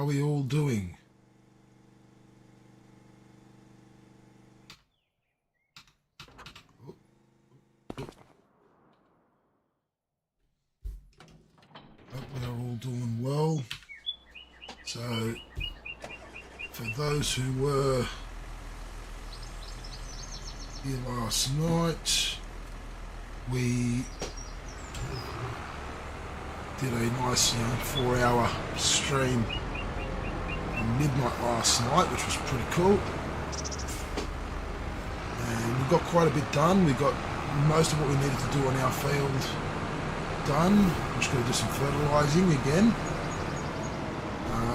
are we all doing? Hope we are all doing well. So, for those who were here last night, we did a nice 4-hour stream at midnight last night, which was pretty cool. And we got quite a bit done. We got most of what we needed to do on our field done. We're just going to do some fertilising again.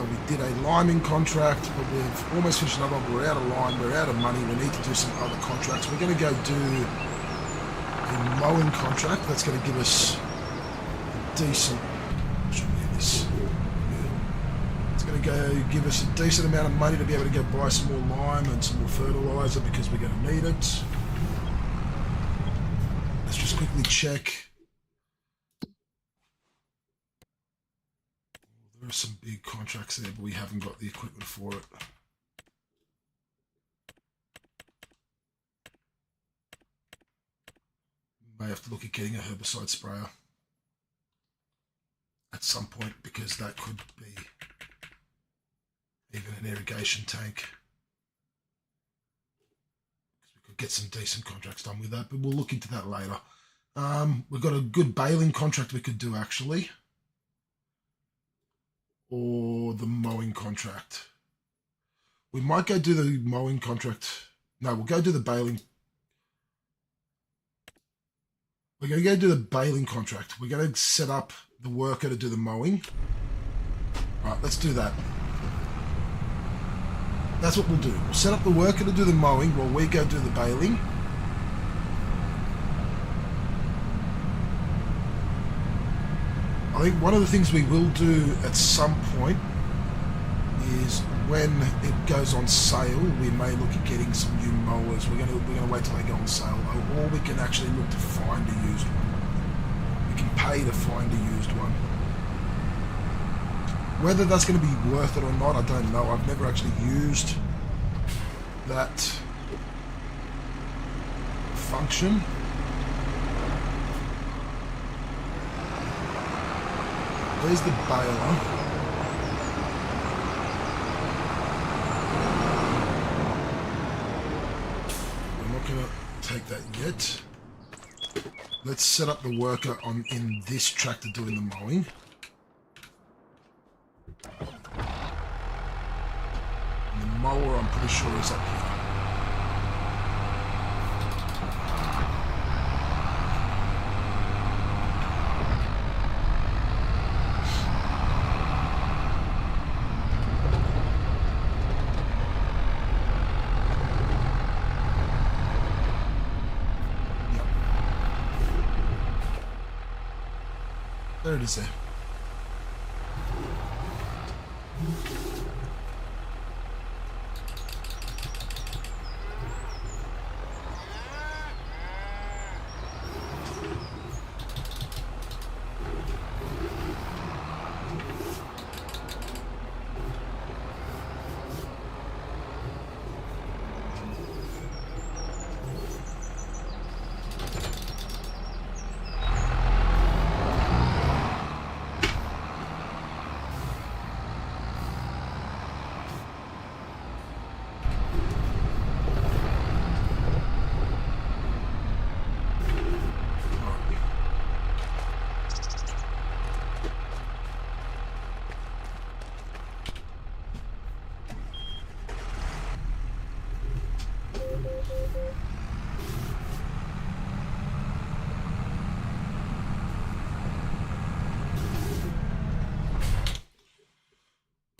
We did a liming contract, but we've almost finished another one. We're out of lime, we're out of money, we need to do some other contracts. We're going to go do a mowing contract. That's going to give us a decent... It's going to go give us a decent amount of money to be able to go buy some more lime and some more fertiliser because we're going to need it. Let's just quickly check. There are some big contracts there, but we haven't got the equipment for it. May have to look at getting a herbicide sprayer at some point, because that could be even an irrigation tank. Because we could get some decent contracts done with that, but we'll look into that later. We've got a good baling contract we could do, actually. Or the mowing contract. We might go do the mowing contract. No, we'll go do the baling. We're going to go do the baling contract. We're going to set up the worker to do the mowing. All right, let's do that. That's what we'll do. We'll set up the worker to do the mowing while we go do the baling. I think one of the things we will do at some point is when it goes on sale, we may look at getting some new mowers. We're gonna wait till they go on sale though, or we can actually look to find a used one. We can pay to find a used one. Whether that's going to be worth it or not, I don't know. I've never actually used that function. There's the baler. We're not going to take that yet. Let's set up the worker in this tractor doing the mowing. And the mower, I'm pretty sure, is up here. There it is there.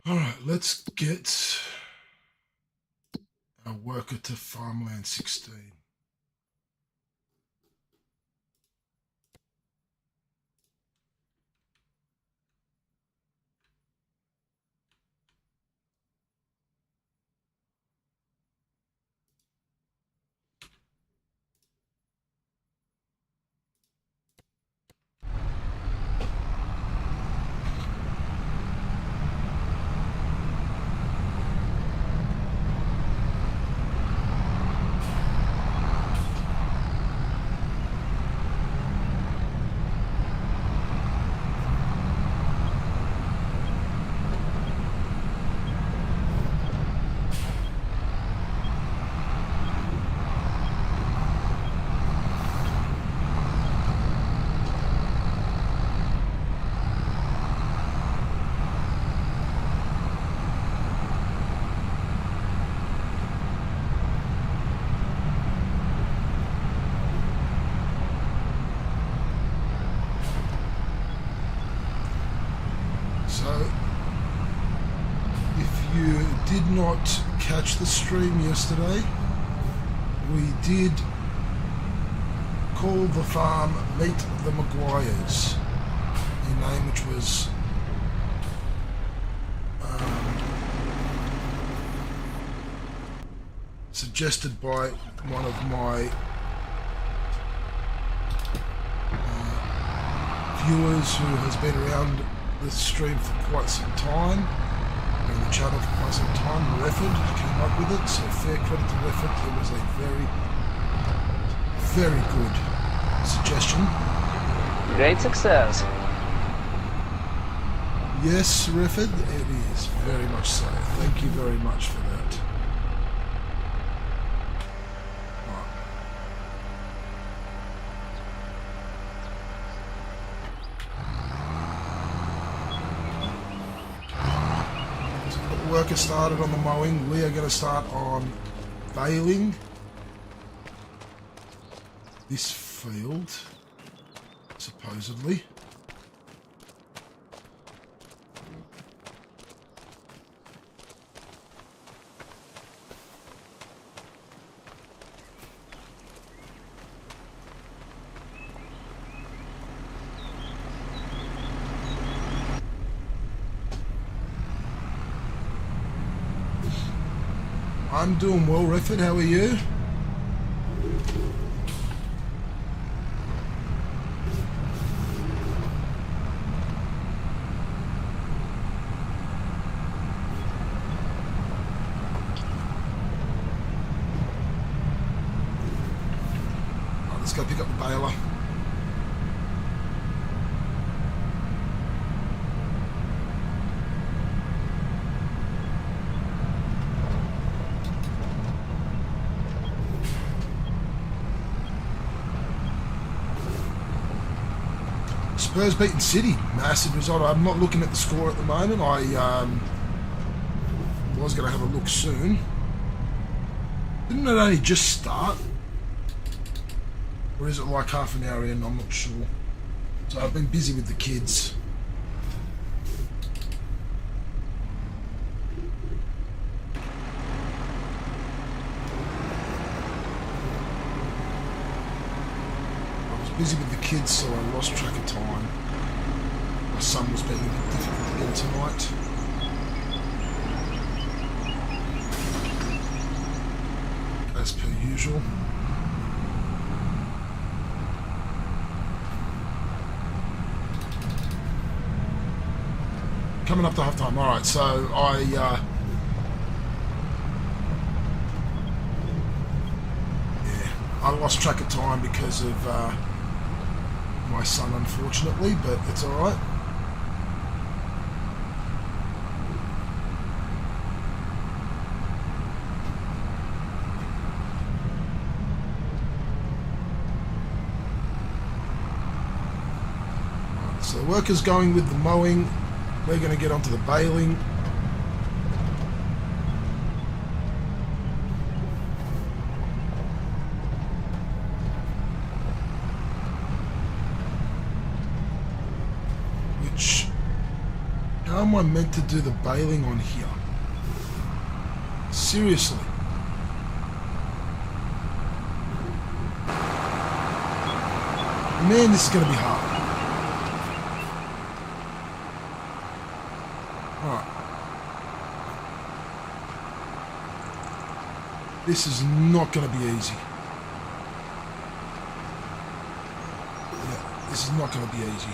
Alright, let's get our worker to farmland 16. So, if you did not catch the stream yesterday, we did call the farm Meet the Maguires, a name which was suggested by one of my viewers who has been around the stream for quite some time, and the channel for quite some time. Refford came up with it, so fair credit to Refford. It was a very good suggestion. Great success. Yes, Refford, it is very much so. Thank you very much for that. Workers started on the mowing. We are going to start on baling this field, supposedly. I'm doing well, Refford. How are you? Right, let's go pick up the baler. Spurs beating City, massive result. I'm not looking at the score at the moment. I was going to have a look soon. Didn't it only just start? Or is it like half an hour in? I'm not sure. So I've been busy with the kids. Busy with the kids, so I lost track of time. My son was being a bit difficult again tonight. As per usual. Coming up to half time. Alright, so I lost track of time because of my son, unfortunately, but it's alright. So workers going with the mowing. We're going to get onto the baling. How am I meant to do the baling on here? Seriously. Man, this is going to be hard. Alright. This is not going to be easy. Yeah, this is not going to be easy.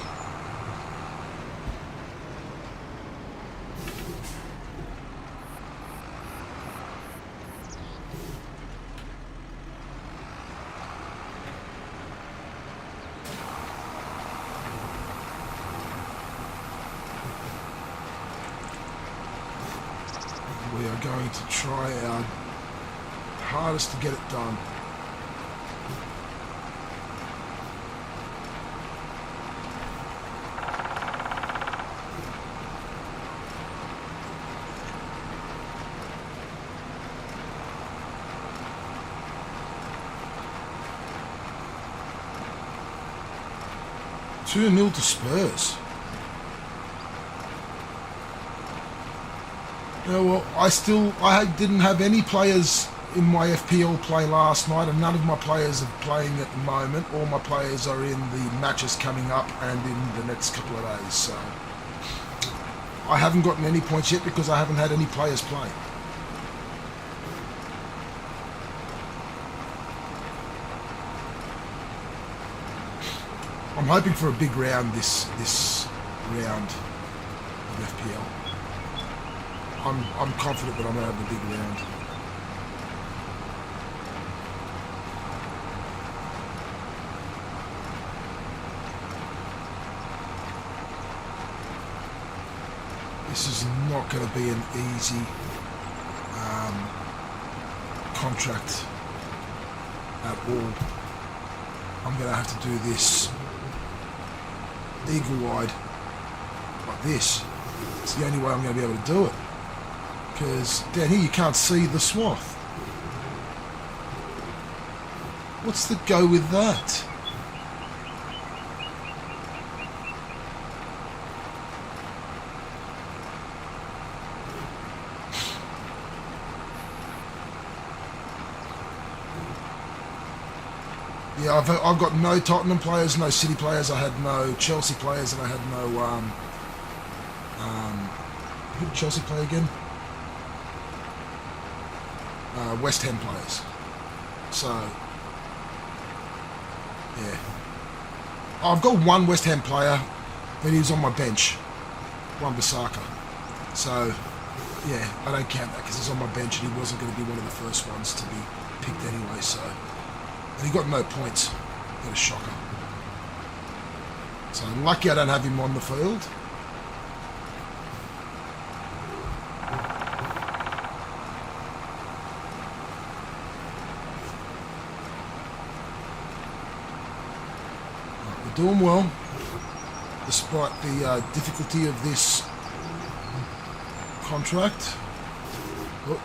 We are going to try our hardest to get it done. Two 2-0 to Spurs. Yeah, well, I didn't have any players in my FPL play last night, and none of my players are playing at the moment. All my players are in the matches coming up and in the next couple of days. So I haven't gotten any points yet because I haven't had any players play. I'm hoping for a big round this round of FPL. I'm confident that I'm going to have a big round. This is not going to be an easy contract at all. I'm going to have to do this eagle-wide like this. It's the only way I'm going to be able to do it, because down here you can't see the swath. What's the go with that? Yeah, I've got no Tottenham players, no City players. I had no Chelsea players, and I had no who did Chelsea play again? West Ham players. So yeah, I've got one West Ham player, but he was on my bench, one Bissaka. So yeah, I don't count that because he's on my bench and he wasn't going to be one of the first ones to be picked anyway. So. And he got no points. Got a shocker. So I'm lucky I don't have him on the field. Right, we're doing well, despite the difficulty of this contract. Oh.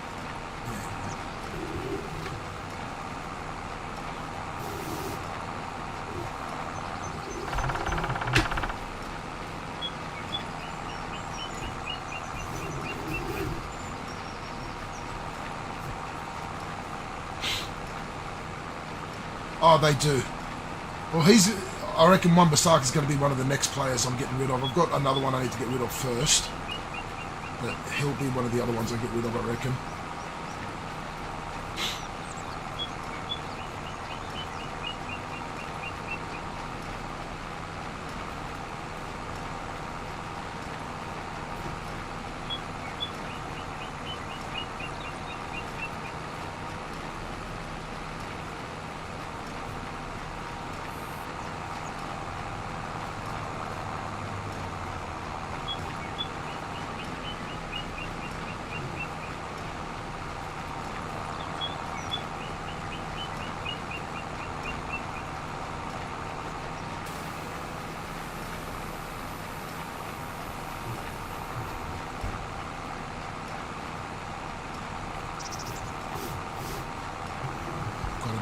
Oh, they do. Well, I reckon Wan-Bissaka is going to be one of the next players I'm getting rid of. I've got another one I need to get rid of first, but he'll be one of the other ones I get rid of, I reckon.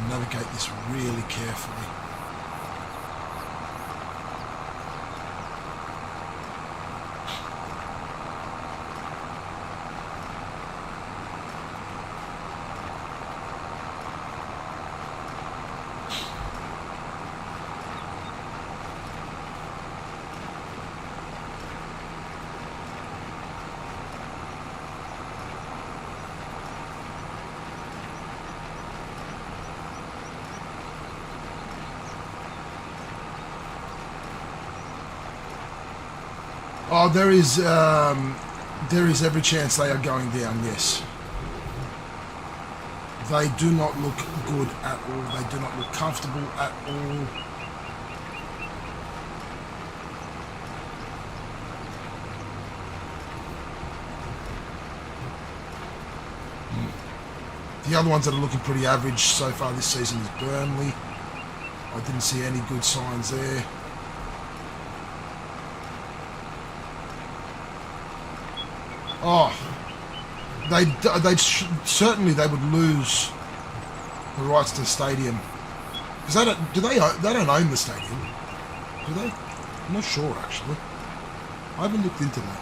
Navigate this really carefully. Oh, there is every chance they are going down, yes. They do not look good at all. They do not look comfortable at all. The other ones that are looking pretty average so far this season is Burnley. I didn't see any good signs there. Oh, certainly they would lose the rights to the stadium, because they don't own the stadium, do they? I'm not sure actually. I haven't looked into that.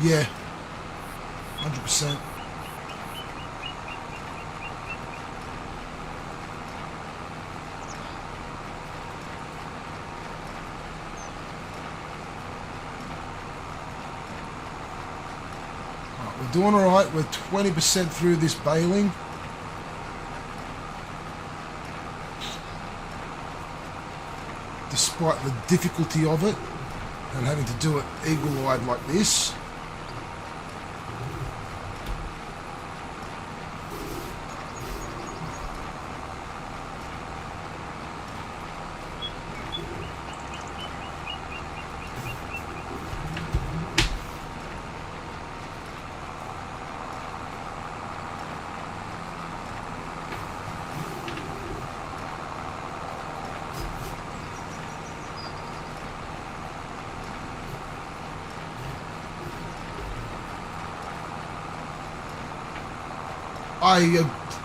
Yeah, 100%. Right, we're doing all right. We're 20% through this baling. Despite the difficulty of it and having to do it eagle-eyed like this.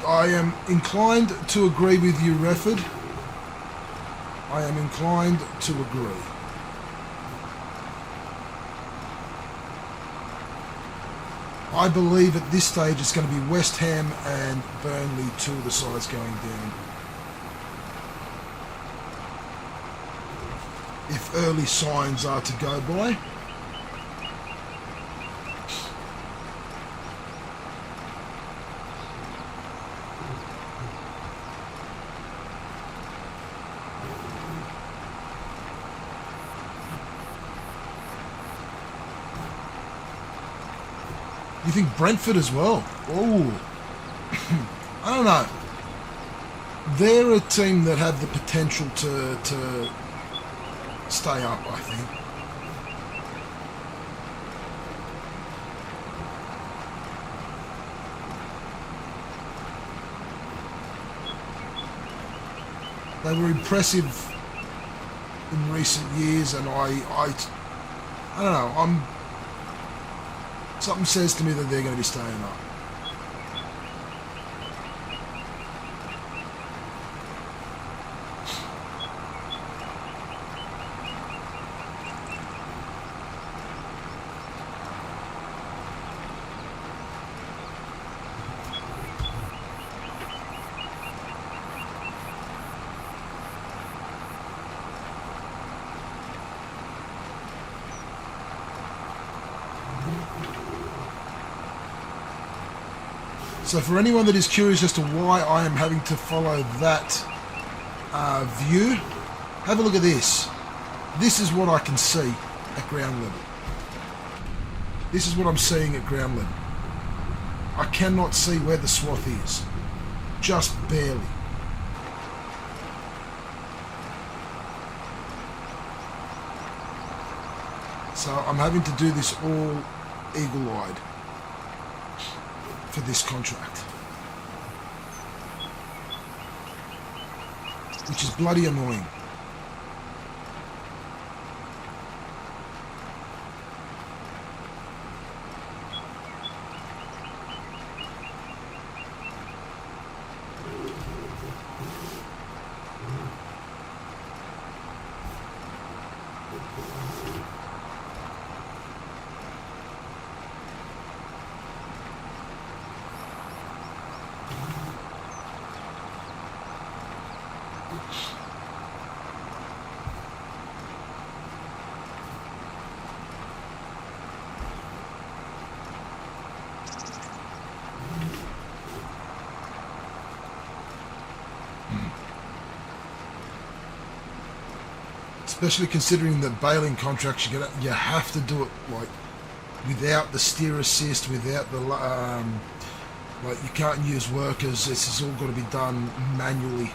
I am inclined to agree with you, Refford. I am inclined to agree. I believe at this stage it's going to be West Ham and Burnley, two of the sides going down. If early signs are to go by. You think Brentford as well? Oh, I don't know. They're a team that have the potential to stay up, I think. They were impressive in recent years, and I don't know. Something says to me that they're going to be staying up. So for anyone that is curious as to why I am having to follow that view, have a look at this. This is what I can see at ground level. This is what I'm seeing at ground level. I cannot see where the swath is. Just barely. So I'm having to do this all eagle-eyed for this contract, which is bloody annoying. Especially considering the bailing contracts, you have to do it like without the steer assist, without the like you can't use workers. This has all got to be done manually.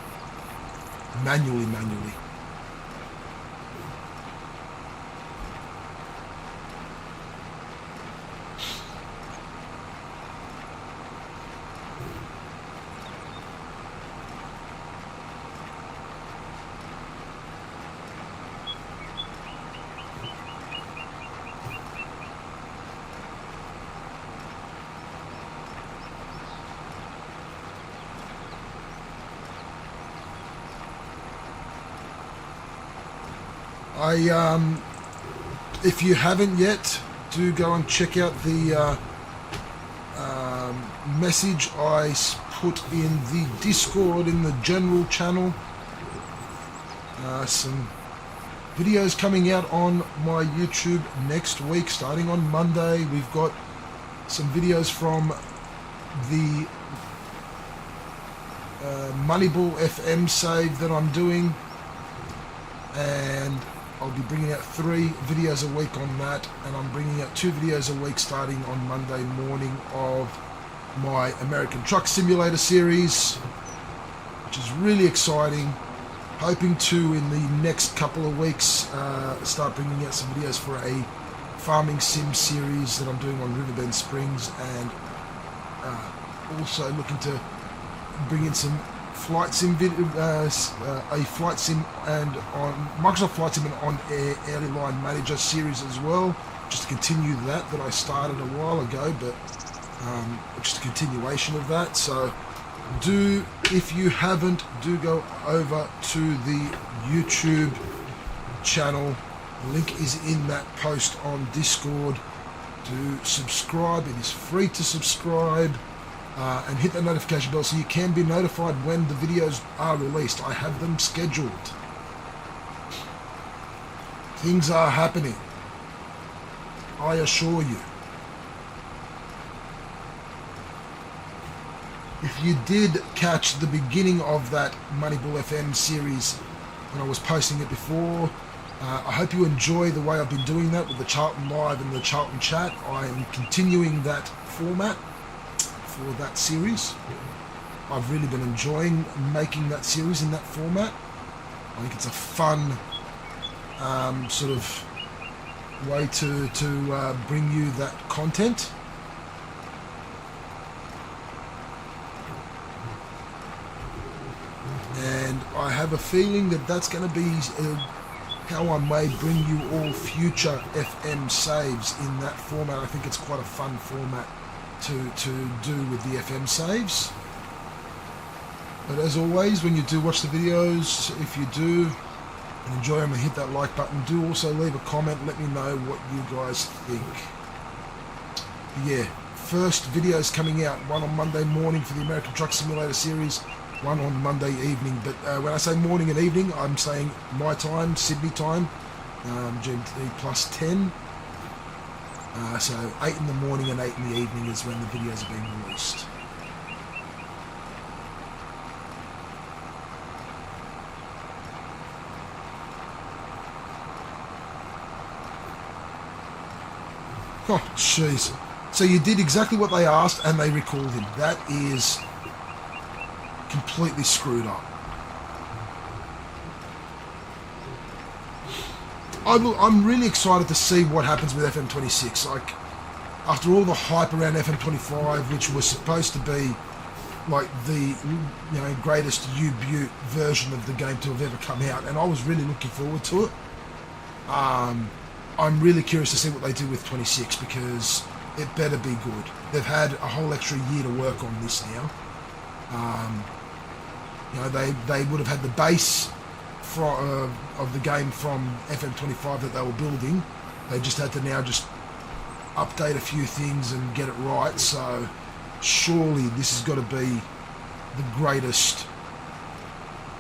If you haven't yet, do go and check out the message I put in the Discord in the general channel. Some videos coming out on my YouTube next week, starting on Monday. We've got some videos from the Moneyball FM save that I'm doing, and I'll be bringing out 3 videos a week on that, and I'm bringing out 2 videos a week starting on Monday morning of my American Truck Simulator series, which is really exciting. Hoping to, in the next couple of weeks, start bringing out some videos for a farming sim series that I'm doing on Riverbend Springs, and also looking to bring in some flight sim a flight sim and on Microsoft Flight Sim and on Air Airline Manager series as well, just to continue that I started a while ago, but just a continuation of that. So if you haven't, do go over to the YouTube channel. The link is in that post on Discord. Do subscribe. It is free to subscribe. And hit the notification bell so you can be notified when the videos are released. I have them scheduled. Things are happening, I assure you. If you did catch the beginning of that Moneyball FM series when I was posting it before, I hope you enjoy the way I've been doing that with the Charlton Live and the Charlton Chat. I am continuing that format for that series. I've really been enjoying making that series in that format. I think it's a fun sort of way to bring you that content. And I have a feeling that that's going to be how I may bring you all future FM saves in that format. I think it's quite a fun format to do with the FM saves. But as always, when you do watch the videos, if you do enjoy them, and hit that like button, do also leave a comment, let me know what you guys think. But yeah, first videos coming out, one on Monday morning for the American Truck Simulator series, one on Monday evening. But when I say morning and evening, I'm saying my time, Sydney time, GMT plus 10. So 8 in the morning and 8 in the evening is when the videos are being released. Oh, jeez. So you did exactly what they asked and they recalled him. That is completely screwed up. I'm really excited to see what happens with FM26. Like, after all the hype around FM25, which was supposed to be like the greatest U-Butte version of the game to have ever come out, and I was really looking forward to it. I'm really curious to see what they do with 26, because it better be good. They've had a whole extra year to work on this now. They would have had the base of the game from FM25 that they were building. They just had to now just update a few things and get it right. So surely this has got to be the greatest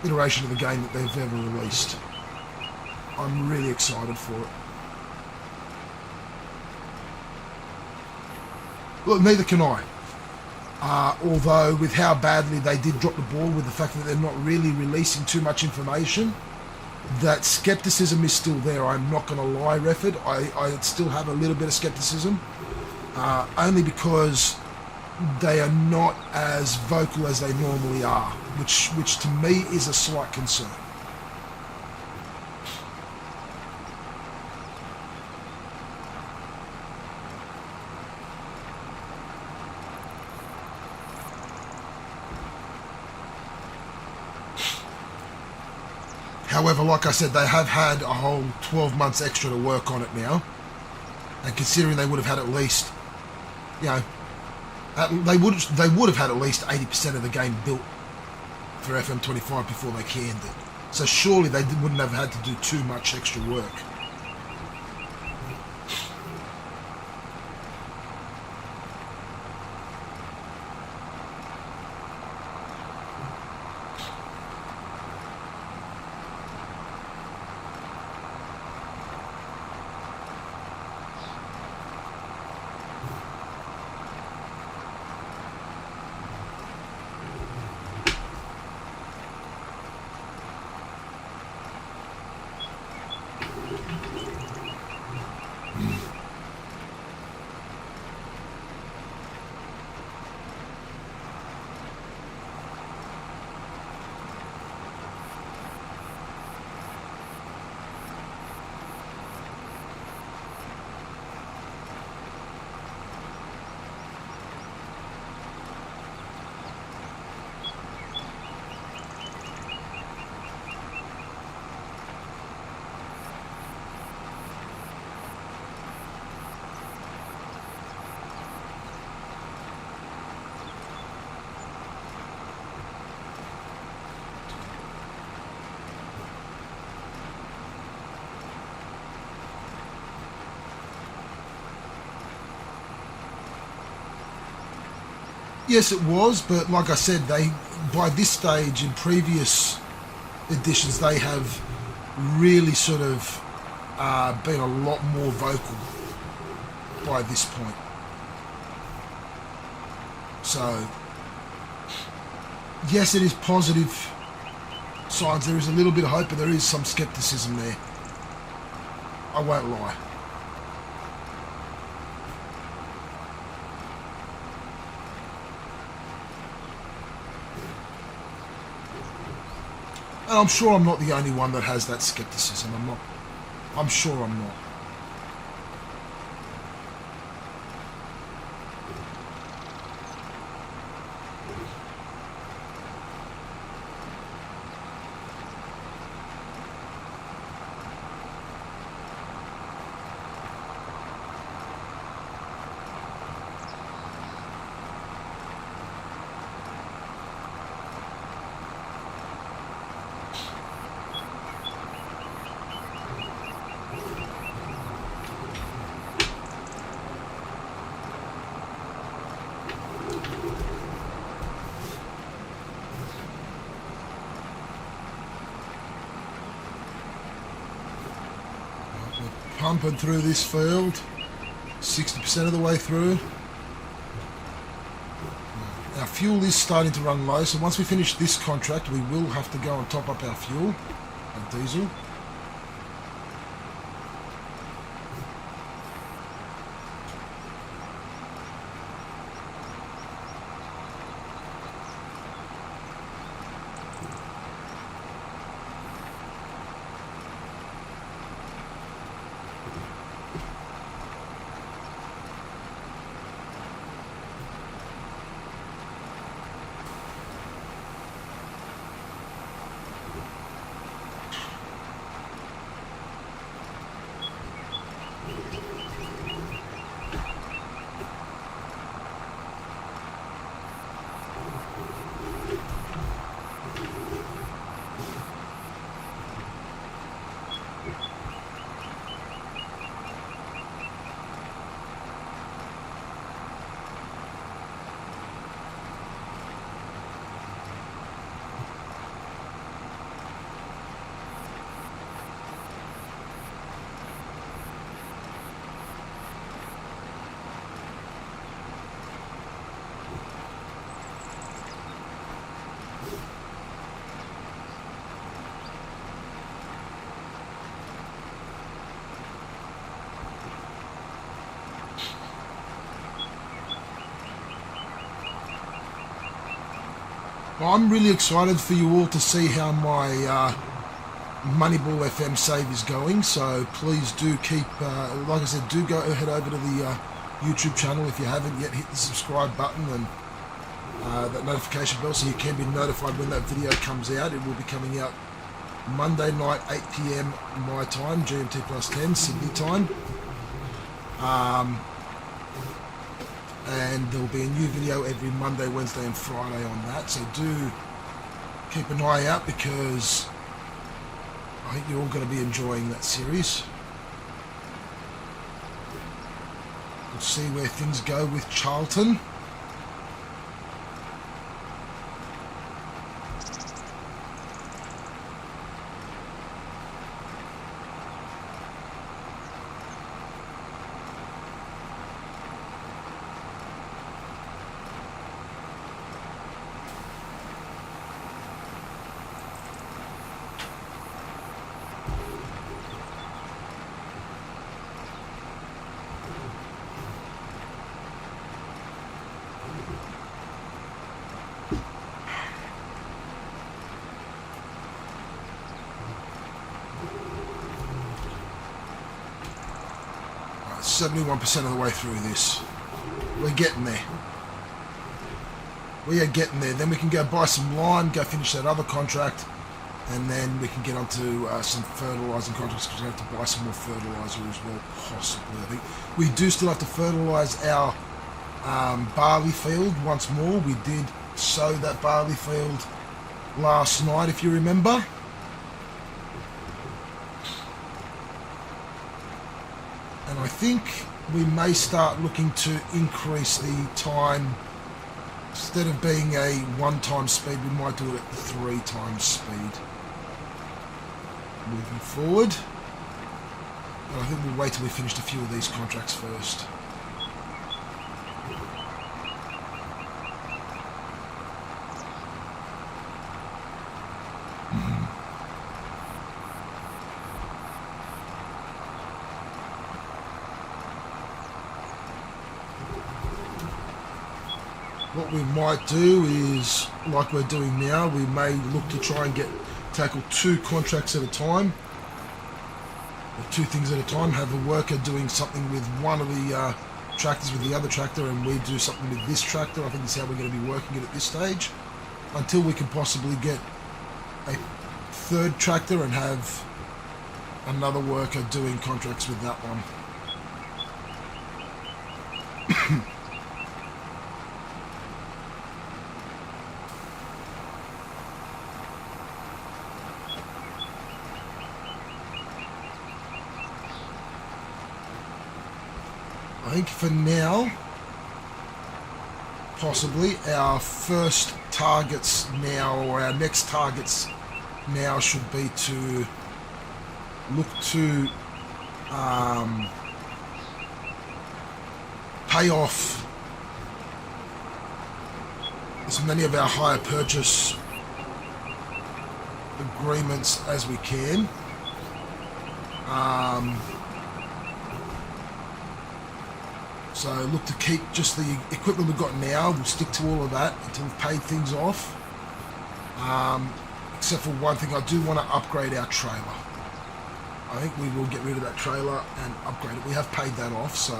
iteration of the game that they've ever released. I'm really excited for it. Look, neither can I. Although with how badly they did drop the ball with the fact that they're not really releasing too much information, that skepticism is still there. I'm not going to lie, Refford. I still have a little bit of skepticism, only because they are not as vocal as they normally are, which to me is a slight concern. However, like I said, they have had a whole 12 months extra to work on it now. And considering they would have had at least, they would have had at least 80% of the game built for FM25 before they canned it. So surely they wouldn't have had to do too much extra work. Yes, it was, but like I said, by this stage in previous editions, they have really sort of been a lot more vocal by this point. So, yes, it is positive signs. There is a little bit of hope, but there is some scepticism there. I won't lie. And I'm sure I'm not the only one that has that scepticism. I'm sure I'm not. Pumping through this field, 60% of the way through. Our fuel is starting to run low, so once we finish this contract, we will have to go and top up our fuel, our diesel. Well, I'm really excited for you all to see how my Moneyball FM save is going, so please do keep, like I said, do go head over to the YouTube channel if you haven't yet. Hit the subscribe button and that notification bell so you can be notified when that video comes out. It will be coming out Monday night, 8 PM my time, GMT plus 10, Sydney time. And there will be a new video every Monday, Wednesday and Friday on that, so do keep an eye out because I think you're all going to be enjoying that series. We'll see where things go with Charlton. Right, 71% of the way through this. We're getting there. We are getting there. Then we can go buy some lime, go finish that other contract, and then we can get onto some fertilising contracts because we have to buy some more fertiliser as well, possibly. I think we do still have to fertilise our barley field once more. We did sow that barley field last night, if you remember. And I think we may start looking to increase the time Instead of being a 1 times speed, we might do it at 3 times speed. Moving forward. But I think we'll wait till we finished a few of these contracts first. What we might do is, like we're doing now, we may look to try and tackle 2 contracts at a time, or 2 things at a time. Have a worker doing something with one of the tractors with the other tractor, and we do something with this tractor. I think that's how we're going to be working it at this stage, until we can possibly get a 3rd tractor and have another worker doing contracts with that one. I think for now, possibly our first targets now, or our next targets now, should be to look to pay off as many of our hire purchase agreements as we can. So look to keep just the equipment we've got now. We'll stick to all of that until we've paid things off. Except for one thing, I do want to upgrade our trailer. I think we will get rid of that trailer and upgrade it. We have paid that off, so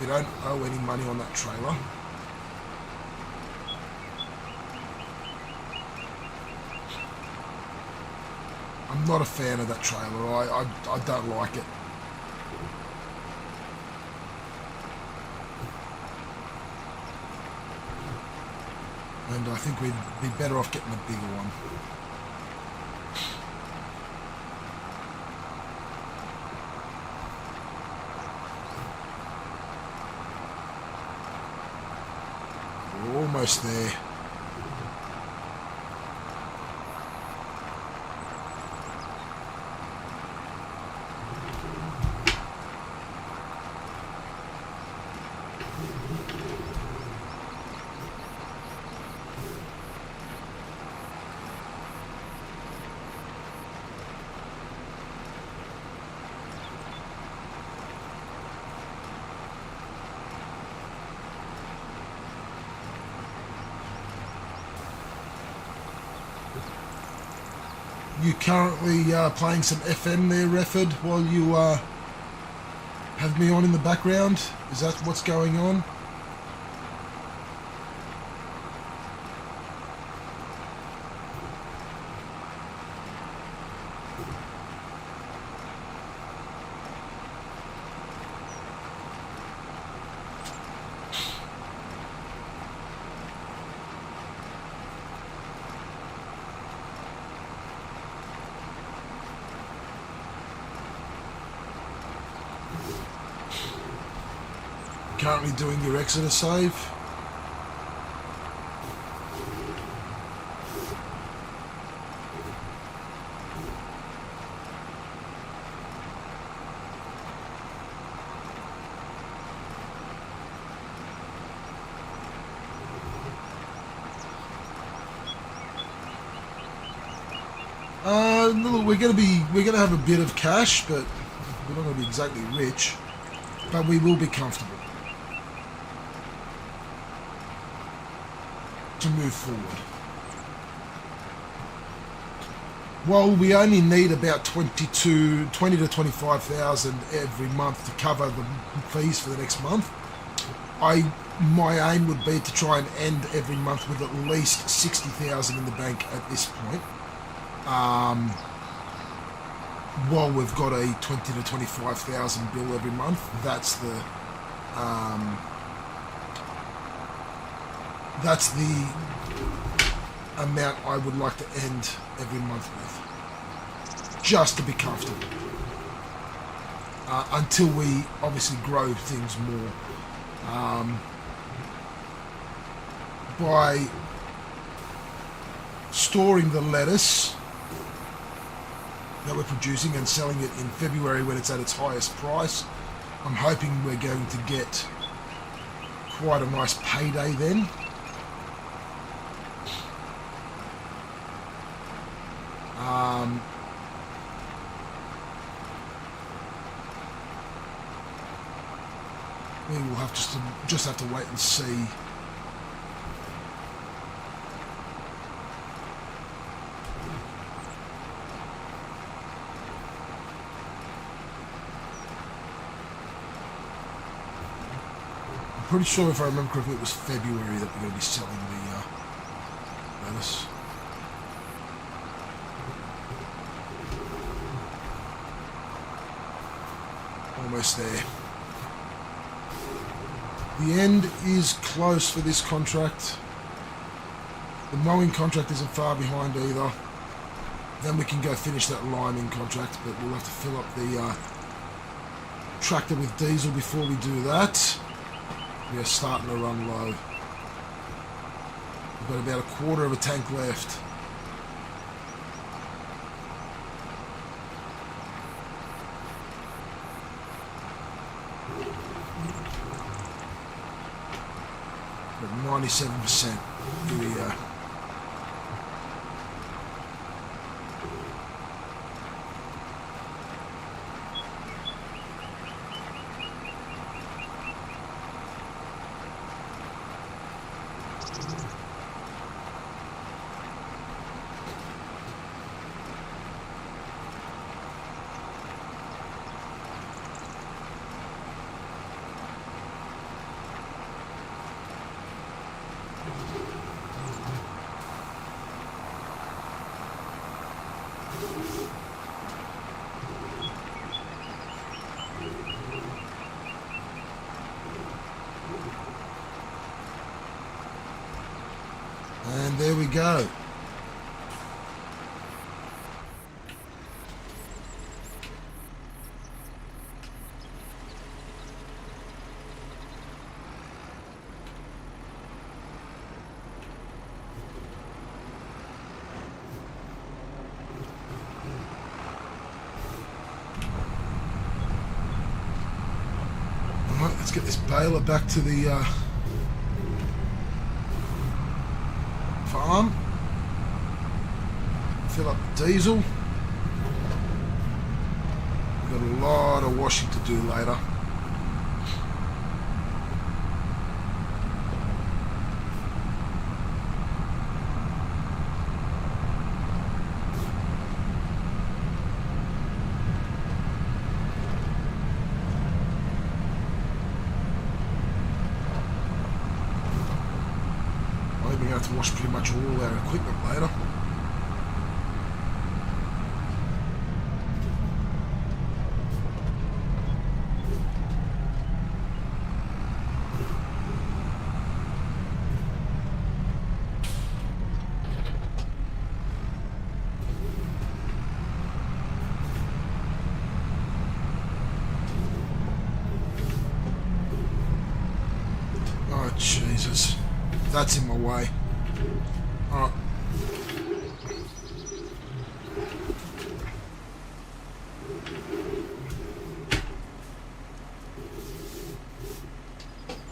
we don't owe any money on that trailer. I'm not a fan of that trailer. I don't like it. And I think we'd be better off getting a bigger one. We're almost there. You currently playing some FM there, Refford, while you have me on in the background? Is that what's going on? Currently doing your Exodus save. Look, we're gonna have a bit of cash, but we're not gonna be exactly rich. But we will be comfortable to move forward. While we only need about 20 to 25,000 every month to cover the fees for the next month, my aim would be to try and end every month with at least 60,000 in the bank at this point. While we've got a 20 to 25,000 bill every month, that's the amount I would like to end every month with, just to be comfortable, until we obviously grow things more. by storing the lettuce that we're producing and selling it in February when it's at its highest price. I'm hoping we're going to get quite a nice payday then. We will have just have to wait and see. I'm pretty sure, if I remember correctly, it was February that we're going to be selling the lettuce. Almost there. The end is close for this contract. The mowing contract isn't far behind either. Then we can go finish that liming contract, but we'll have to fill up the tractor with diesel before we do that. We are starting to run low. We've got about a quarter of a tank left. At 97%. Here we go. And there we go. All right, let's get this baler back to the farm. Fill up the diesel. We've got a lot of washing to do later. We're going to have to wash pretty much all our equipment later. Oh, Jesus. That's in my way. Alright.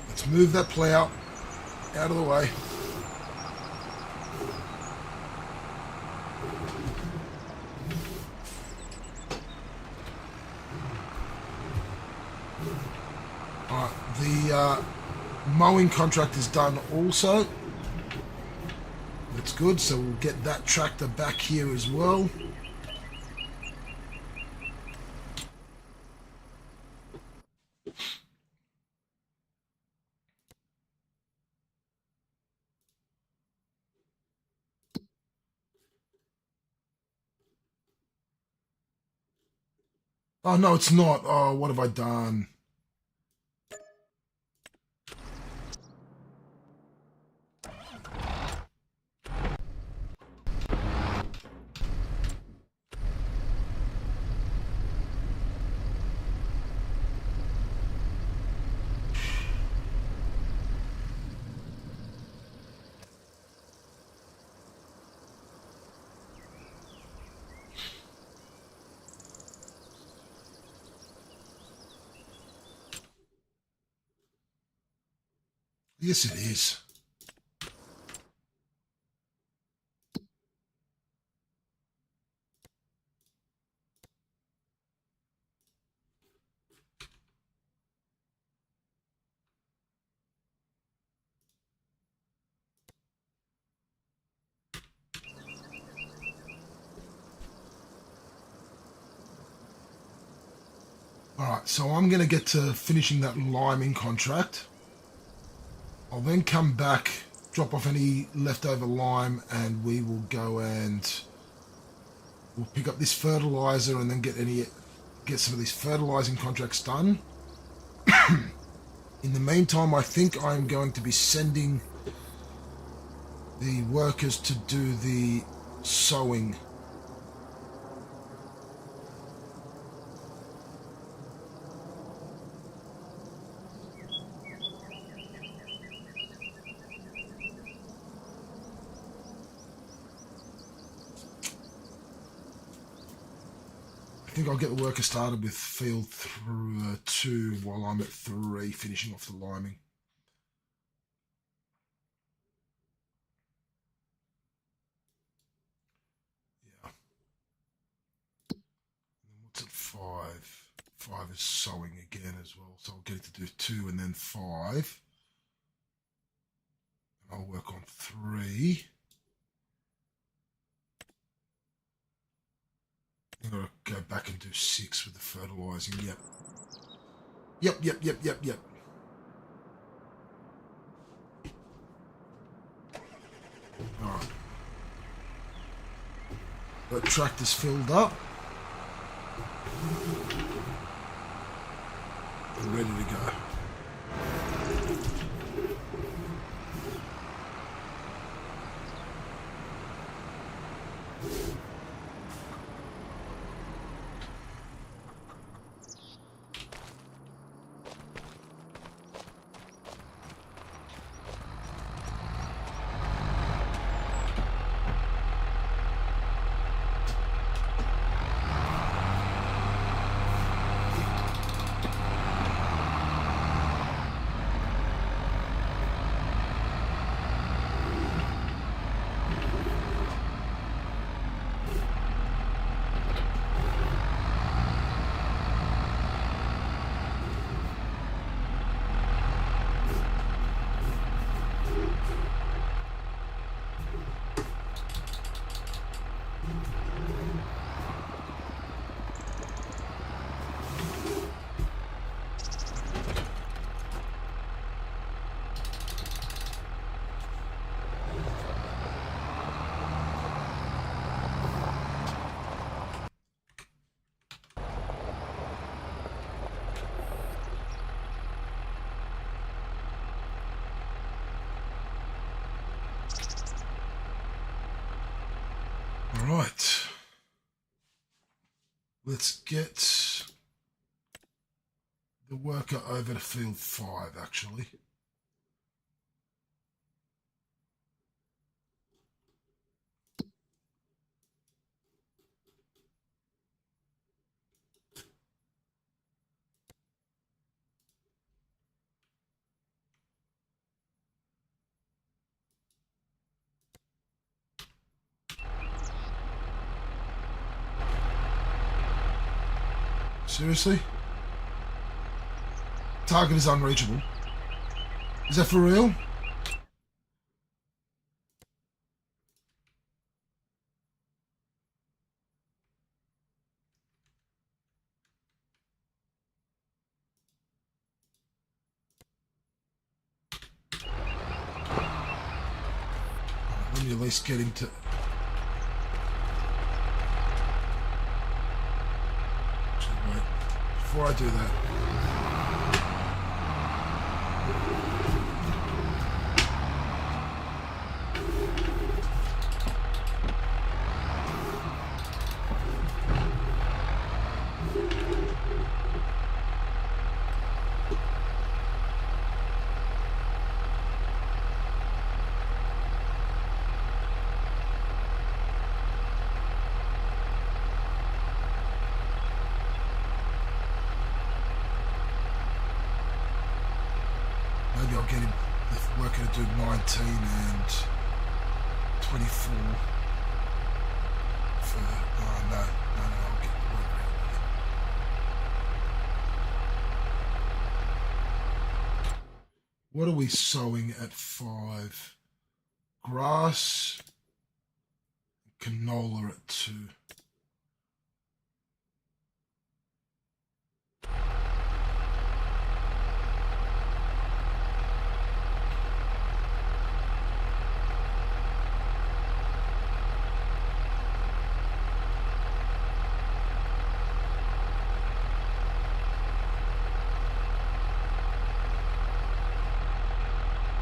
Let's move that plough out of the way. Alright, the mowing contract is done also. That's good, so we'll get that tractor back here as well. Oh no, it's not. Oh, what have I done? Yes, it is. Alright, so I'm going to get to finishing that liming contract. I'll then come back, drop off any leftover lime, and we will go and we'll pick up this fertilizer and then get some of these fertilizing contracts done. In the meantime, I think I'm going to be sending the workers to do the sowing. I think I'll get the worker started with field 2 while I'm at 3 finishing off the liming. Yeah. And then what's at 5? 5 is sowing again as well, so I'll get it to do 2 and then 5. And I'll work on 3. I'm going to go back and do 6 with the fertilizing. Yep. Alright. The tractor's filled up. And ready to go. Right, let's get the worker over to field 5 actually. Seriously? Target is unreachable. Is that for real? Let me at least get him to... Actually, wait. Before I do that... Maybe I'll get him going to do 19 and 24 for, oh no, I'll get the work around there. What are we sowing at 5? Grass, canola at 2.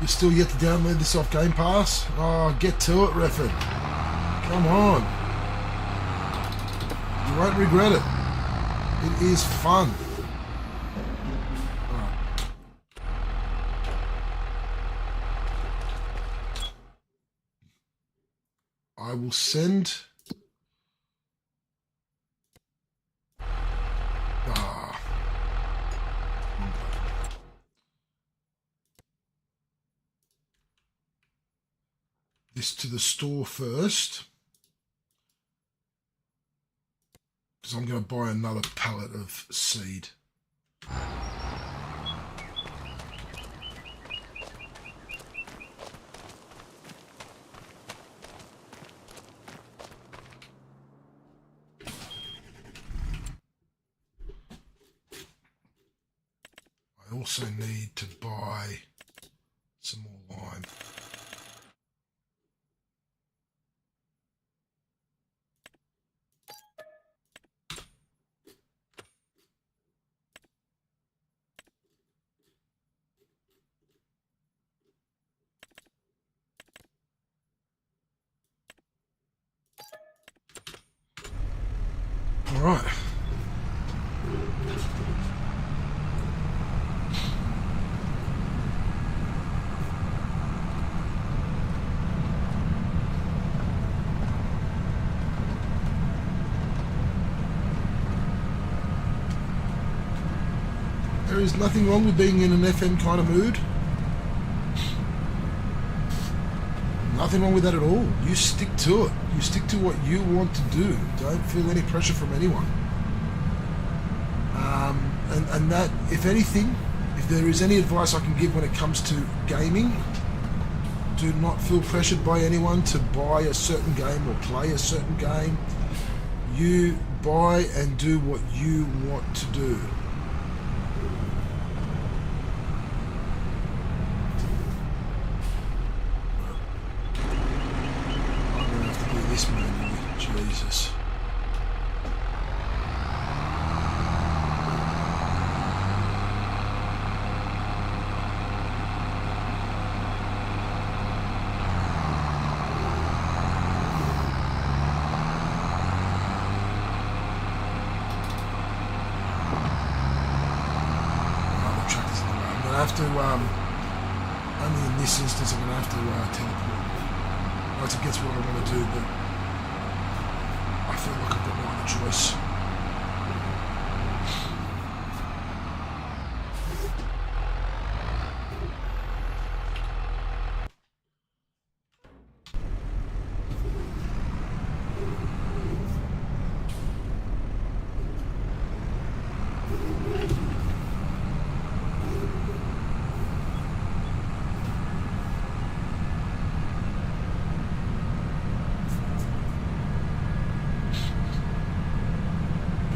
You're still yet to download this off Game Pass? Oh, get to it, Riverbend. Come on. You won't regret it. It is fun. Right. I will send... this to the store first, because I'm going to buy another pallet of seed. I also need to buy some more lime. All right. There is nothing wrong with being in an FM kind of mood. Nothing wrong with that at all. You stick to it. You stick to what you want to do. Don't feel any pressure from anyone. And that, if anything, if there is any advice I can give when it comes to gaming, do not feel pressured by anyone to buy a certain game or play a certain game. You buy and do what you want to do. Jesus. Only in this instance I'm going to have to teleport. Once it gets what I want to do, but I feel like I've got no other choice.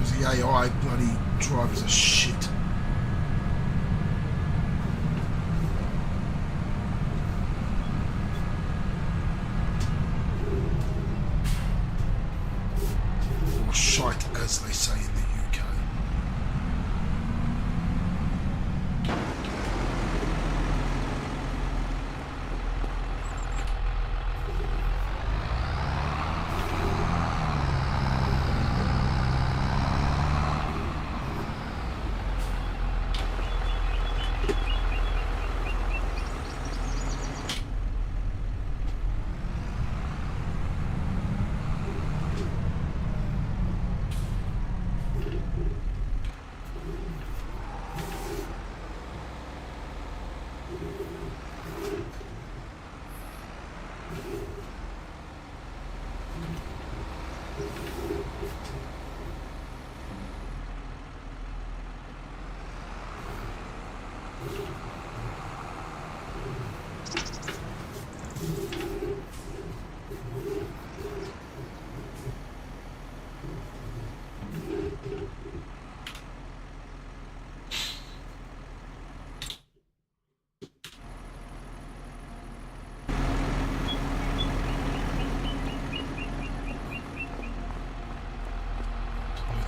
The AI bloody drivers are shit. Or shite, as they say in the UK.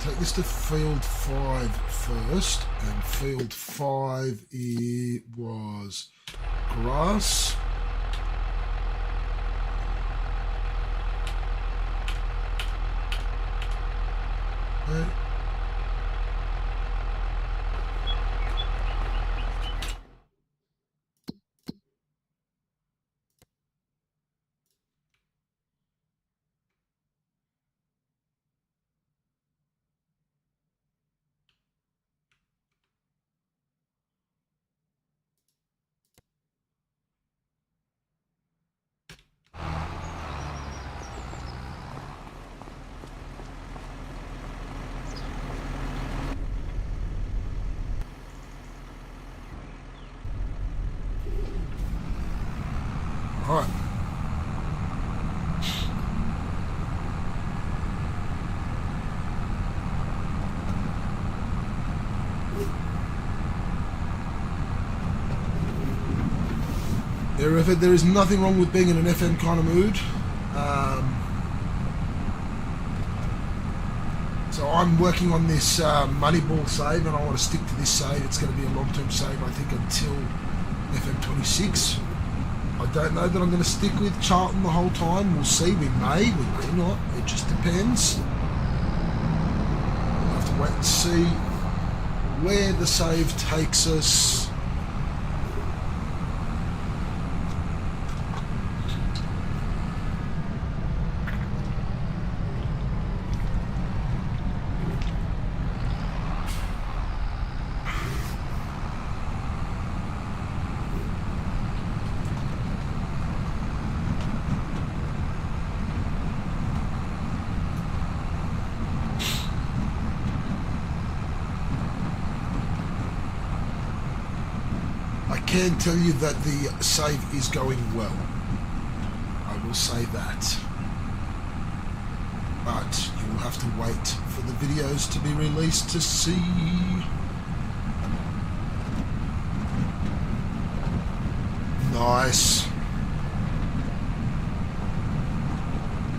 take this to field 5 first, and field 5 it was grass. Okay. All right. There is nothing wrong with being in an FM kind of mood. So I'm working on this Moneyball save, and I want to stick to this save. It's going to be a long-term save, I think, until FF26. I don't know that I'm going to stick with Charlton the whole time. We'll see. We may not. It just depends. We'll have to wait and see where the save takes us. I can tell you that the save is going well. I will say that. But you will have to wait for the videos to be released to see. Nice.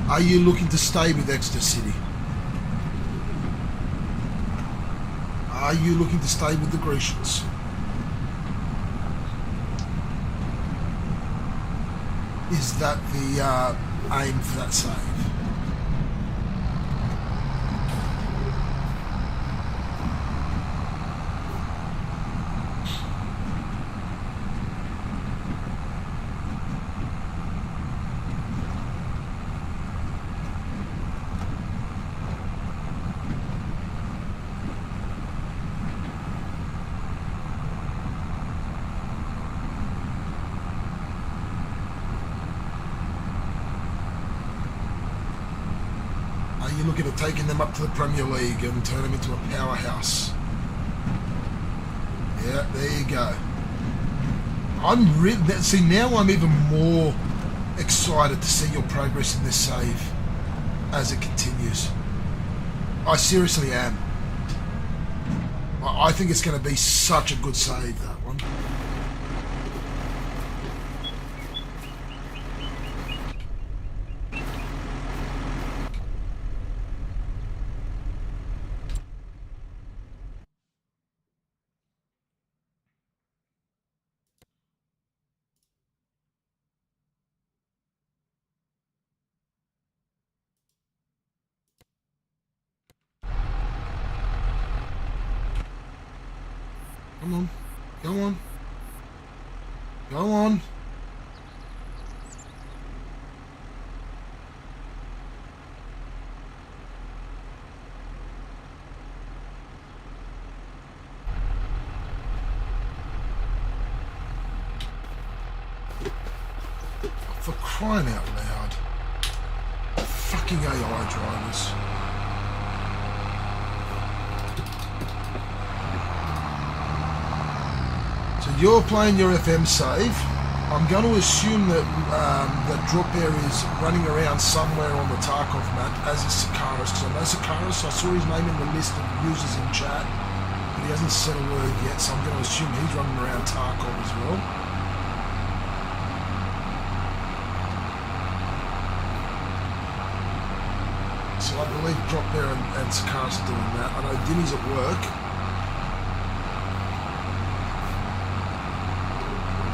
Are you looking to stay with Exeter City? Are you looking to stay with the Grecians? Is that the aim for that save? You're looking at taking them up to the Premier League and turn them into a powerhouse. Yeah, there you go. See, now I'm even more excited to see your progress in this save as it continues. I seriously am. I think it's going to be such a good save, that one. Come on. Go on. Go on. For crying out loud. Fucking AI drivers. You're playing your FM save. I'm going to assume that that drop air is running around somewhere on the Tarkov map, as is Sakaris. Because I know Sakaris, I saw his name in the list of users in chat, but he hasn't said a word yet, so I'm going to assume he's running around Tarkov as well. So I believe Drop Bear and Sakaris are doing that. I know Dinny's at work.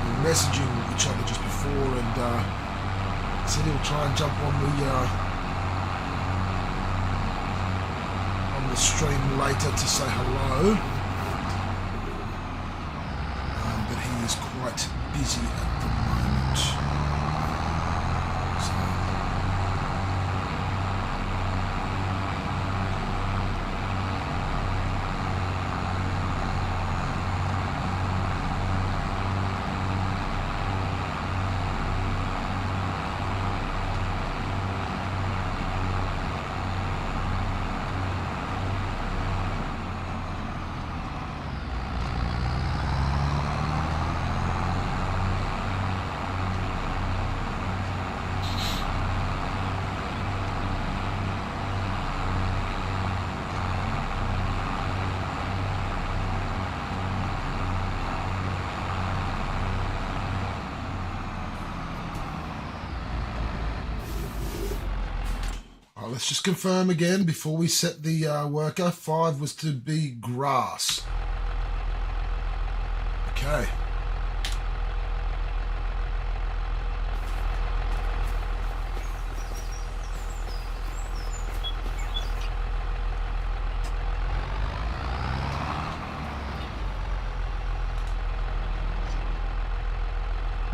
We were messaging each other just before, and said he'll try and jump on the stream later to say hello. But he is quite busy at the moment. So, let's just confirm again before we set the worker. 5 was to be grass. Okay.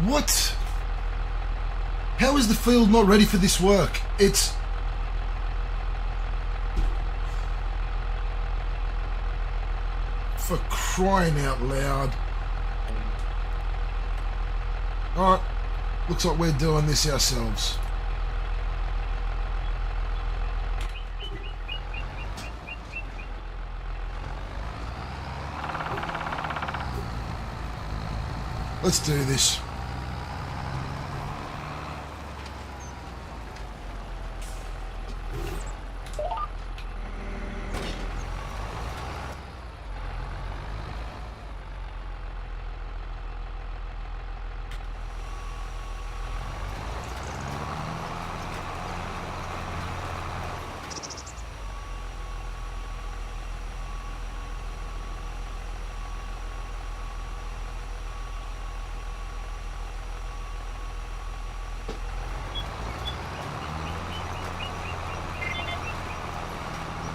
What? How is the field not ready for this work? It's... For crying out loud. Alright, looks like we're doing this ourselves. Let's do this.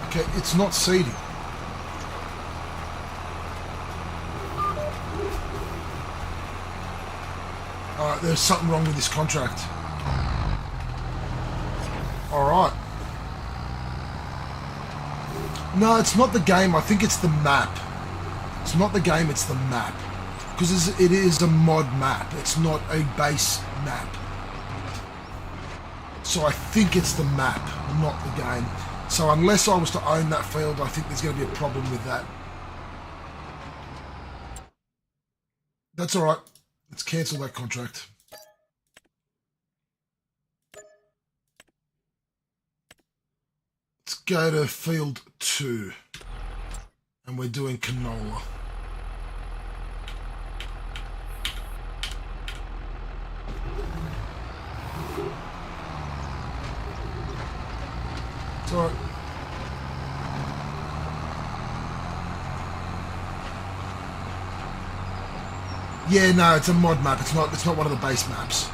Okay, it's not seeding. Alright, there's something wrong with this contract. Alright. No, it's not the game. I think it's the map. It's not the game, it's the map. Because it is a mod map. It's not a base map. So I think it's the map, not the game. So unless I was to own that field, I think there's going to be a problem with that. That's alright. Let's cancel that contract. Let's go to field 2. And we're doing canola. It's alright. Yeah, no, it's a mod map. It's not one of the base maps.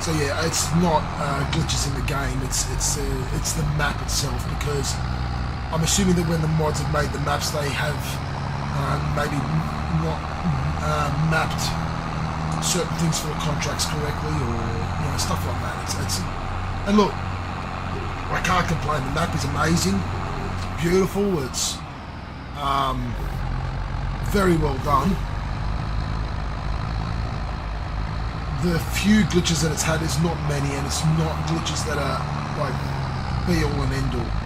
So yeah, it's not glitches in the game. It's the map itself, because I'm assuming that when the mods have made the maps, they have maybe not mapped certain things for the contracts correctly, or stuff like that. And look, I can't complain. The map is amazing, beautiful. It's very well done. The few glitches that it's had is not many, and it's not glitches that are like be all and end all.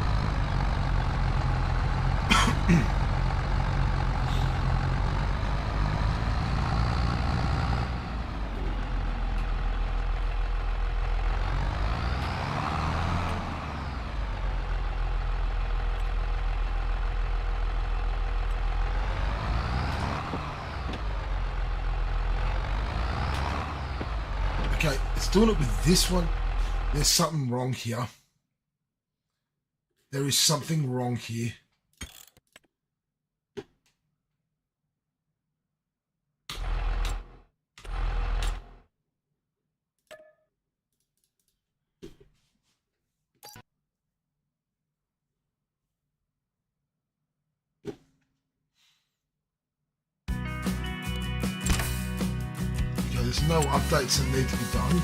Okay, it's doing it with this one. There's something wrong here. There is something wrong here. Okay, there's no updates that need to be done.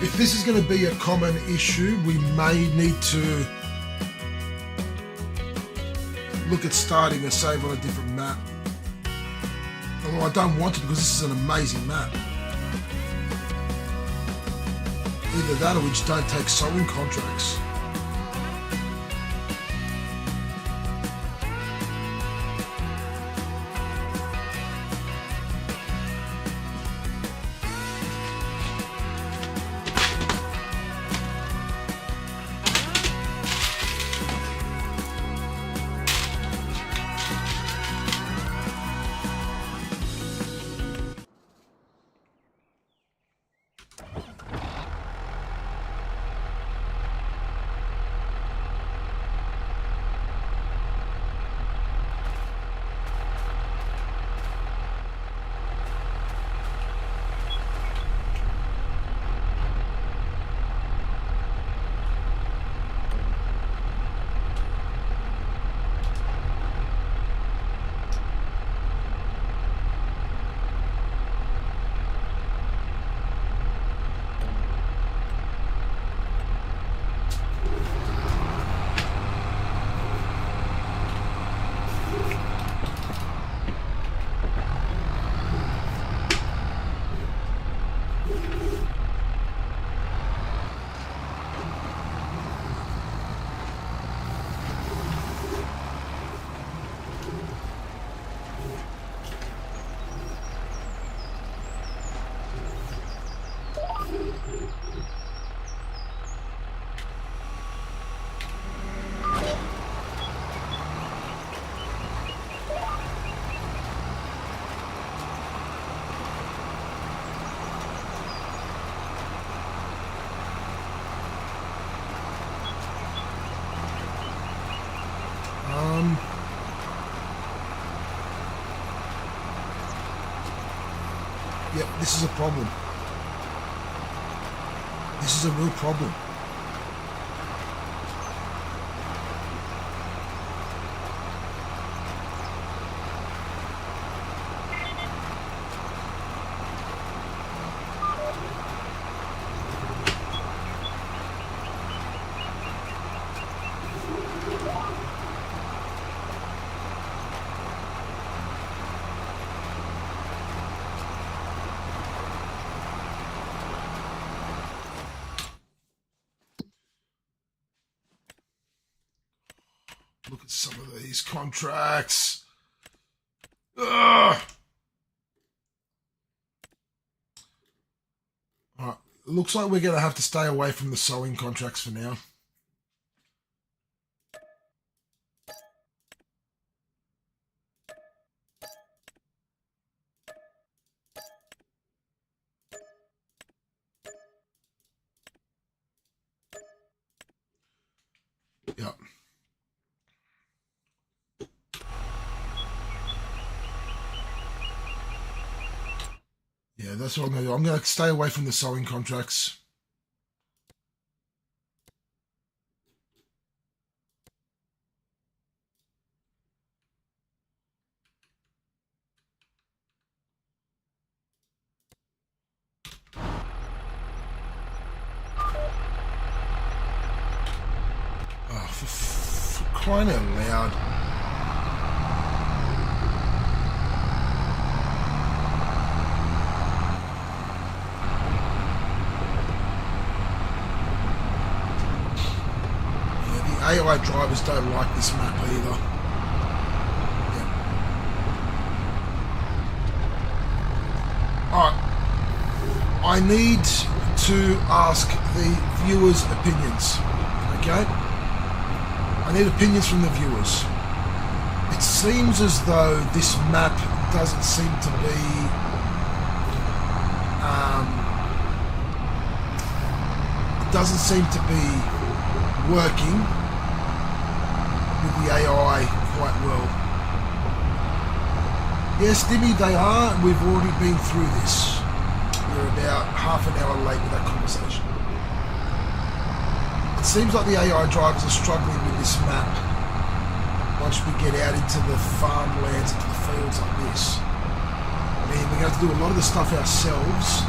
If this is going to be a common issue, we may need to look at starting a save on a different map. Although I don't want to, because this is an amazing map. Either that or we just don't take sewing contracts. Yep, this is a problem. This is a real problem. Look at some of these contracts. Ugh. All right, looks like we're going to have to stay away from the sewing contracts for now. Yep. Yeah, that's what I'm going to do. I'm going to stay away from the sewing contracts. Oh, for crying out loud. AI drivers don't like this map either. Yeah. Alright. I need to ask the viewers' opinions. Okay? I need opinions from the viewers. It seems as though this map doesn't seem to be working with the AI quite well. Yes, Dimmy, they are. We've already been through this. We're about half an hour late with that conversation. It seems like the AI drivers are struggling with this map once we get out into the farmlands, into the fields like this. I mean, we're going to have to do a lot of the stuff ourselves.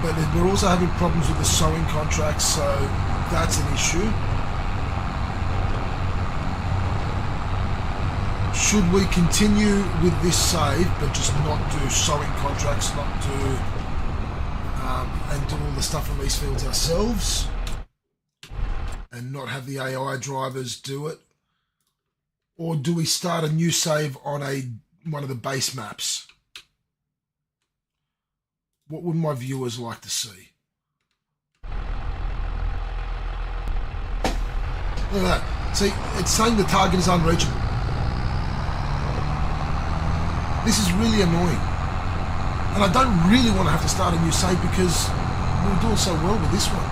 But we're also having problems with the sowing contracts, so that's an issue. Should we continue with this save, but just not do sowing contracts, not do and do all the stuff on these fields ourselves, and not have the AI drivers do it? Or do we start a new save on one of the base maps? What would my viewers like to see? Look at that. See, it's saying the target is unreachable. This is really annoying. And I don't really want to have to start a new save because we're doing so well with this one.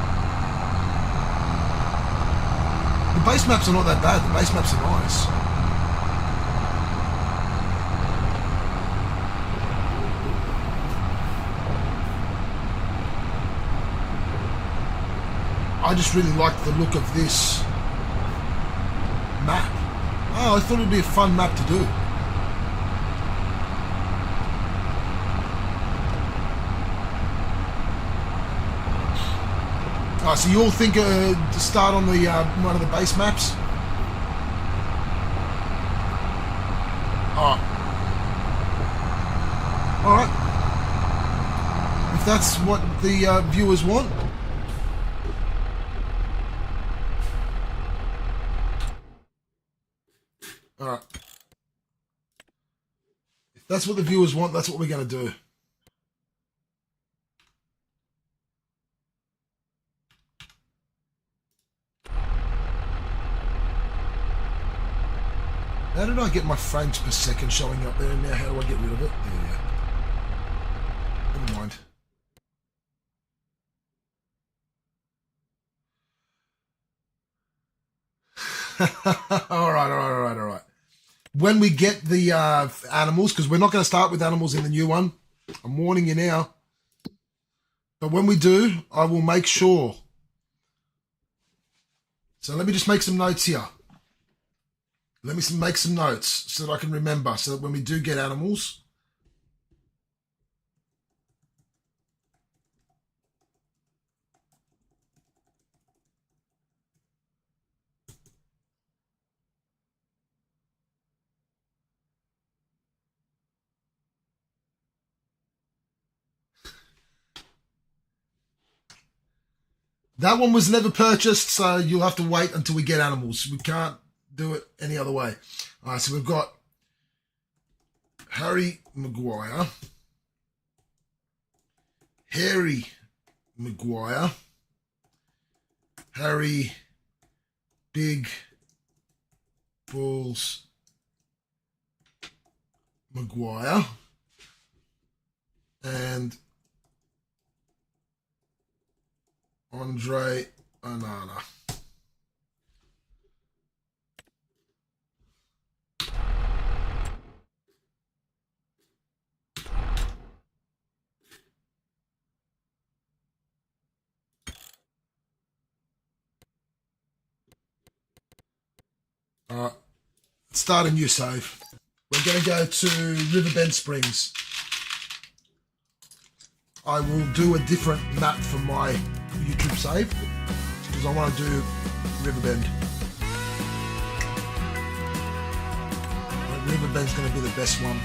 The base maps are not that bad. The base maps are nice. I just really like the look of this map. Oh, I thought it'd be a fun map to do. Oh, so you all think to start on the one of the base maps? All right. If that's what the viewers want. All right. If that's what the viewers want, that's what we're going to do. How did I get my frames per second showing up there? Now how do I get rid of it? There we go. Never mind. all right. When we get the animals, because we're not going to start with animals in the new one. I'm warning you now. But when we do, I will make sure. So let me just make some notes here. Let me make some notes so that I can remember, so that when we do get animals. That one was never purchased, so you'll have to wait until we get animals. We can't do it any other way. All right, so we've got Harry Maguire, Harry Maguire, Harry Big Balls Maguire, and Andre Onana. All right, let's start a new save. We're going to go to Riverbend Springs. I will do a different map for my YouTube save because I want to do Riverbend. I think Riverbend's going to be the best one.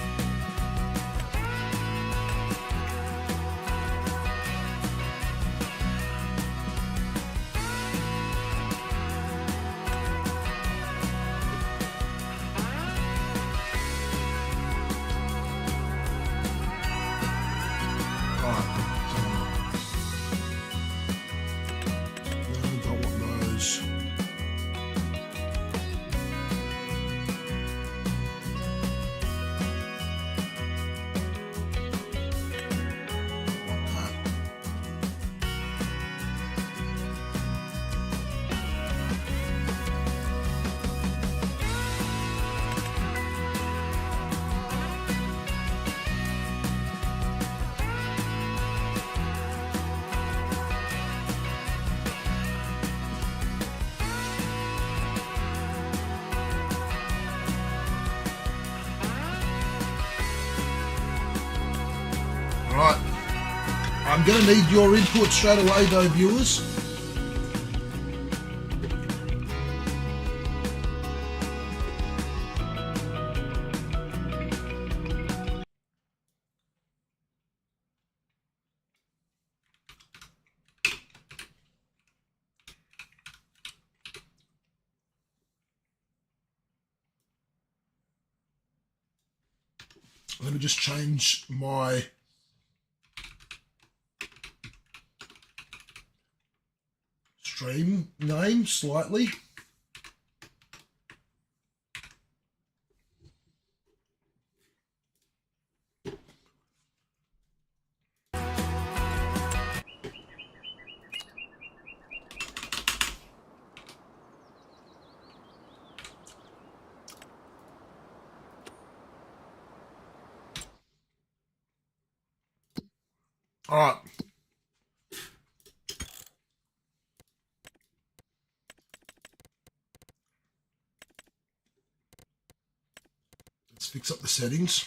Alright. I'm going to need your input straight away though, viewers. Let me just change my stream name slightly. All right. Let's fix up the settings.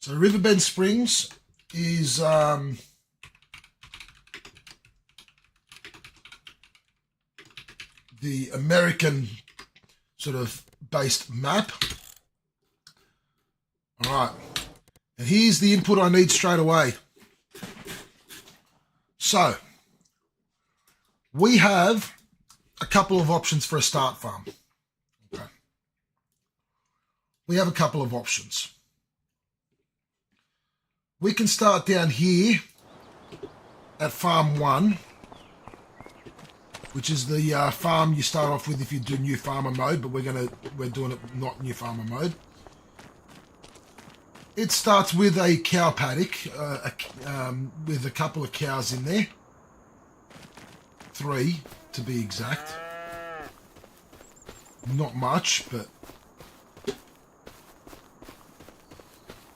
So Riverbend Springs is the American sort of based map. All right, and here's the input I need straight away. So we have a couple of options for a start farm. Okay. We have a couple of options. We can start down here at farm 1, which is the farm you start off with if you do new farmer mode, but we're doing it not new farmer mode. It starts with a cow paddock with a couple of cows in there, 3 to be exact. Not much, but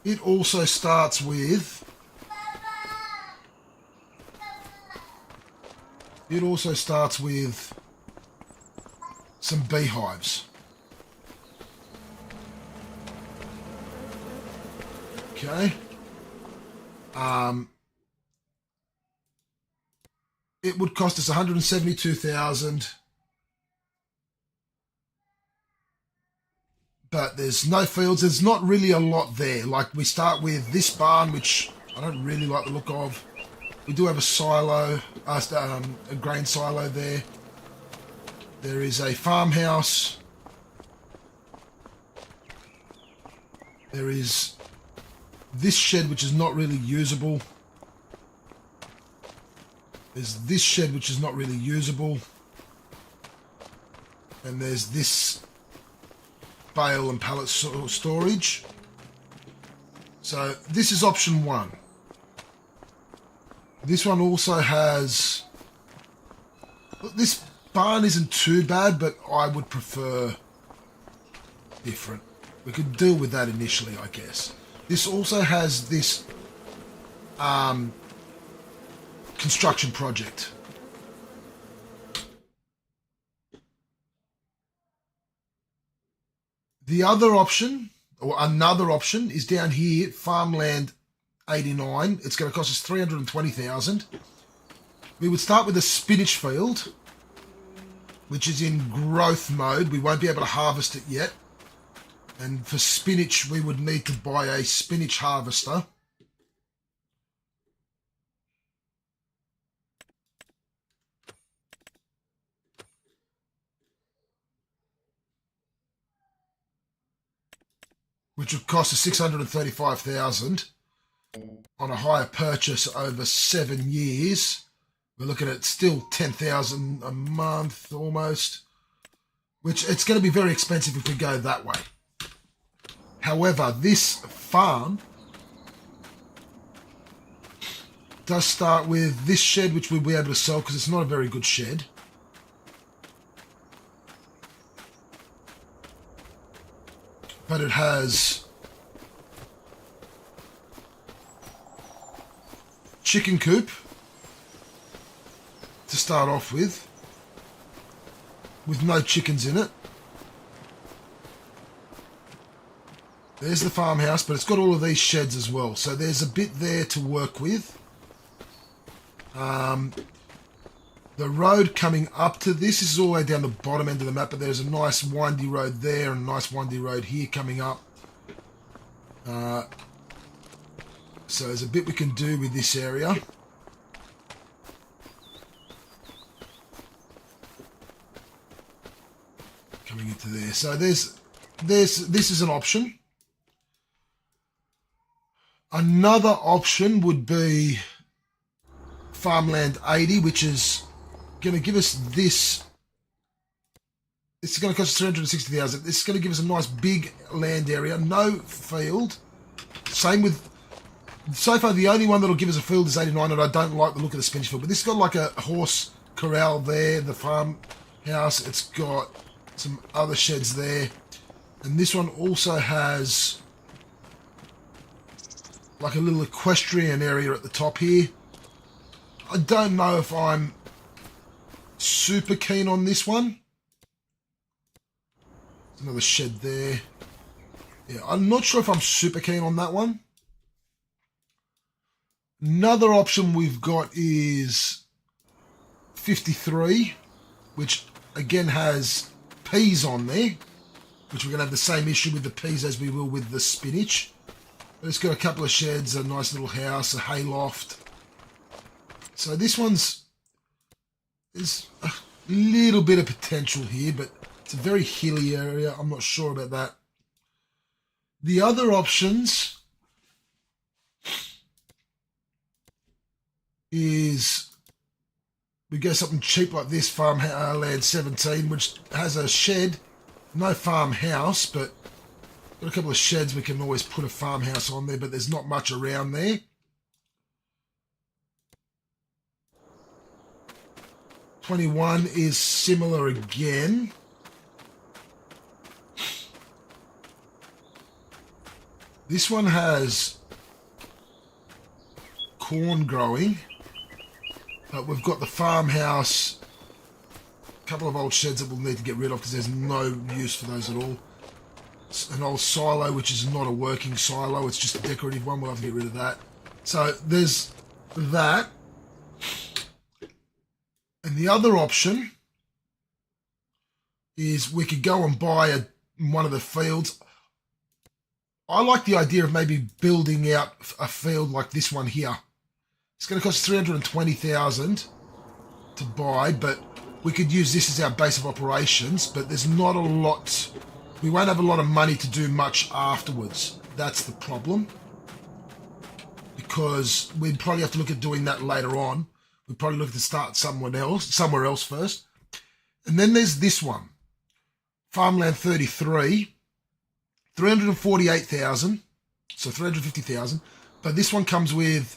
it also starts with some beehives. Okay. It would cost us 172,000. But there's no fields. There's not really a lot there. Like, we start with this barn, which I don't really like the look of. We do have a silo, a grain silo there. There is a farmhouse. There is this shed, which is not really usable. There's this shed, which is not really usable. And there's this bale and pallet storage. So this is option 1. This one also has... This barn isn't too bad, but I would prefer different. We could deal with that initially, I guess. This also has this construction project. The other option, or another option, is down here, Farmland 89. It's going to cost us 320,000. We would start with a spinach field, which is in growth mode. We won't be able to harvest it yet. And for spinach, we would need to buy a spinach harvester. Which would cost us 635,000 on a hire purchase over 7 years. We're looking at still 10,000 a month almost, which it's going to be very expensive if we go that way. However, this farm does start with this shed, which we'll be able to sell because it's not a very good shed. But it has chicken coop to start off with no chickens in it. There's the farmhouse, but it's got all of these sheds as well. So there's a bit there to work with. The road coming up to this is all the way down the bottom end of the map, but there's a nice windy road there and a nice windy road here coming up. So there's a bit we can do with this area. Coming into there. So this is an option. Another option would be Farmland 80, which is going to give us this. It's going to cost us 360,000. This is going to give us a nice big land area, no field. Same with, so far the only one that'll give us a field is 89, and I don't like the look of the spinach field. But this has got like a horse corral there, the farmhouse. It's got some other sheds there, and this one also has like a little equestrian area at the top here. I don't know if I'm super keen on this one. Another shed there. Yeah, I'm not sure if I'm super keen on that one. Another option we've got is 53, which again has peas on there, which we're going to have the same issue with the peas as we will with the spinach. But it's got a couple of sheds, a nice little house, a hay loft. So this one's, there's a little bit of potential here, but it's a very hilly area. I'm not sure about that. The other options is we go something cheap like this, Farmland 17, which has a shed, no farmhouse, but got a couple of sheds. We can always put a farmhouse on there, but there's not much around there. 21 is similar again. This one has corn growing, but we've got the farmhouse, a couple of old sheds that we'll need to get rid of because there's no use for those at all. An old silo, which is not a working silo, it's just a decorative one. We'll have to get rid of that. So there's that. And the other option is we could go and buy one of the fields. I like the idea of maybe building out a field like this one here. It's going to cost 320,000 to buy, but we could use this as our base of operations, but there's not a lot. We won't have a lot of money to do much afterwards. That's the problem. Because we'd probably have to look at doing that later on. We'd probably look to start somewhere else first. And then there's this one. Farmland 33. 348,000. So 350,000. But this one comes with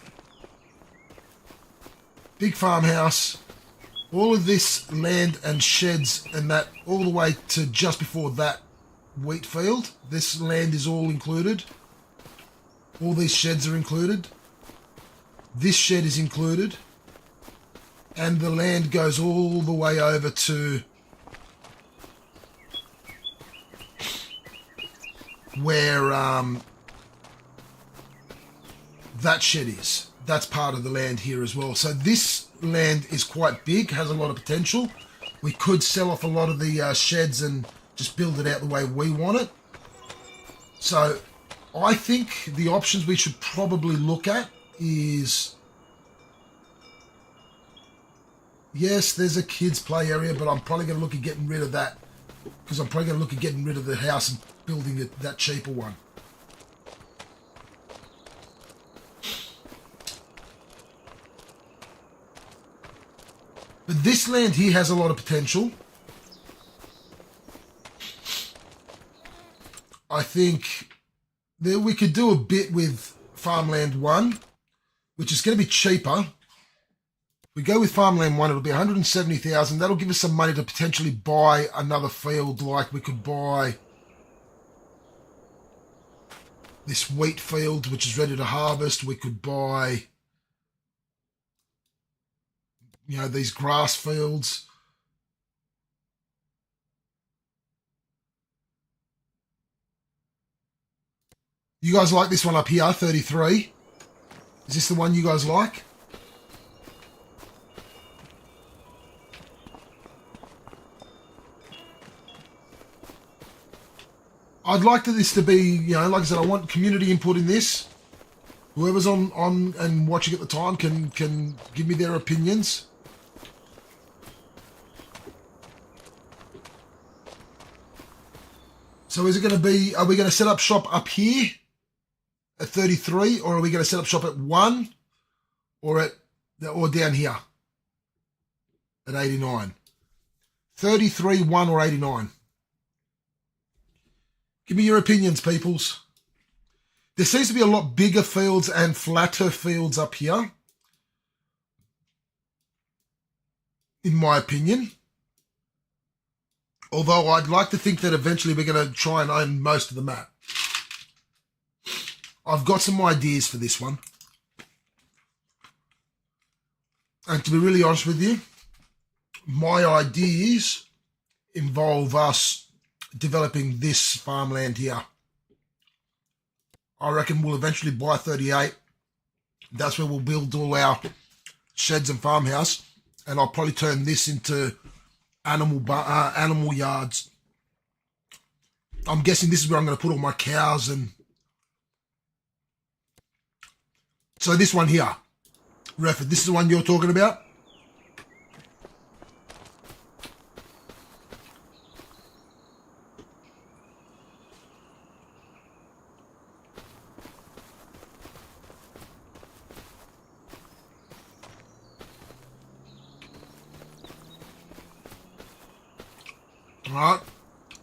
big farmhouse, all of this land and sheds and that all the way to just before that wheat field. This land is all included. All these sheds are included. This shed is included. And the land goes all the way over to where that shed is. That's part of the land here as well. So this land is quite big, has a lot of potential. We could sell off a lot of the sheds and just build it out the way we want it. So I think the options we should probably look at is, yes, there's a kids play area, but I'm probably going to look at getting rid of that because I'm probably going to look at getting rid of the house and building that cheaper one. But this land here has a lot of potential. I think that we could do a bit with Farmland 1, which is going to be cheaper. We go with Farmland 1, it'll be 170,000. That'll give us some money to potentially buy another field, like we could buy this wheat field, which is ready to harvest. We could buy you know, these grass fields. You guys like this one up here, 33? Is this the one you guys like? I'd like this to be, you know, like I said, I want community input in this. Whoever's on and watching at the time can give me their opinions. So is it going to be, are we going to set up shop up here at 33, or are we going to set up shop at 1 or down here at 89? 33, 1 or 89? Give me your opinions, peoples. There seems to be a lot bigger fields and flatter fields up here, in my opinion. Although I'd like to think that eventually we're going to try and own most of the map. I've got some ideas for this one. And to be really honest with you, my ideas involve us developing this farmland here. I reckon we'll eventually buy 38. That's where we'll build all our sheds and farmhouse. And I'll probably turn this into animal yards. I'm guessing this is where I'm going to put all my cows. And so this one here, Redford, this is the one you're talking about? All right.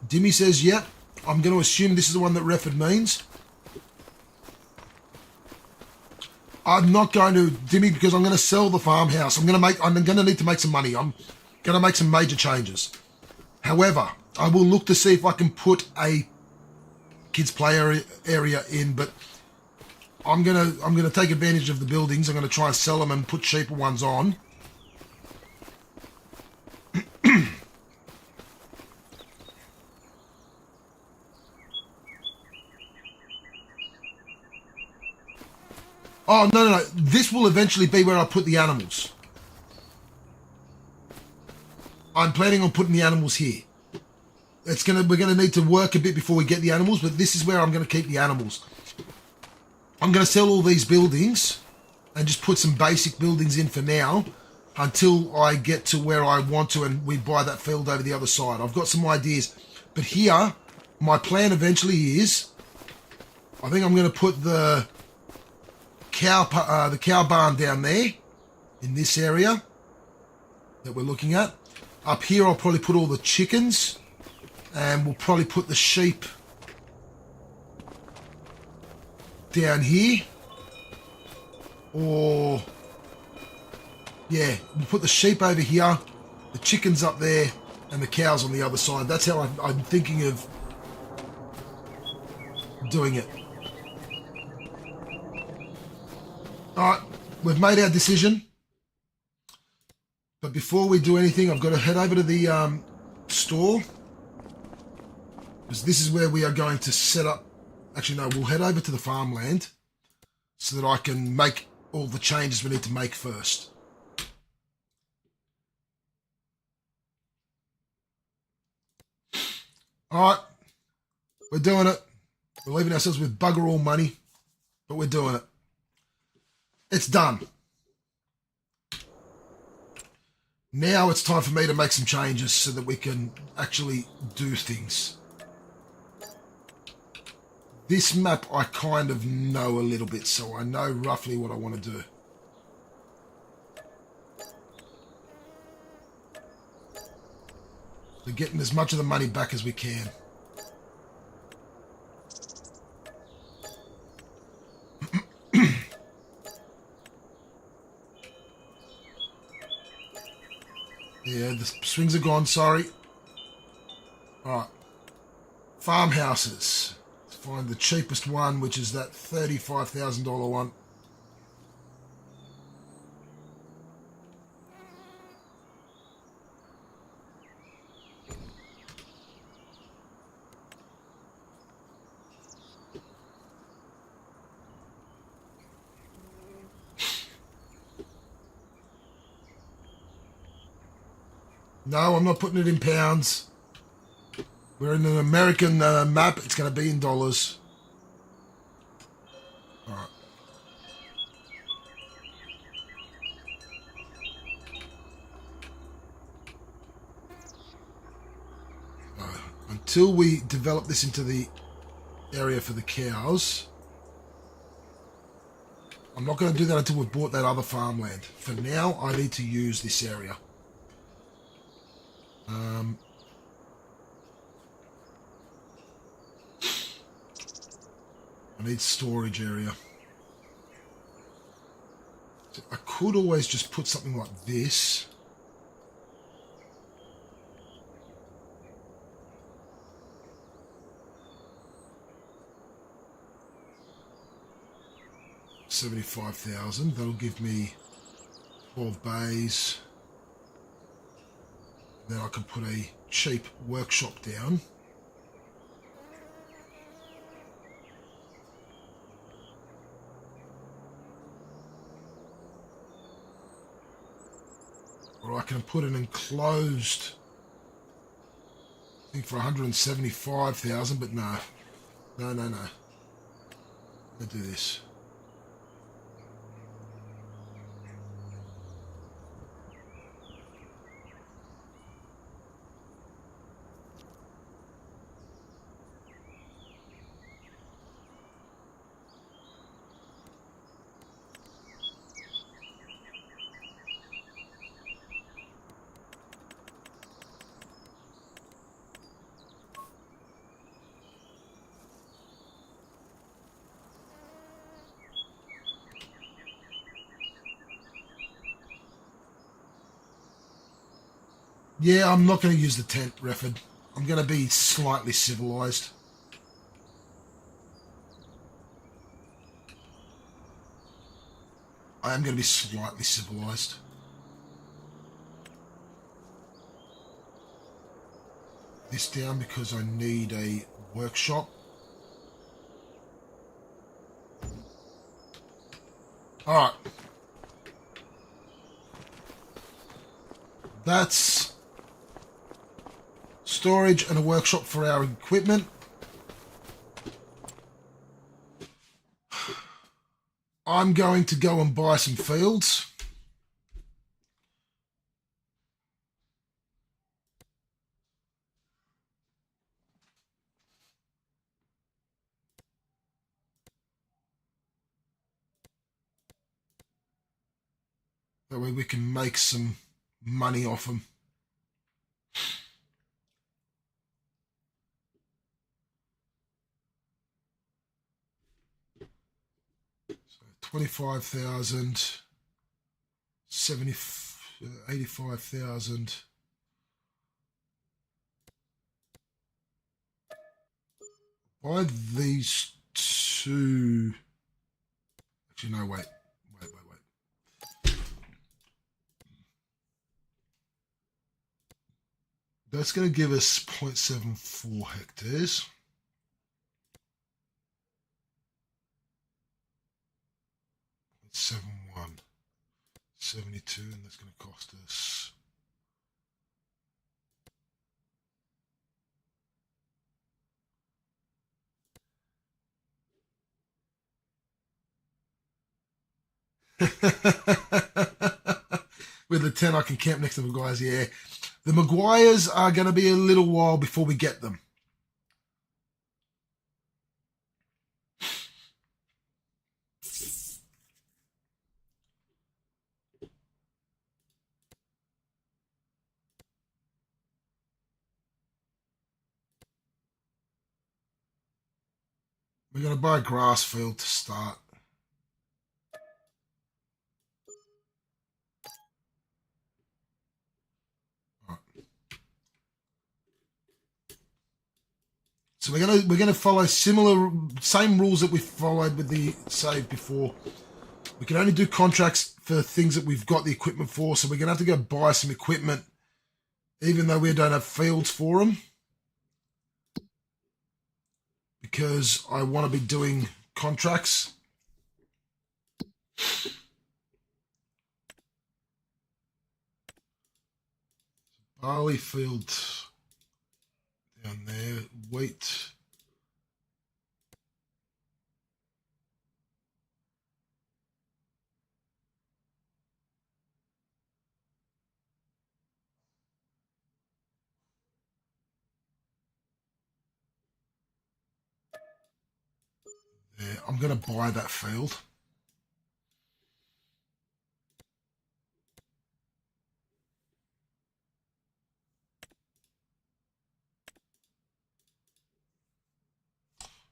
Dimmy says, yep. I'm going to assume this is the one that Redford means. I'm not going to, Dimmy, because I'm going to sell the farmhouse. I'm going to need to make some money. I'm going to make some major changes. However, I will look to see if I can put a kids play area in, but I'm going to take advantage of the buildings. I'm going to try and sell them and put cheaper ones on. Oh, no. This will eventually be where I put the animals. I'm planning on putting the animals here. We're going to need to work a bit before we get the animals, but this is where I'm going to keep the animals. I'm going to sell all these buildings and just put some basic buildings in for now until I get to where I want to and we buy that field over the other side. I've got some ideas. But here, my plan eventually is, I think I'm going to put the cow barn down there in this area that we're looking at. Up here I'll probably put all the chickens, and we'll probably put the sheep down here, or yeah, we'll put the sheep over here, the chickens up there, and the cows on the other side. That's how I'm thinking of doing it. All right, we've made our decision. But before we do anything, I've got to head over to the store. Because this is where we are going to set up. Actually, no, we'll head over to the farmland so that I can make all the changes we need to make first. All right, we're doing it. We're leaving ourselves with bugger all money, but we're doing it. It's done. Now it's time for me to make some changes so that we can actually do things. This map I kind of know a little bit, so I know roughly what I want to do. We're getting as much of the money back as we can. Yeah, the swings are gone, sorry. Alright. Farmhouses. Let's find the cheapest one, which is that $35,000 one. No, I'm not putting it in pounds. We're in an American map. It's going to be in dollars. All right. Until we develop this into the area for the cows, I'm not going to do that until we've bought that other farmland. For now, I need to use this area. I need storage area. So I could always just put something like this. $75,000. That'll give me 12 bays. Then I can put a cheap workshop down. Or I can put an enclosed thing for 175,000, but no. No. Let's do this. Yeah, I'm not going to use the tent, Refford. I'm going to be slightly civilized. I am going to be slightly civilized. This down because I need a workshop. Alright. That's storage and a workshop for our equipment. I'm going to go and buy some fields. That way we can make some money off them. So 25,000, 85,000. Buy these two. Actually, no, wait. That's going to give us 0.74 hectares. .71, 72, and that's going to cost us with the 10 I can camp next to the Maguires. Yeah, the Maguires are going to be a little while before we get them. We're going to buy a grass field to start. So we're going to follow same rules that we followed with the save before. We can only do contracts for things that we've got the equipment for. So we're going to have to go buy some equipment, even though we don't have fields for them, because I want to be doing contracts. Barley field down there. Wheat. There. I'm going to buy that field.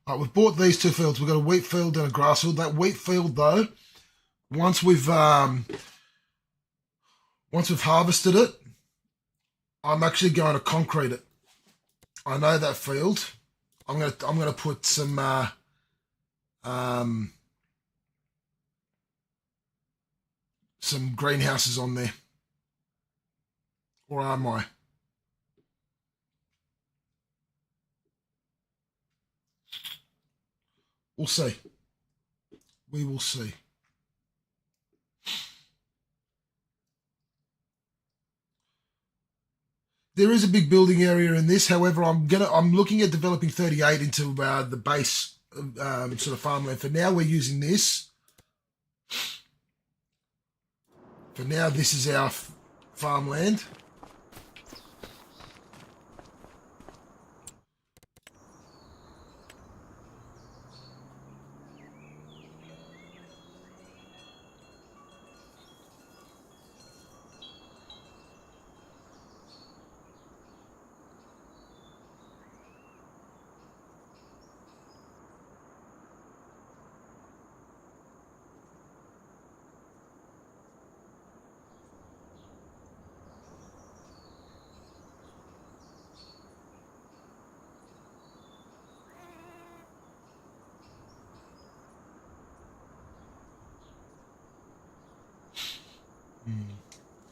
Right, we've bought these two fields. We've got a wheat field and a grass field. That wheat field, though, once we've harvested it, I'm actually going to concrete it. I know that field. I'm gonna put some greenhouses on there. Or am I? We'll see. We will see. There is a big building area in this. However, I'm looking at developing 38 into the base sort of farmland. For now, we're using this. For now, this is our farmland.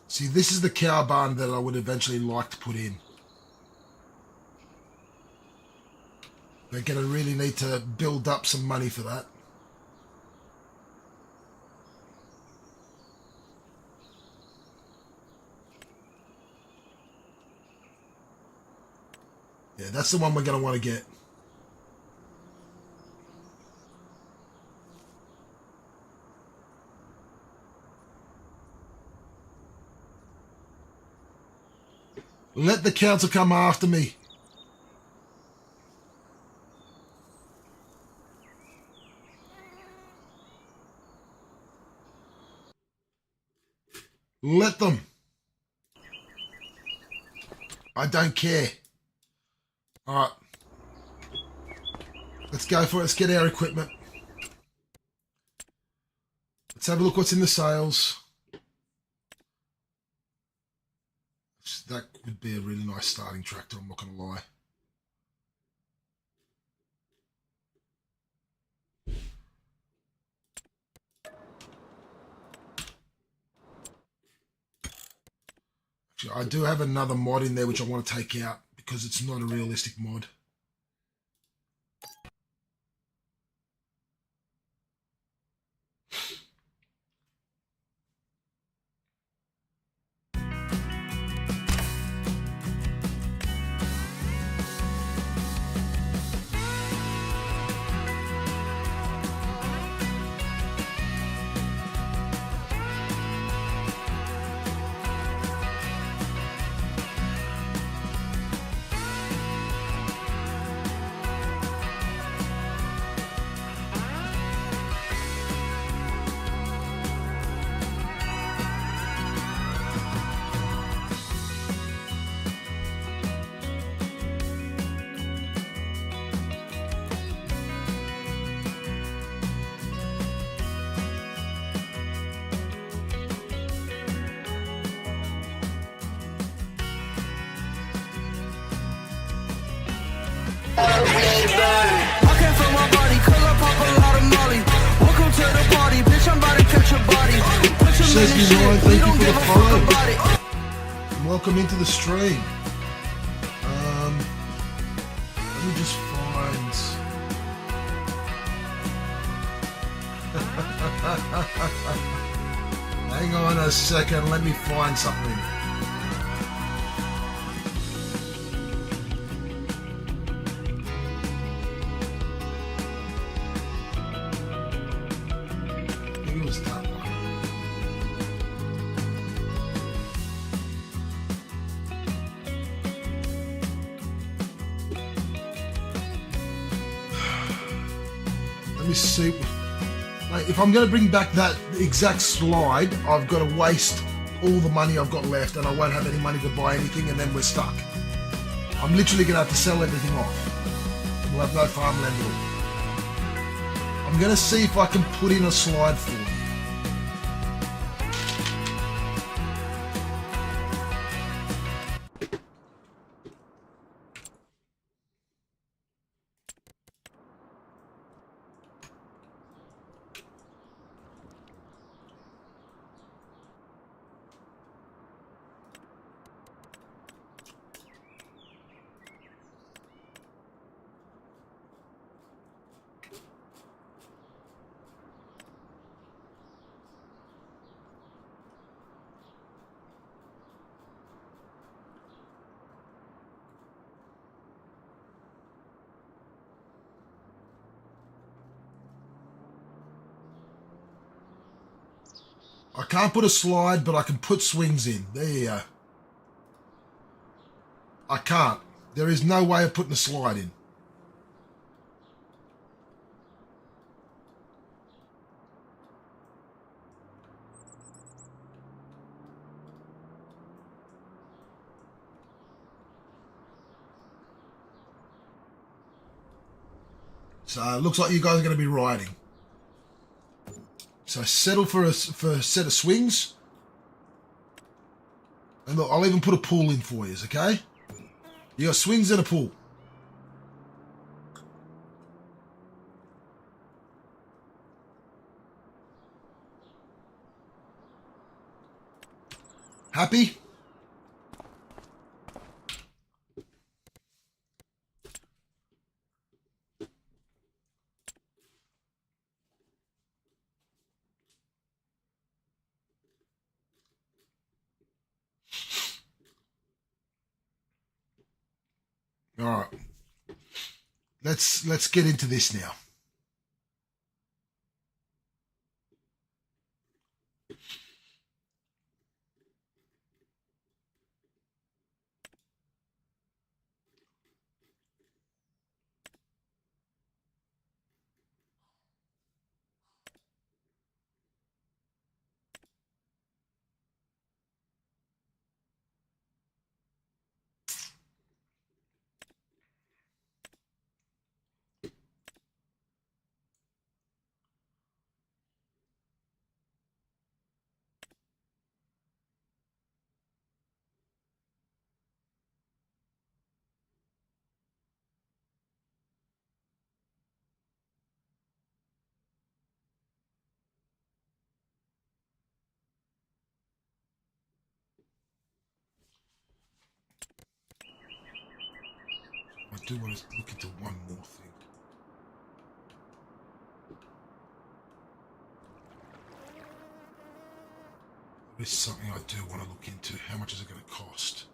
See, this is the cow barn that I would eventually like to put in. They're going to really need to build up some money for that. Yeah, that's the one we're going to want to get. Let the council come after me. Let them. I don't care. All right. Let's go for it. Let's get our equipment. Let's have a look what's in the sales. That would be a really nice starting tractor, I'm not going to lie. Actually, I do have another mod in there which I want to take out because it's not a realistic mod. I can't feel my body, cause I pop a lot of molly. Welcome to the party, bitch, I'm about to catch your body. Put your Says minute you know, shit, thank we you don't for give the a follow. fuck about it. Welcome into the stream. Let me just find... Hang on a second, let me find something. Let me see. Like, if I'm going to bring back that exact slide, I've got to waste all the money I've got left, and I won't have any money to buy anything, and then we're stuck. I'm literally going to have to sell everything off. We'll have no farmland at all. I'm going to see if I can put in a slide for you. I can't put a slide, but I can put swings in. There you go. I can't. There is no way of putting a slide in. So it looks like you guys are going to be riding. So settle for a set of swings. And look, I'll even put a pool in for you, okay? You got swings and a pool. Happy? All right. Let's get into this now. I do want to look into one more thing. There's something I do want to look into. How much is it going to cost?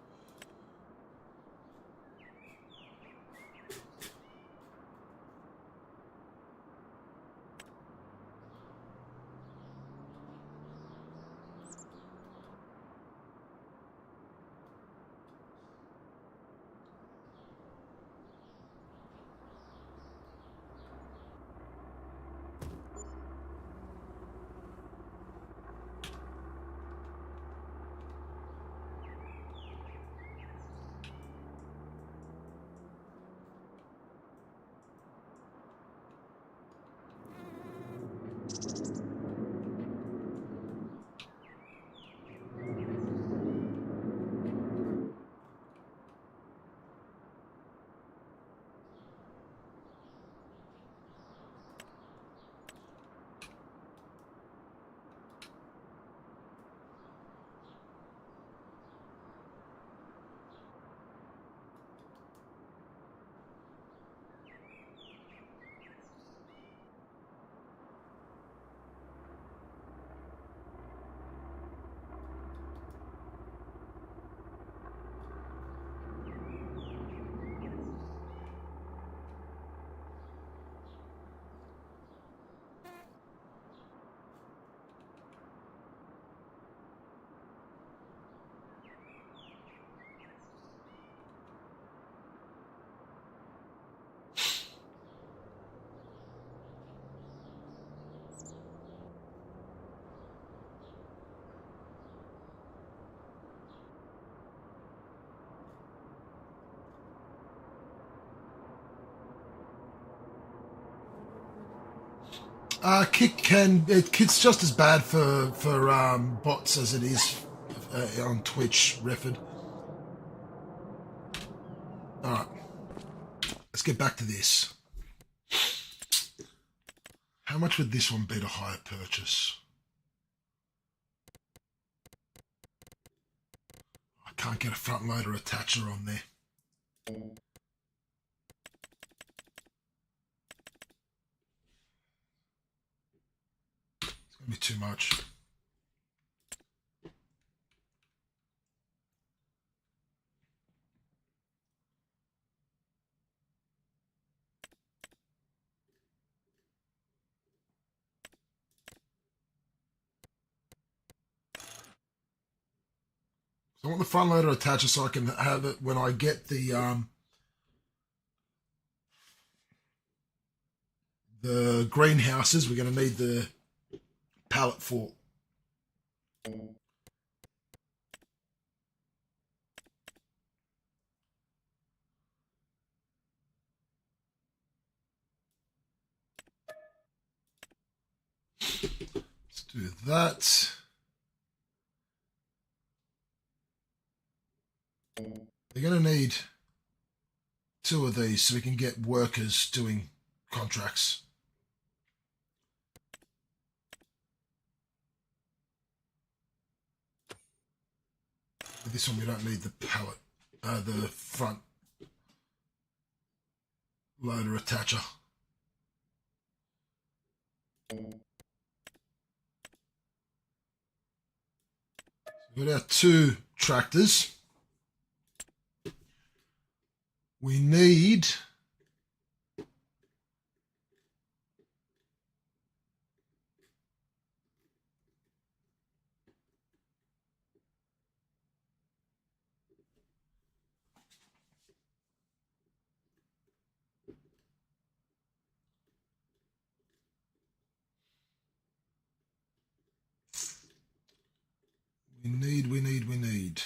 Kit's just as bad for bots as it is on Twitch, Refford. All right, let's get back to this. How much would this one be to hire purchase? I can't get a front loader attacher on there. It's going to be too much. I want the front loader attacher so I can have it when I get the greenhouses. We're going to need the pallet for. Let's do that. They're going to need 2 of these so we can get workers doing contracts. With this one, we don't need the pallet, the front loader attacher. We've got our 2 tractors. We need we need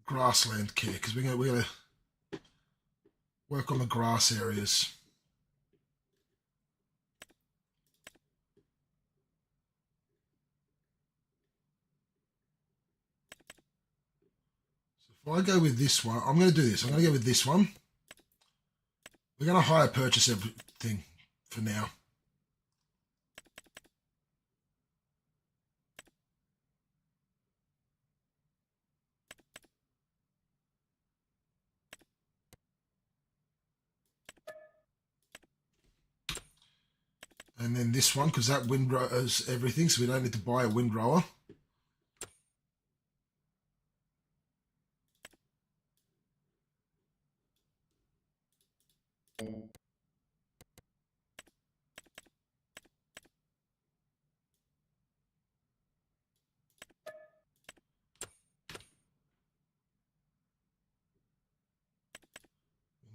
grassland care because we're going to work on the grass areas. So if I go with this one, I'm going to do this. I'm going to go with this one. We're going to hire purchase everything for now. And then this one, because that windrows everything, so we don't need to buy a windrower.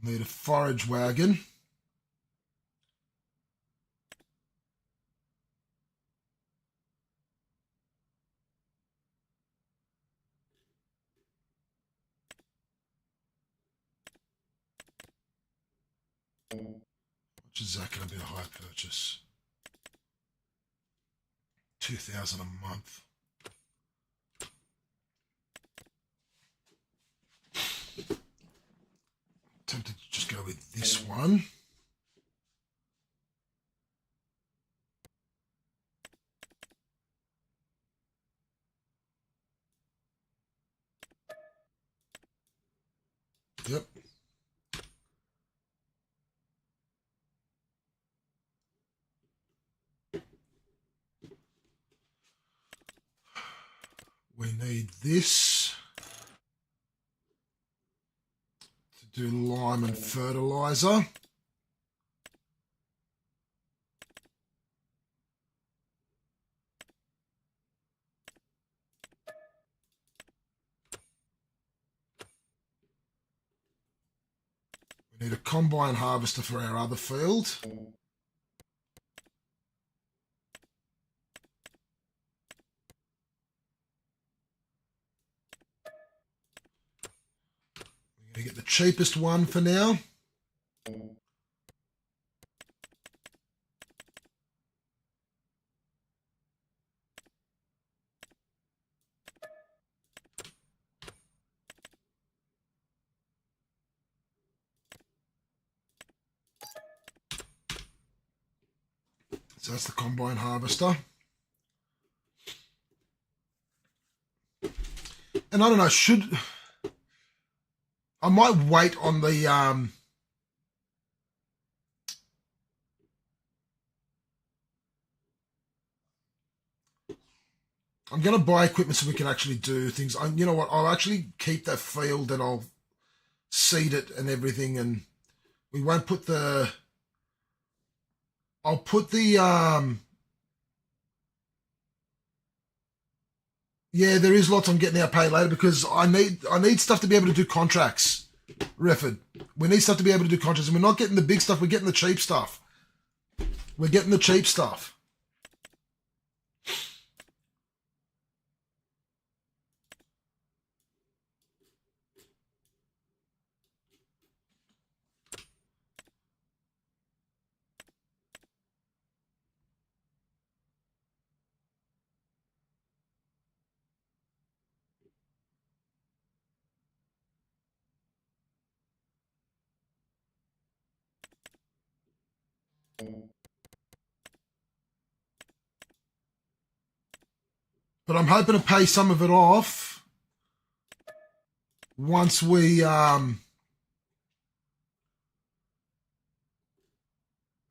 We'll need a forage wagon. Which is that going to be a high purchase? 2,000 a month. Tempted to just go with this one. Yep. We need this to do lime and fertilizer. We need a combine harvester for our other field. going to get the cheapest one for now. So that's the combine harvester. And I don't know, I might wait on the I'm going to buy equipment so we can actually do things. You know what? I'll actually keep that field and I'll seed it and everything, and we won't put the. I'll put the yeah, there is lots I'm getting our pay later because I need stuff to be able to do contracts. Refford, we need stuff to be able to do contracts, and we're not getting the big stuff. We're getting the cheap stuff. We're getting the cheap stuff. But I'm hoping to pay some of it off once we have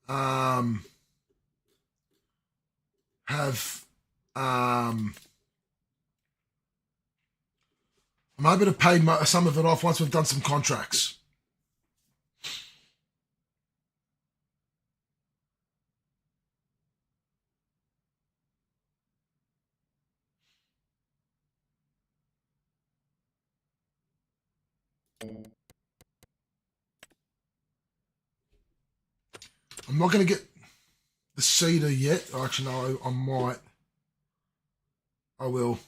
I'm hoping to pay some of it off once we've done some contracts. I'm not going to get the cedar yet. Actually, no, I might. I will.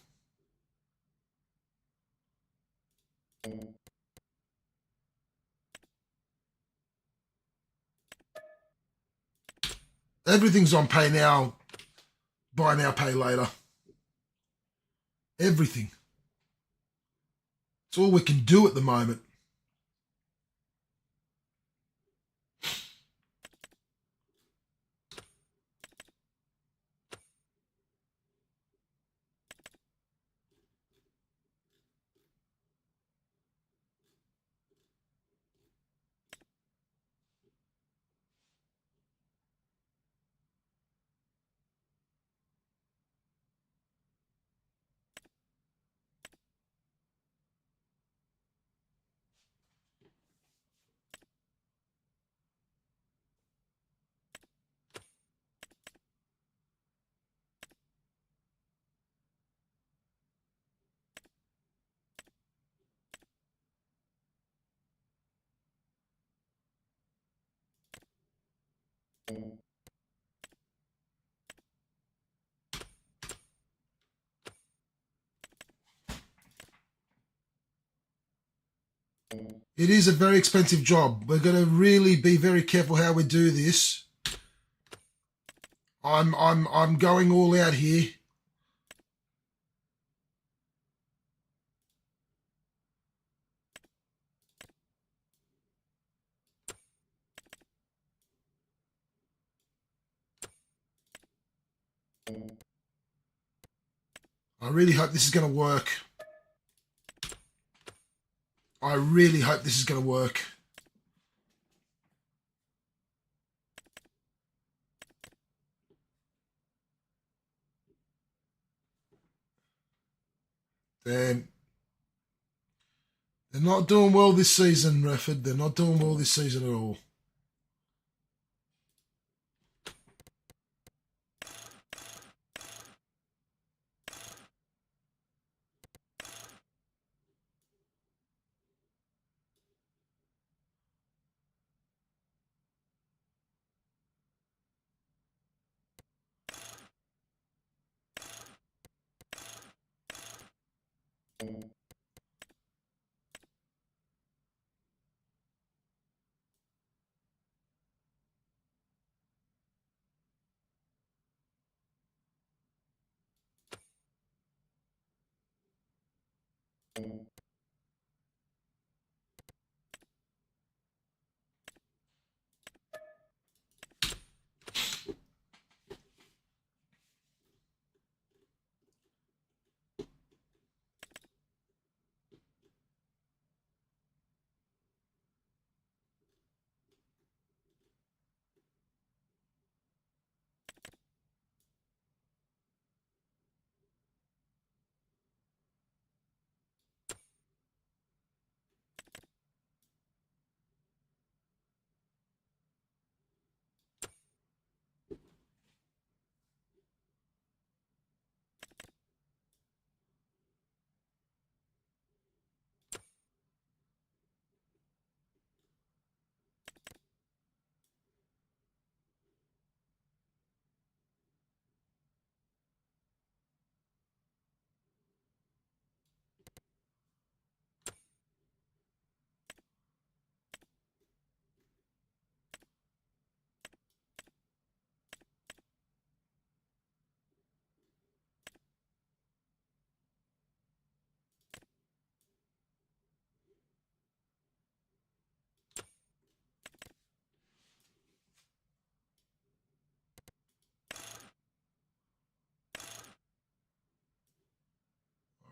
Everything's on pay now, buy now, pay later. Everything. It's all we can do at the moment. It is a very expensive job. We're going to really be very careful how we do this. I'm going all out here. I really hope this is going to work. I really hope this is going to work. They're not doing well this season, Refford. They're not doing well this season at all.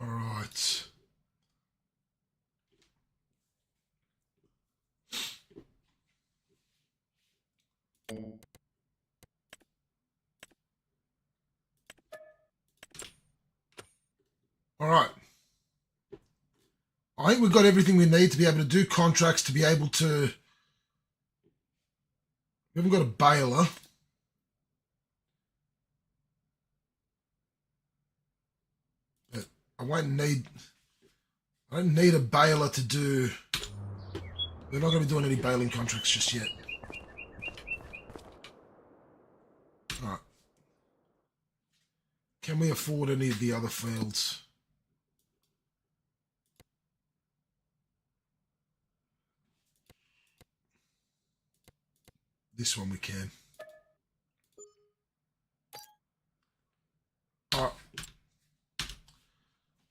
All right. All right. I think we've got everything we need to be able to do contracts, to be able to... We haven't got a baler. But I don't need a baler to do... We're not going to be doing any baling contracts just yet. All right. Can we afford any of the other fields? This one we can. All right.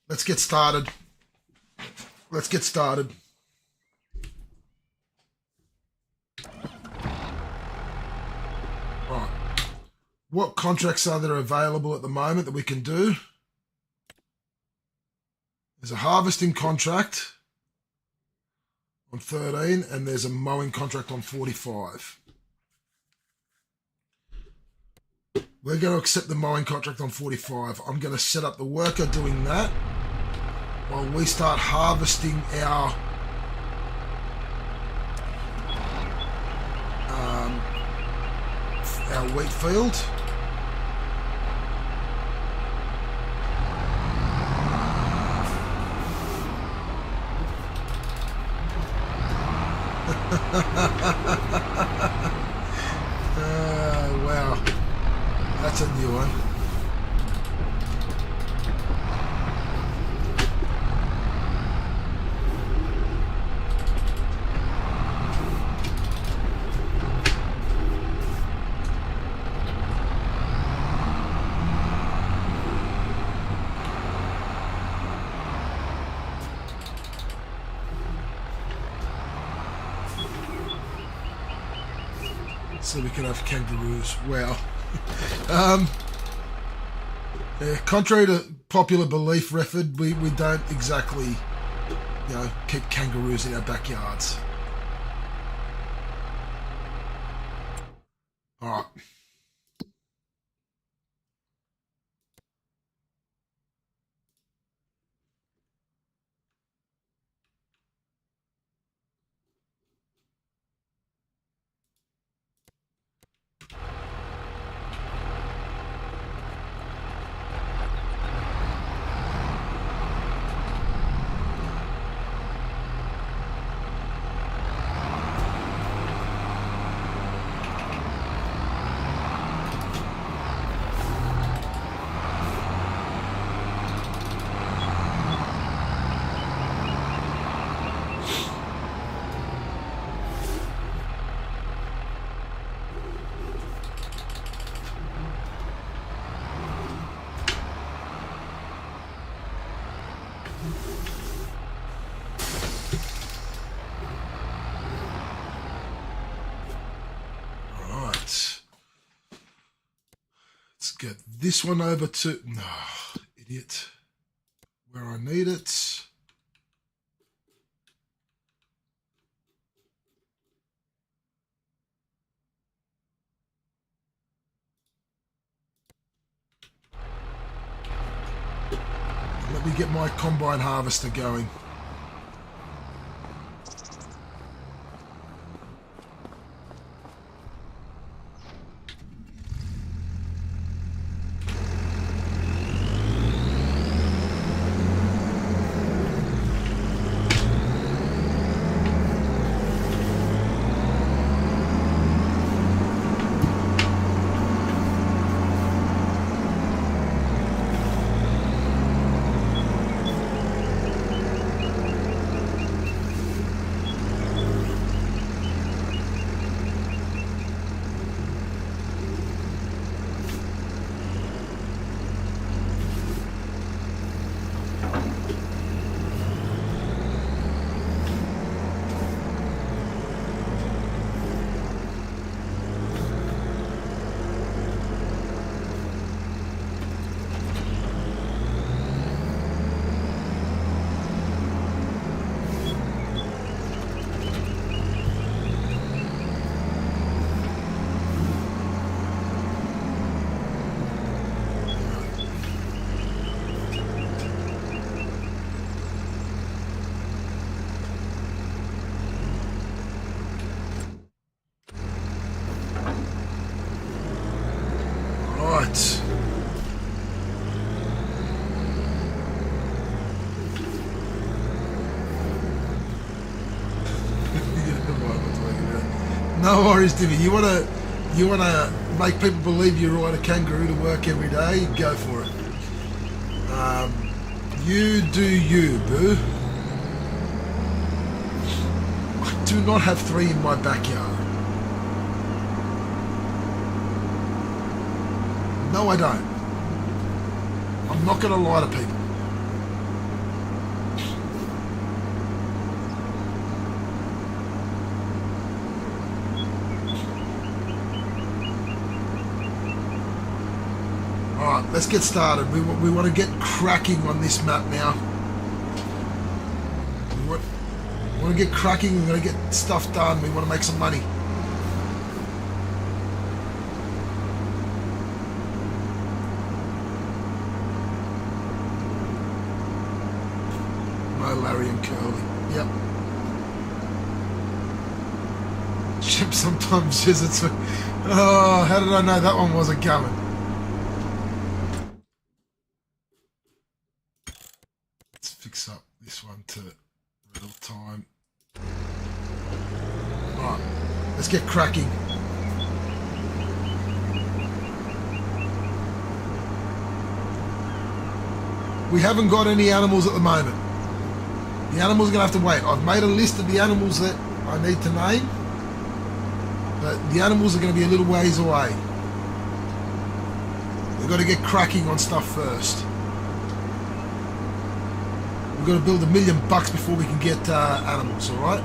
Let's get started. Let's get started. All right. What contracts are there available at the moment that we can do? There's a harvesting contract on 13 and there's a mowing contract on 45. We're going to accept the mowing contract on 45. I'm going to set up the worker doing that while we start harvesting our wheat field. Wow. That's a new one. So we can have kangaroos. Wow. Yeah, contrary to popular belief, Refford, we don't exactly, keep kangaroos in our backyards. All right. get this one over to... No, idiot. Where I need it. Let me get my combine harvester going. Right. No worries, Divvy. You wanna make people believe you ride a kangaroo to work every day? Go for it. You do you, boo. I do not have 3 in my backyard. No, I don't. I'm not going to lie to people. Alright, let's get started. We want to get cracking on this map now. We want to get cracking. We're going to get stuff done. We want to make some money. Larry and Curly. Yep. Chip sometimes visits me. Oh, how did I know that one wasn't coming? Let's fix up this one to real time. Right, let's get cracking. We haven't got any animals at the moment. The animals are going to have to wait. I've made a list of the animals that I need to name, but the animals are going to be a little ways away. We've got to get cracking on stuff first. We've got to build $1 million before we can get animals, alright?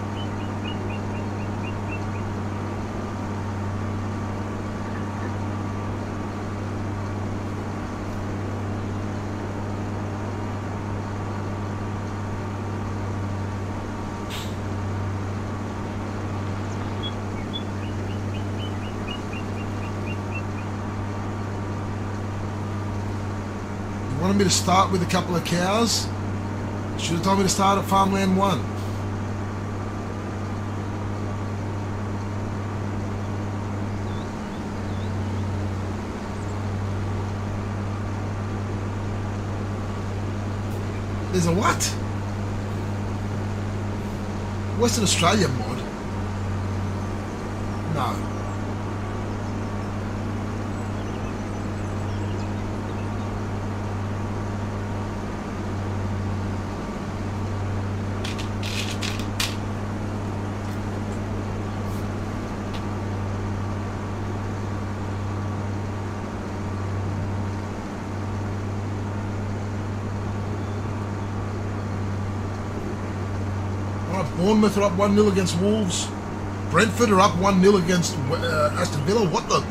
Wanted me to start with a couple of cows. Should have told me to start at farmland 1. There's a what? Western Australia mod? No. Bournemouth are up 1-0 against Wolves. Brentford are up 1-0 against Aston Villa. What the?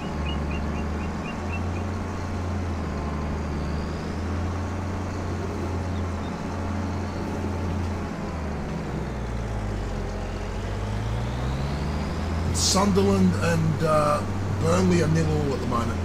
Sunderland and Burnley are 0-0 at the moment.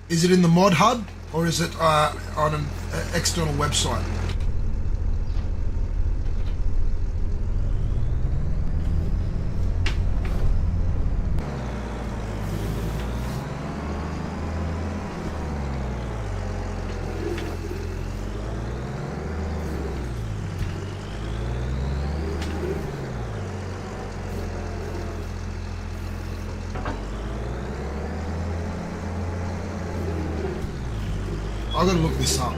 Is it in the mod hub or is it on an external website? I've got to look this up.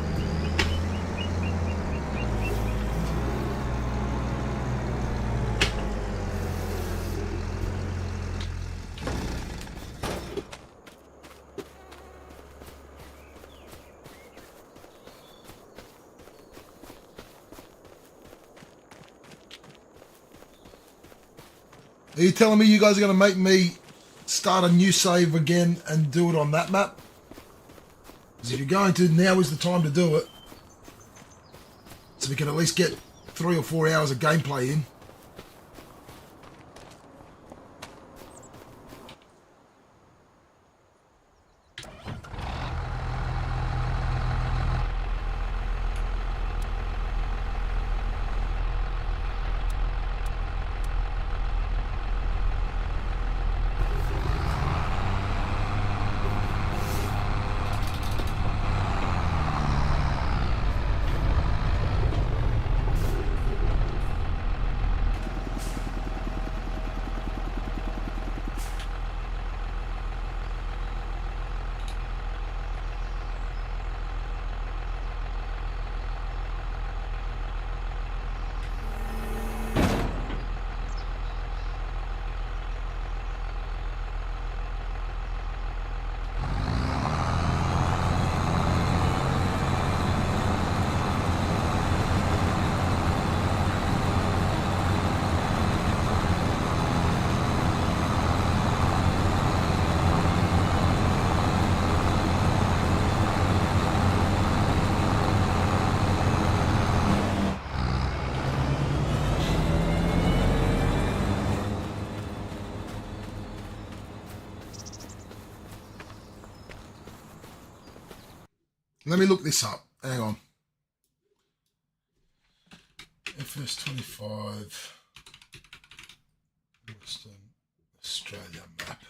Are you telling me you guys are going to make me start a new save again and do it on that map? Because if you're going to, now is the time to do it. So we can at least get 3 or 4 hours of gameplay in. Let me look this up. Hang on. FS25 Western Australia map.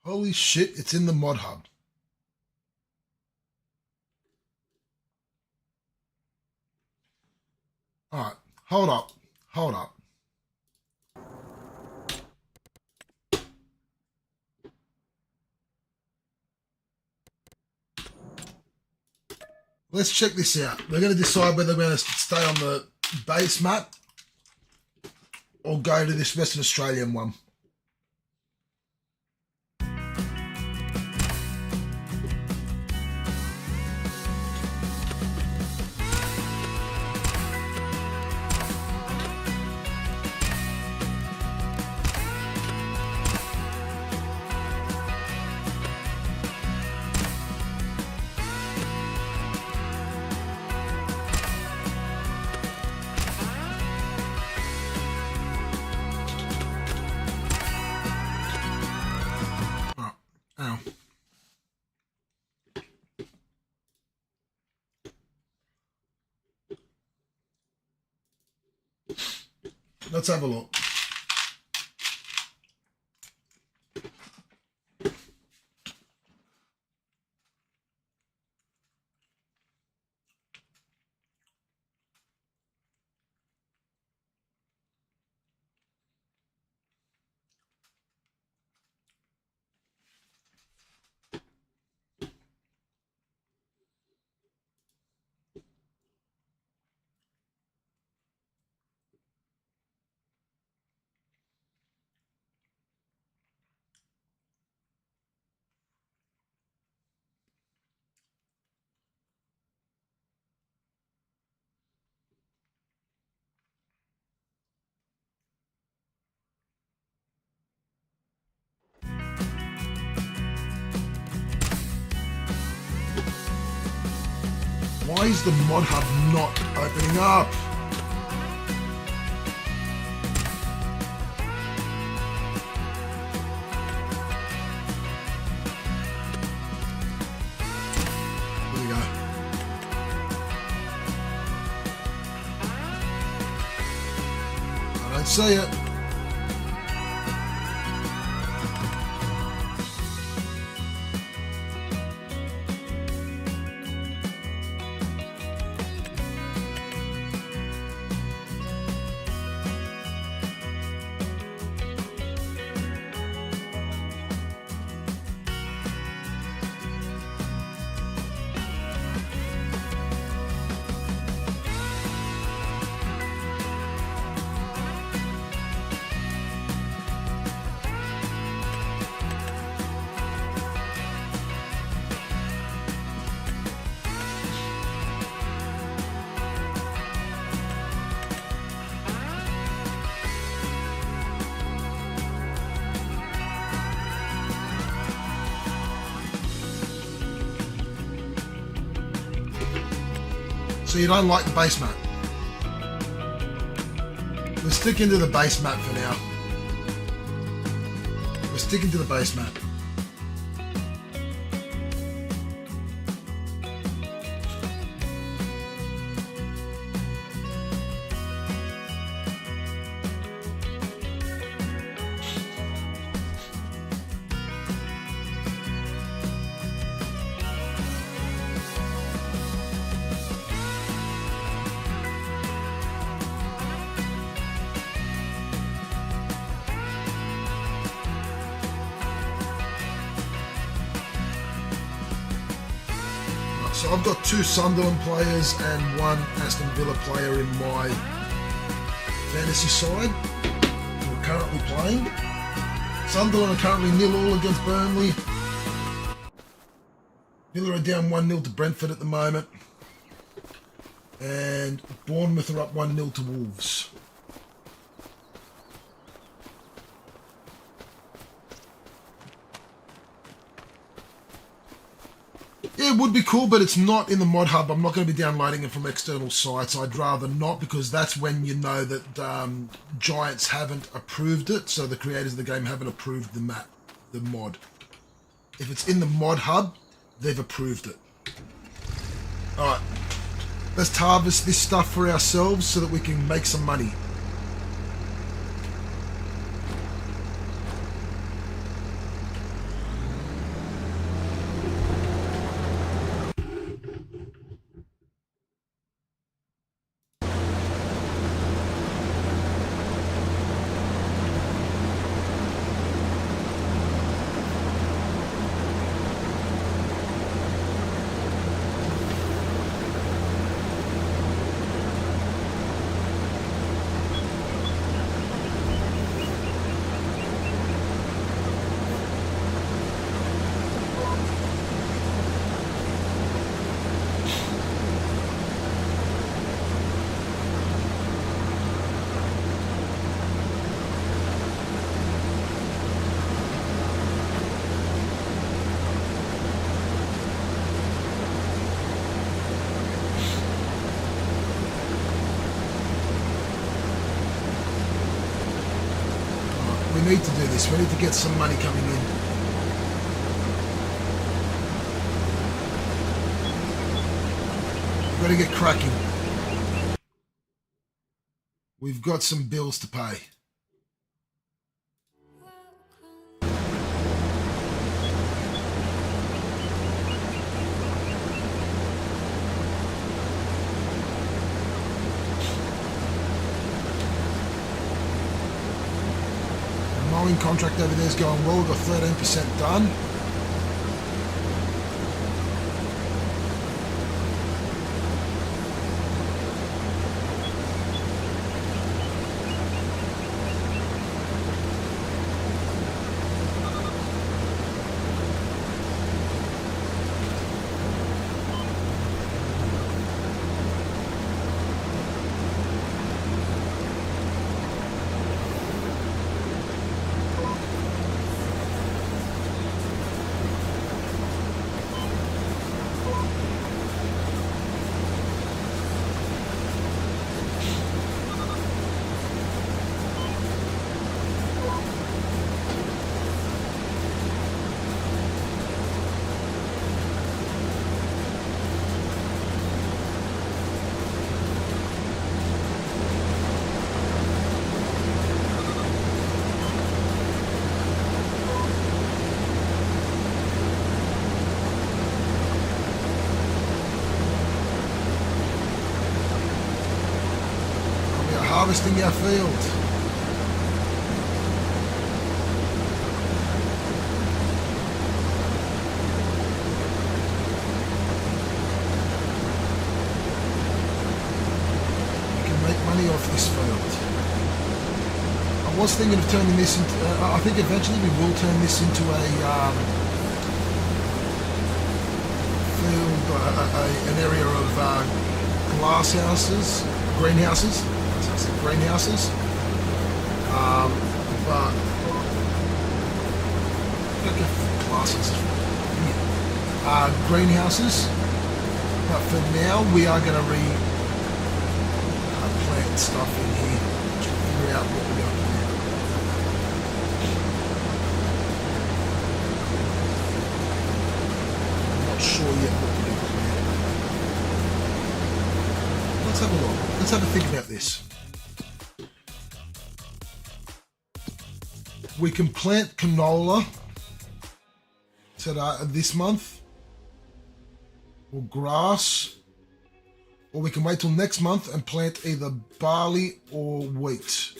Holy shit, it's in the mod hub. Alright, hold up. Hold up. Let's check this out. We're going to decide whether we're going to stay on the base map or go to this Western Australian one. Let's have a look. Why is the mod hub not opening up? There we go. I don't see it. So you don't like the base map? We're sticking to the base map for now. We're sticking to the base map. So I've got 2 Sunderland players and 1 Aston Villa player in my fantasy side who are currently playing. Sunderland are currently 0-0 against Burnley. Villa are down 1-0 to Brentford at the moment. And Bournemouth are up 1-0 to Wolves. Yeah, it would be cool, but it's not in the mod hub. I'm not going to be downloading it from external sites. I'd rather not, because that's when you know that Giants haven't approved it. So the creators of the game haven't approved the map, the mod. If it's in the mod hub, they've approved it. Alright, let's harvest this stuff for ourselves so that we can make some money. We need to do this. We need to get some money coming in. We've got to get cracking. We've got some bills to pay. Mowing contract over there is going well. We've got 13% done. harvesting our field. We can make money off this field. I was thinking of turning this into, I think eventually we will turn this into a field, an area of glass houses, greenhouses. I said greenhouses. But glasses. Greenhouses. But for now, we are going to plant stuff in here to figure out what we're going to do. Sure yet what we're going to do. Let's have a look. Let's have a think about this. We can plant canola today, this month, or grass, or we can wait till next month and plant either barley or wheat.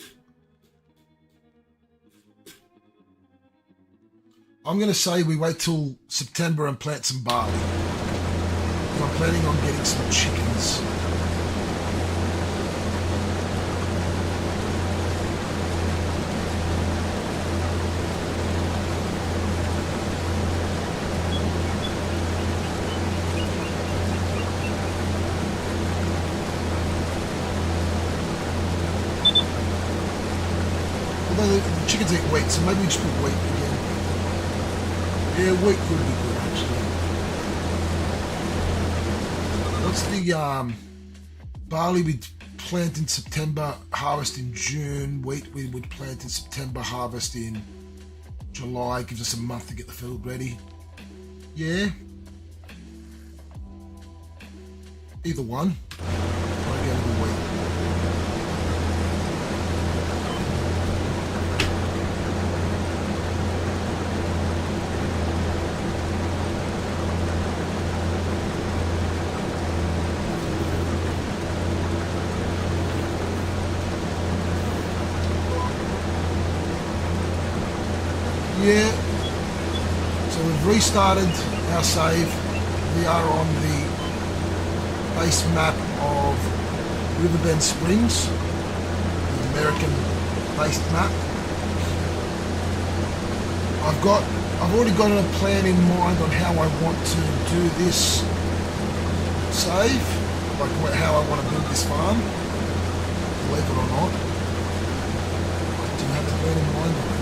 I'm going to say we wait till September and plant some barley. I'm planning on getting some chickens. Although the chickens eat wheat, so maybe we just put wheat again. Yeah, wheat could be good actually. What's the barley we'd plant in September, harvest in June. Wheat we would plant in September, harvest in July. Gives us a month to get the field ready. Yeah. Either one. I'll go with the wheat. Yeah, so we've restarted our save. We are on the base map of Riverbend Springs, the American based map. I've already got a plan in mind on how I want to do this save, like how I want to build this farm. Believe it or not, I do have a plan in mind already.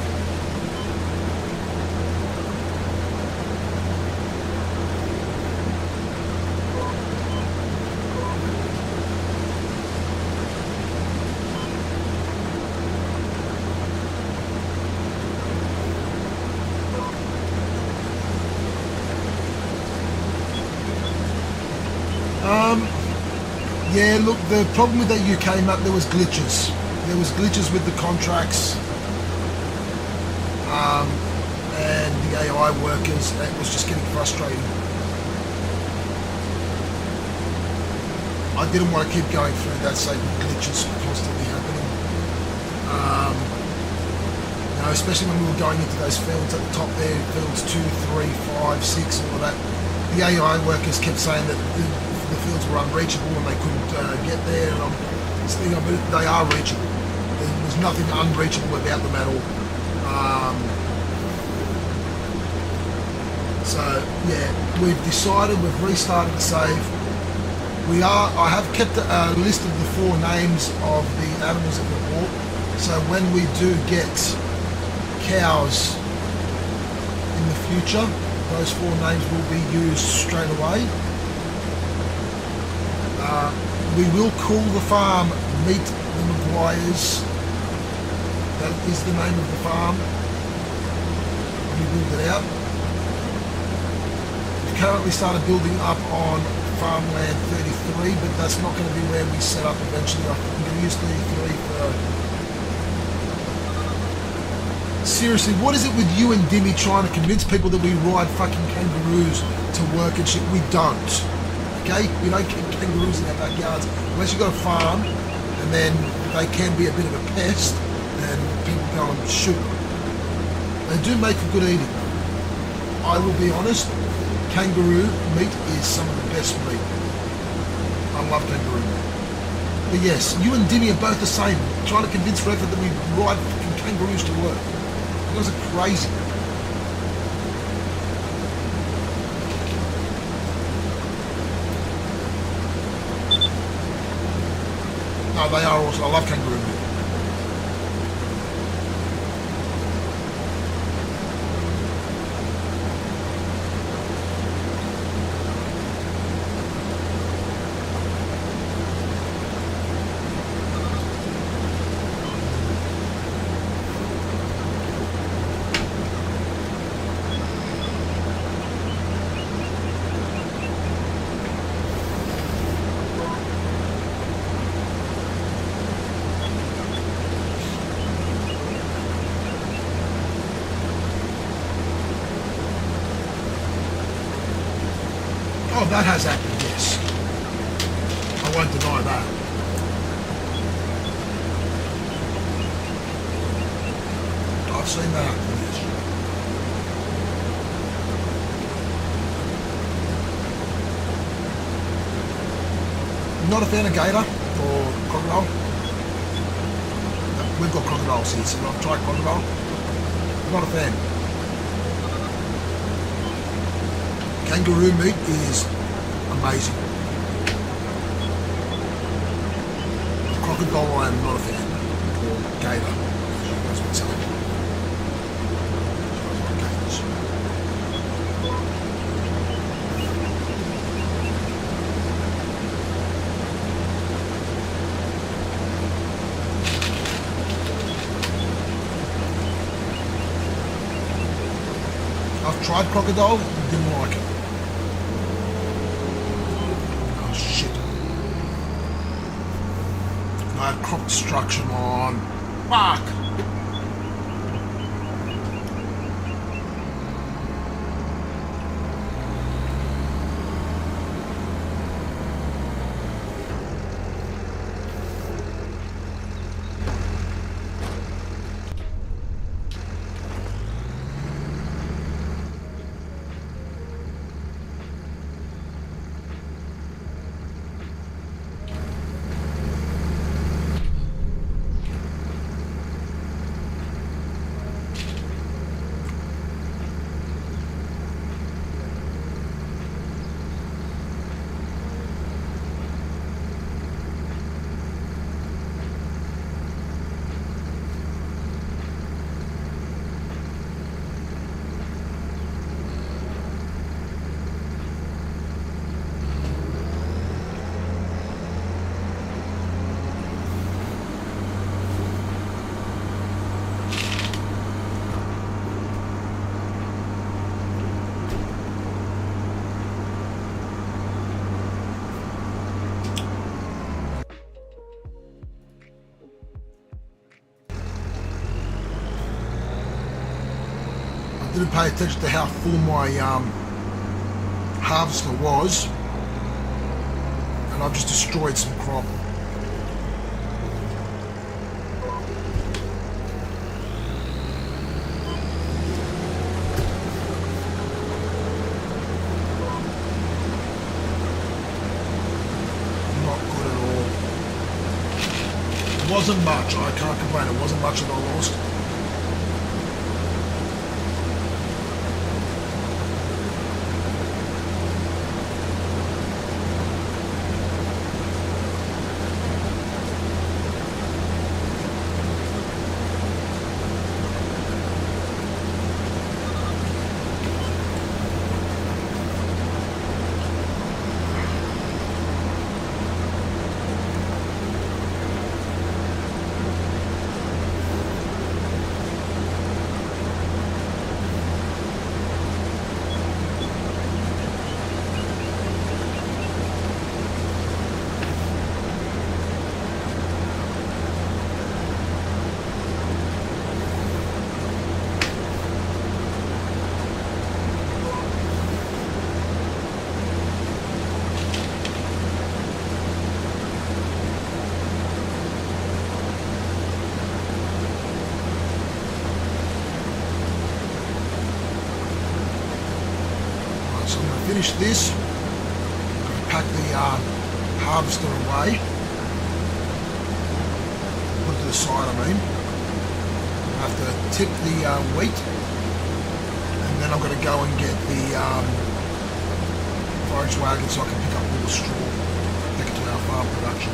Yeah, look, the problem with that UK map, there was glitches. There was glitches with the contracts and the AI workers. It was just getting frustrating. I didn't want to keep going through that same glitches constantly happening. You know, especially when we were going into those fields at the top there, fields 2, 3, 5, 6, all of that. The AI workers kept saying that the fields were unreachable and they couldn't get there, and I'm just thinking, but they are reachable. There's nothing unreachable about them at all. So yeah, we've decided, we've restarted the save. I have kept a list of the 4 names of the animals that we bought. So when we do get cows in the future, those 4 names will be used straight away. We will call the farm Meet the Maguires. That is the name of the farm. We build it out. We've currently started building up on farmland 33, but that's not going to be where we set up eventually. I'm going to use 33 for... Seriously, what is it with you and Dimmy trying to convince people that we ride fucking kangaroos to work and shit? We don't. Okay? We don't get kangaroos in our backyards unless you've got a farm and and then they can be a bit of a pest, and people go and shoot them. They do make for good eating. I will be honest, kangaroo meat is some of the best meat. I love kangaroo meat. But yes, you and Dimmy are both the same, trying to convince Redford that we ride fucking kangaroos to work. You guys are crazy. No, they are awesome. I love kangaroo meat. Oh, that has happened, yes. I won't deny that. I've seen that happen, yes. Not a fan of gator or crocodile. We've got crocodiles here, so I've tried crocodile. Not a fan. Kangaroo meat is amazing. Crocodile I am not a fan. Or gator, as you guys would say. I like gators. I've tried crocodile, didn't like it. I had crop destruction on. Fuck! Didn't pay attention to how full my harvester was, and I've just destroyed some crop. Not good at all. It wasn't much, I can't complain, it wasn't much that I lost. finish this, I'm going to pack the harvester away. Put it to the side, I mean. I have to tip the wheat, and then I'm going to go and get the forage wagon so I can pick up all the straw, take it to our farm production.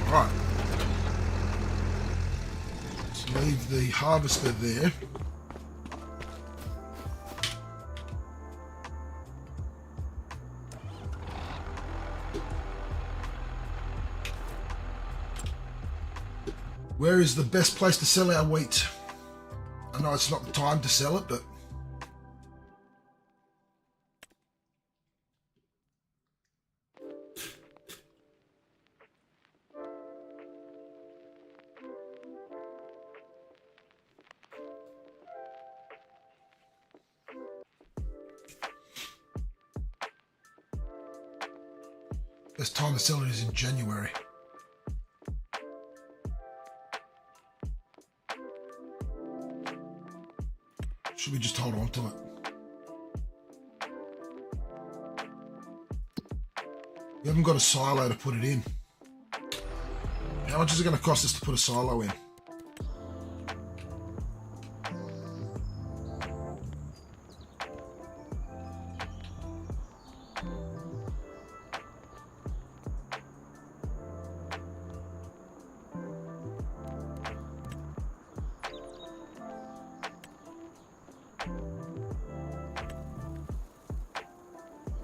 Right. Let's leave the harvester there. Where is the best place to sell our wheat? I know it's not the time to sell it, but best time to sell it is in January. Should we just hold on to it? We haven't got a silo to put it in. How much is it going to cost us to put a silo in?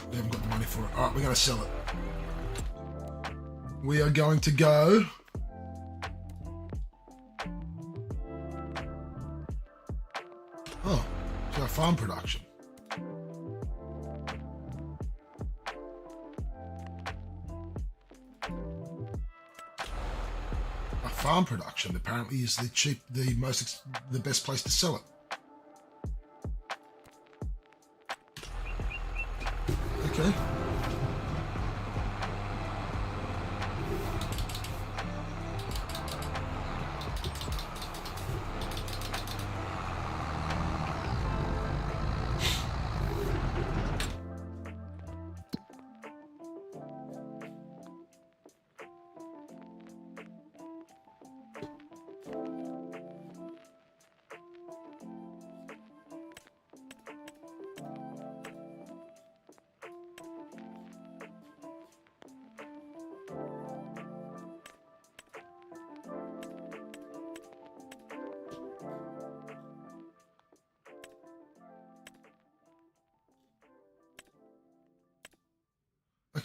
We haven't got the money for it. All right, we're going to sell it. We are going to go to our farm production. Our farm production apparently is the best place to sell it. Okay.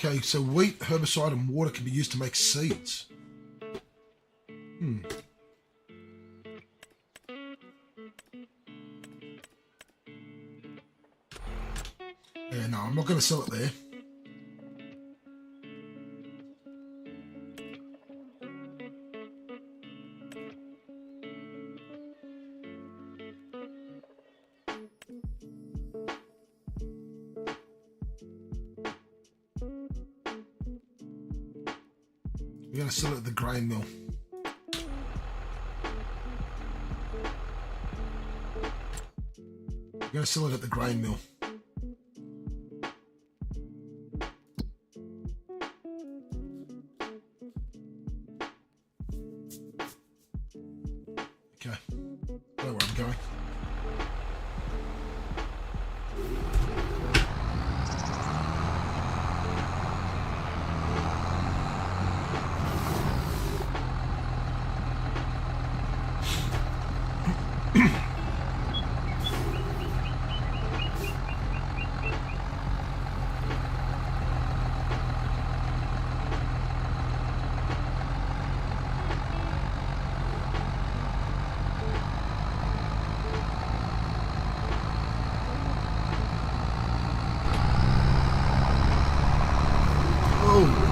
Okay, so wheat, herbicide, and water can be used to make seeds. Yeah, no, I'm not going to sell it there. We're going to sell it at the grain mill. We're going to sell it at the grain mill. Okay, I know where I'm going.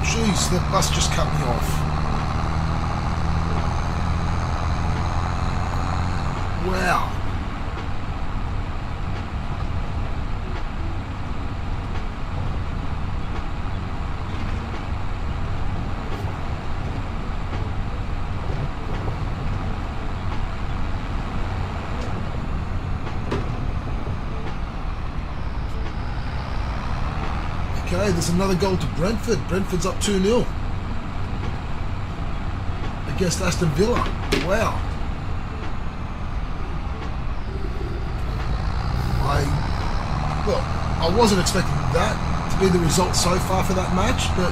Jeez, that bus just cut me off. Wow. Okay, there's another goal to Brentford. Brentford's up 2-0 against Aston Villa. Wow. I wasn't expecting that to be the result so far for that match, but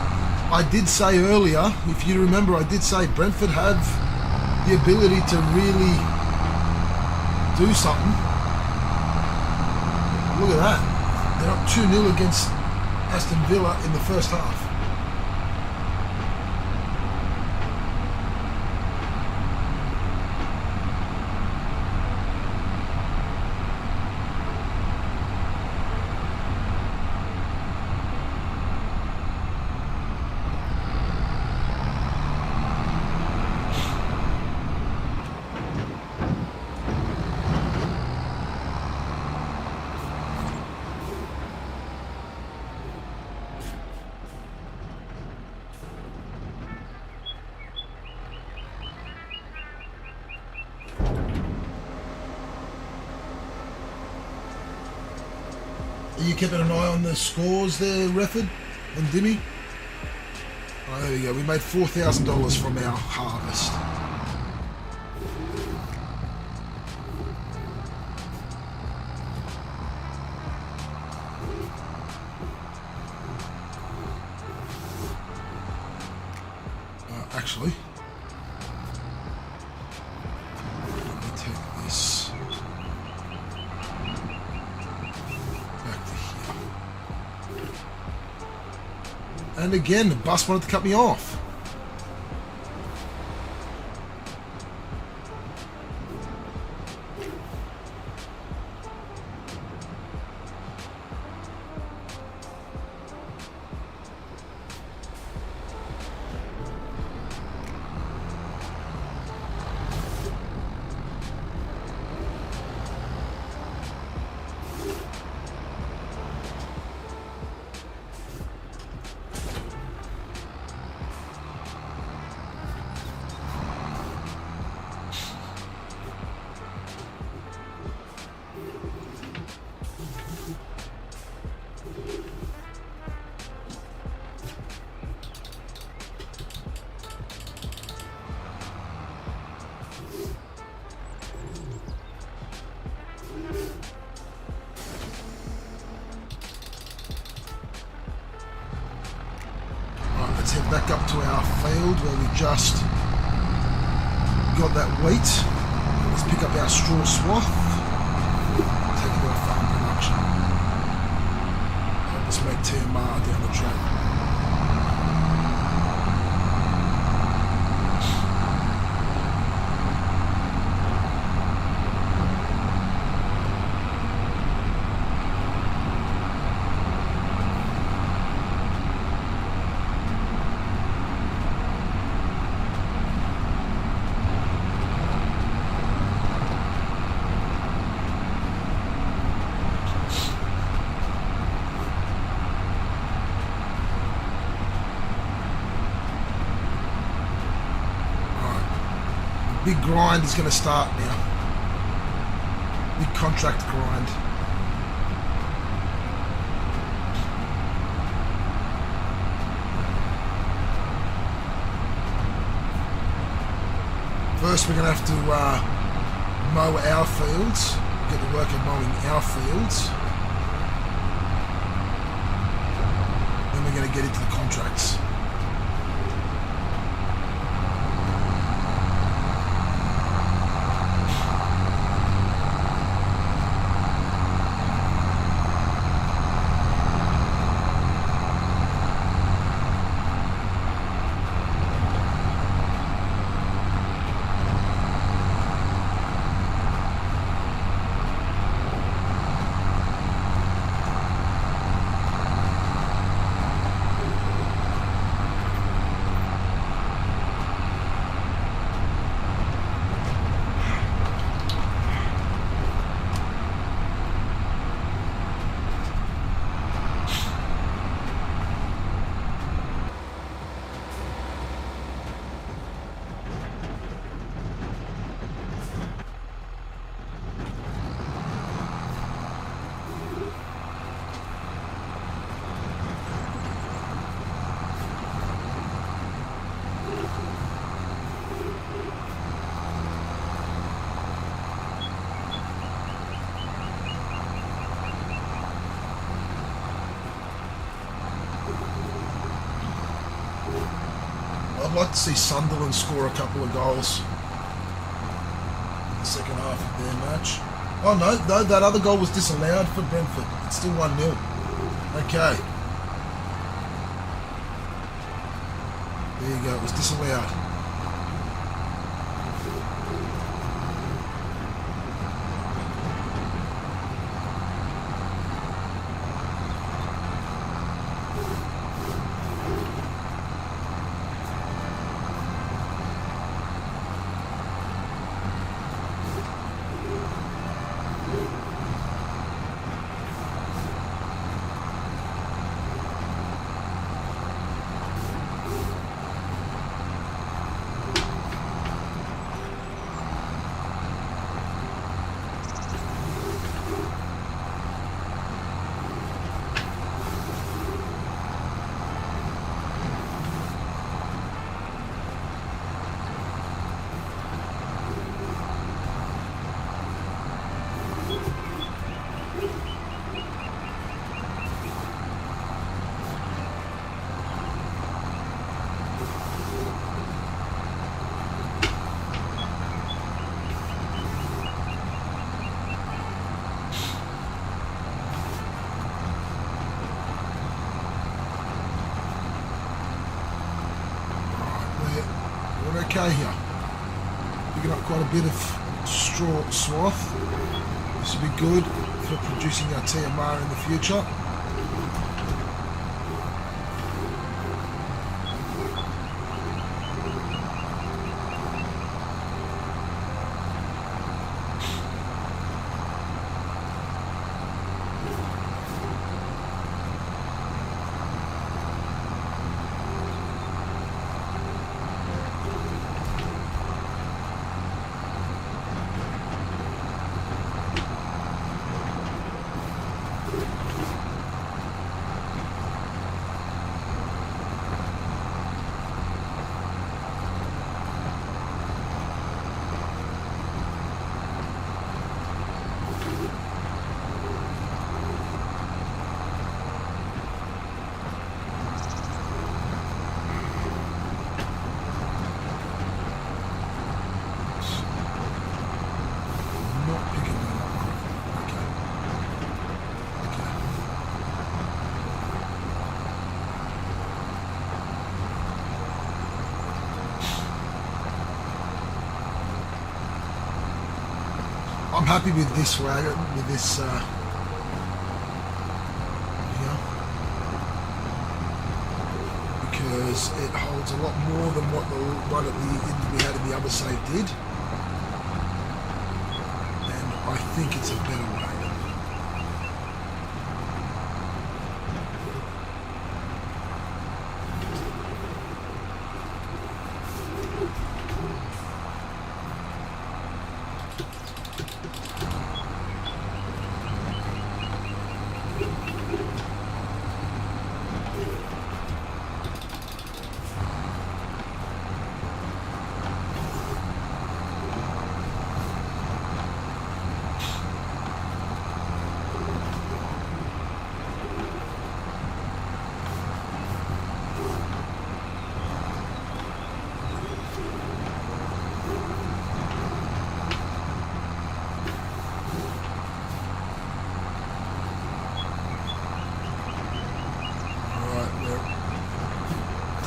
I did say earlier, if you remember, I did say Brentford have the ability to really do something. Look at that. They're up 2-0 against Aston Villa in the first half. Are you keeping an eye on the scores there, Refford and Dimmy? Oh, there we go. We made $4,000 from our harvest. Actually, let me take this back to here. And again, the bus wanted to cut me off. Let's head back up to our field where we just got that wheat. Let's pick up our straw swath. Take it to our farm production. Help us make TMR down the track. big grind is going to start now. Big contract grind. First we're going to have to mow our fields, get to work at mowing our fields. Then we're going to get into the contracts. I'd like to see Sunderland score a couple of goals in the second half of their match. Oh no, that other goal was disallowed for Brentford. It's still 1-0. Okay. There you go, it was disallowed. Okay here. Picking up quite a bit of straw swath. This will be good for producing our TMR in the future. I'm happy with this wagon, with this here, because it holds a lot more than what the one at the we had in the other side did, and I think it's a better wagon.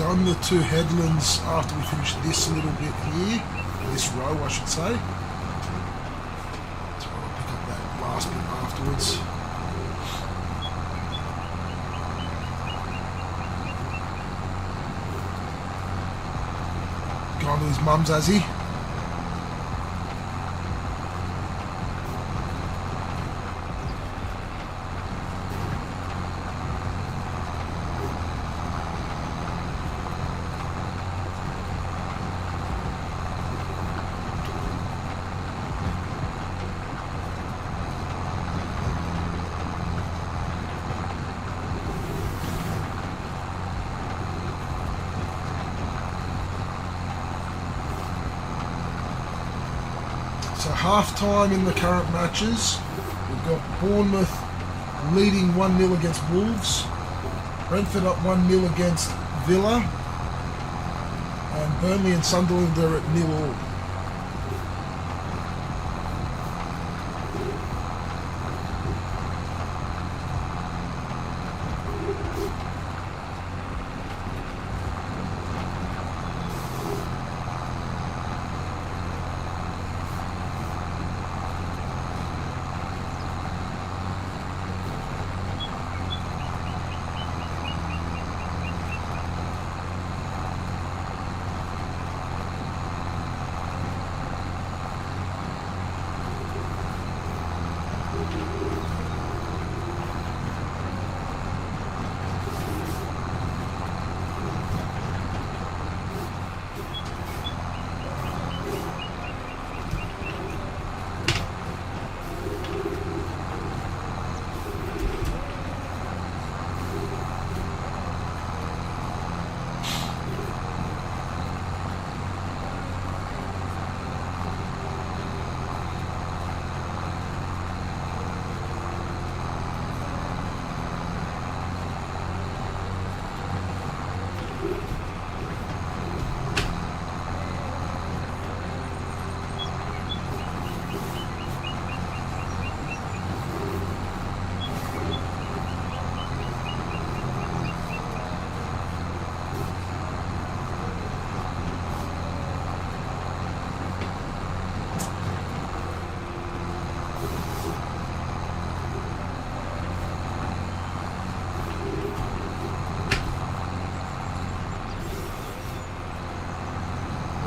done the two headlands after we finish this little bit here, this row I should say. So I'll pick up that last bit afterwards. Gone to his mum's, has he? So half time in the current matches, we've got Bournemouth leading 1-0 against Wolves, Brentford up 1-0 against Villa, and Burnley and Sunderland are at 0-0.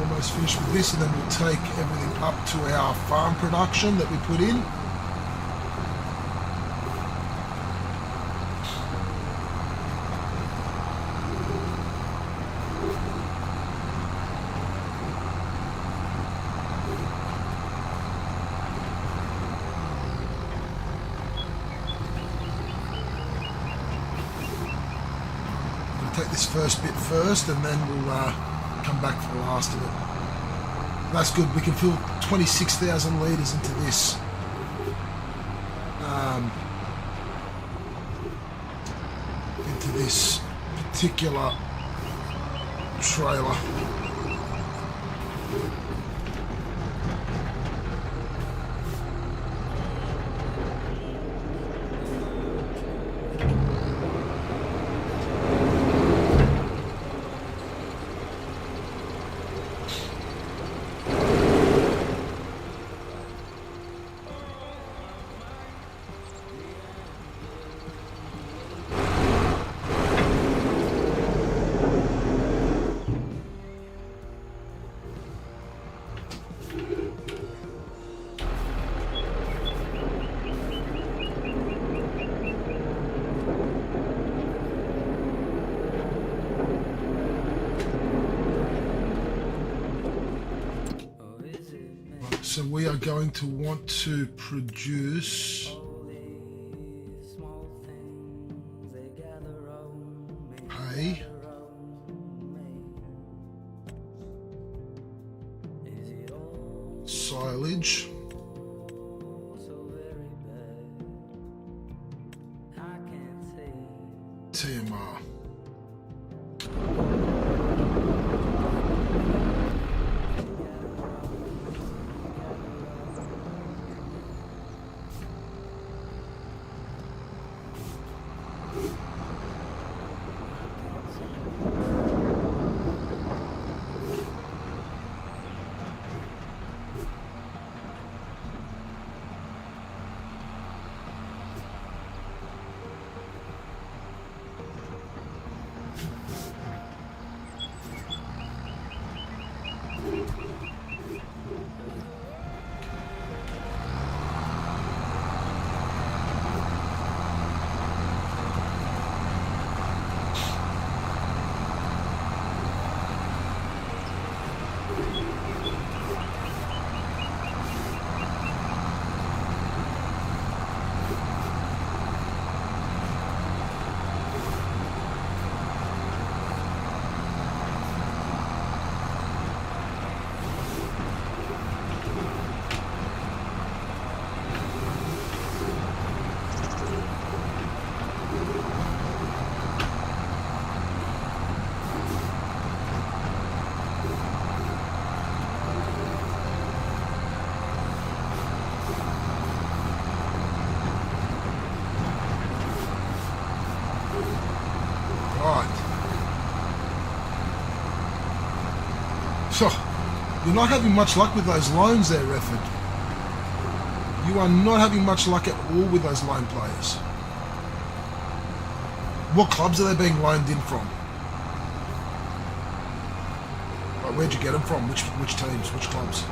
Almost finished with this, and then we'll take everything up to our farm production that we put in. We'll take this first bit first, and then we'll come back for the last of it. That's good. We can fill 26,000 litres into this particular trailer. So we are going to want to produce hay, silage, TMR. You're not having much luck with those loans there, Refford. You are not having much luck at all with those loan players. What clubs are they being loaned in from? Like, where'd you get them from? Which teams? Which clubs?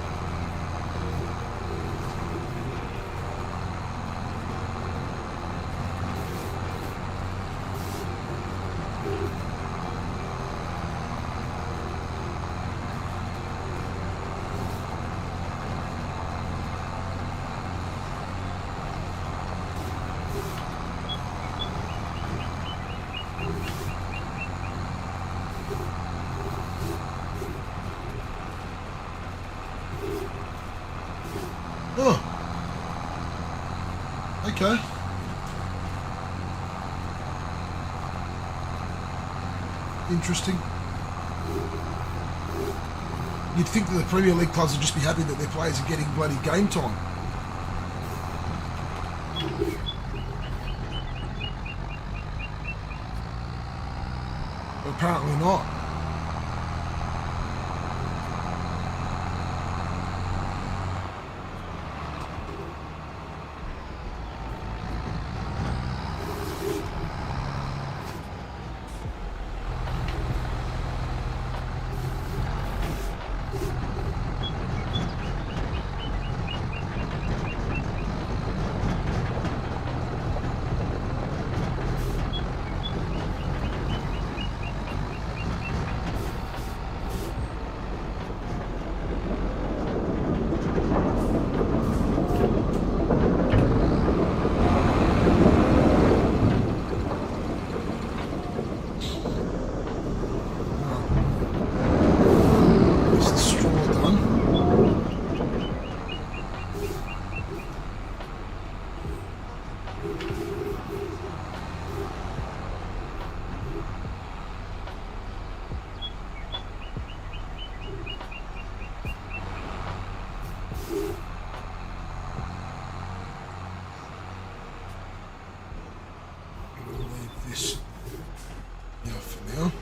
Oh. Okay. Interesting. You'd think that the Premier League clubs would just be happy that their players are getting bloody game time. But apparently not. This, yeah, for now.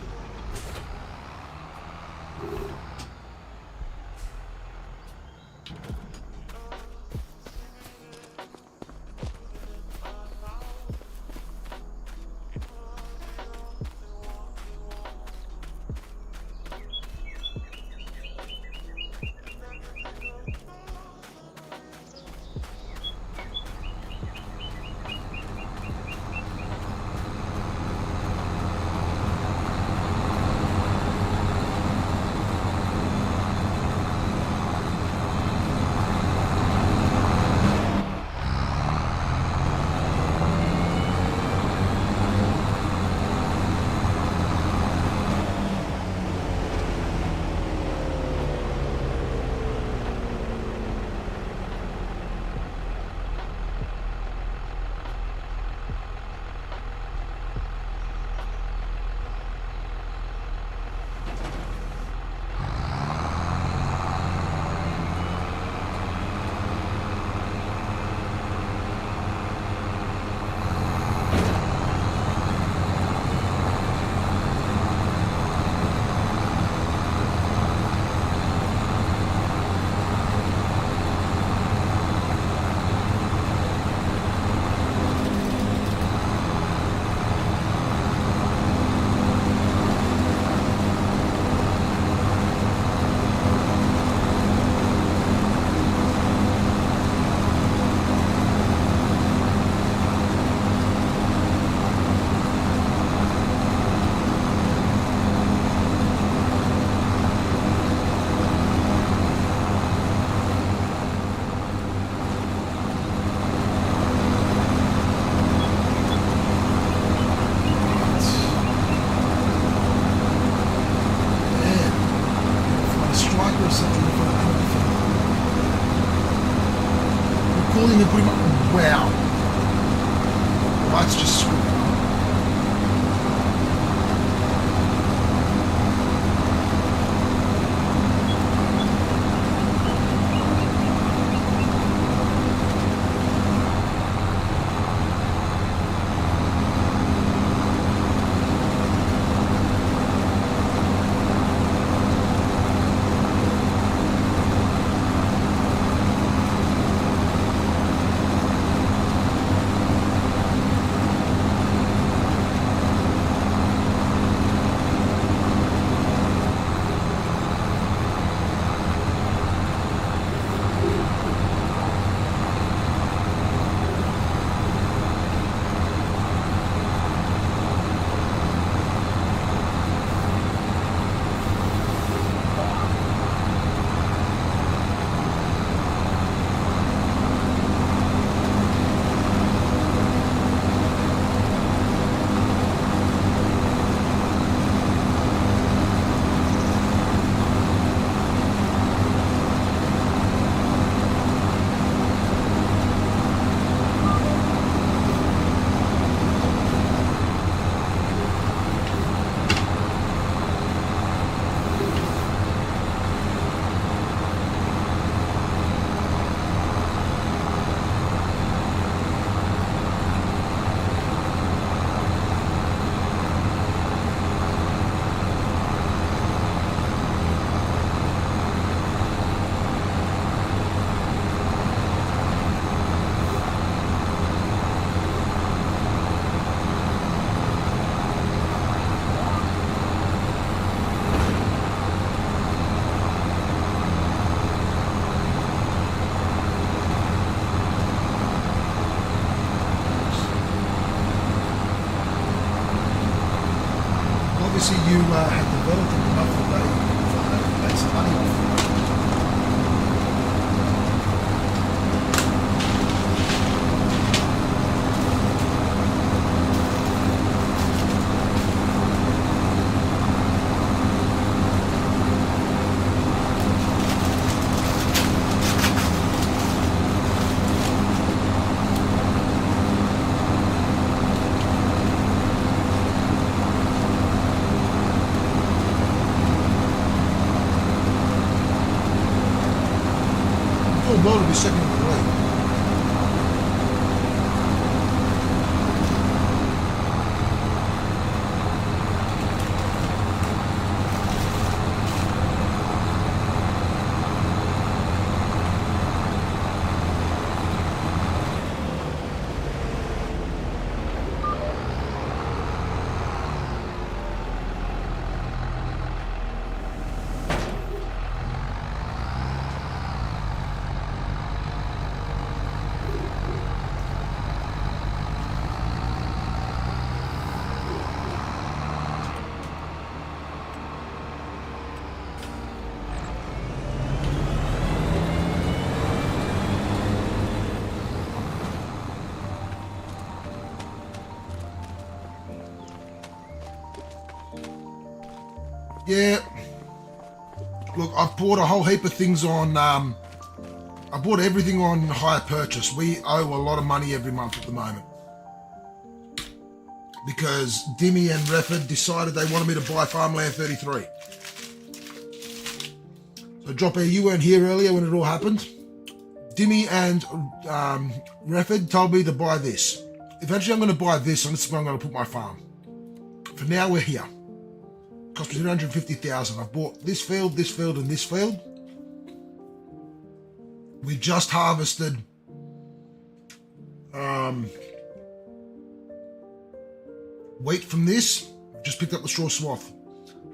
Calling it pretty much. Wow. Well, that's just screwed. obviously you have developed enough that they make some money off. Well, to be second in the league. Yeah, look, I've bought a whole heap of things on, I bought everything on hire purchase. We owe a lot of money every month at the moment. Because Dimmy and Refford decided they wanted me to buy Farmland 33. So Drop Air, you weren't here earlier when it all happened. Dimmy and Refford told me to buy this. Eventually I'm going to buy this and this is where I'm going to put my farm. For now we're here. Cost me 250,000. I've bought this field, and this field. We just harvested wheat from this. Just picked up the straw swath.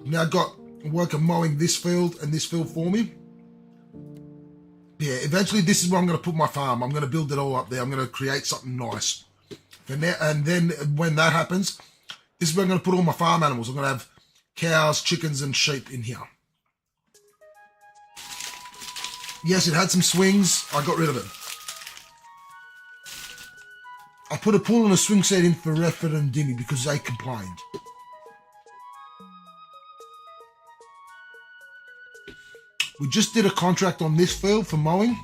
Now got a worker mowing this field and this field for me. Yeah, eventually this is where I'm going to put my farm. I'm going to build it all up there. I'm going to create something nice. For now, and then when that happens, this is where I'm going to put all my farm animals. I'm going to have cows, chickens, and sheep in here. Yes, it had some swings. I got rid of it. I put a pool and a swing set in for Refford and Dimmy because they complained. We just did a contract on this field for mowing.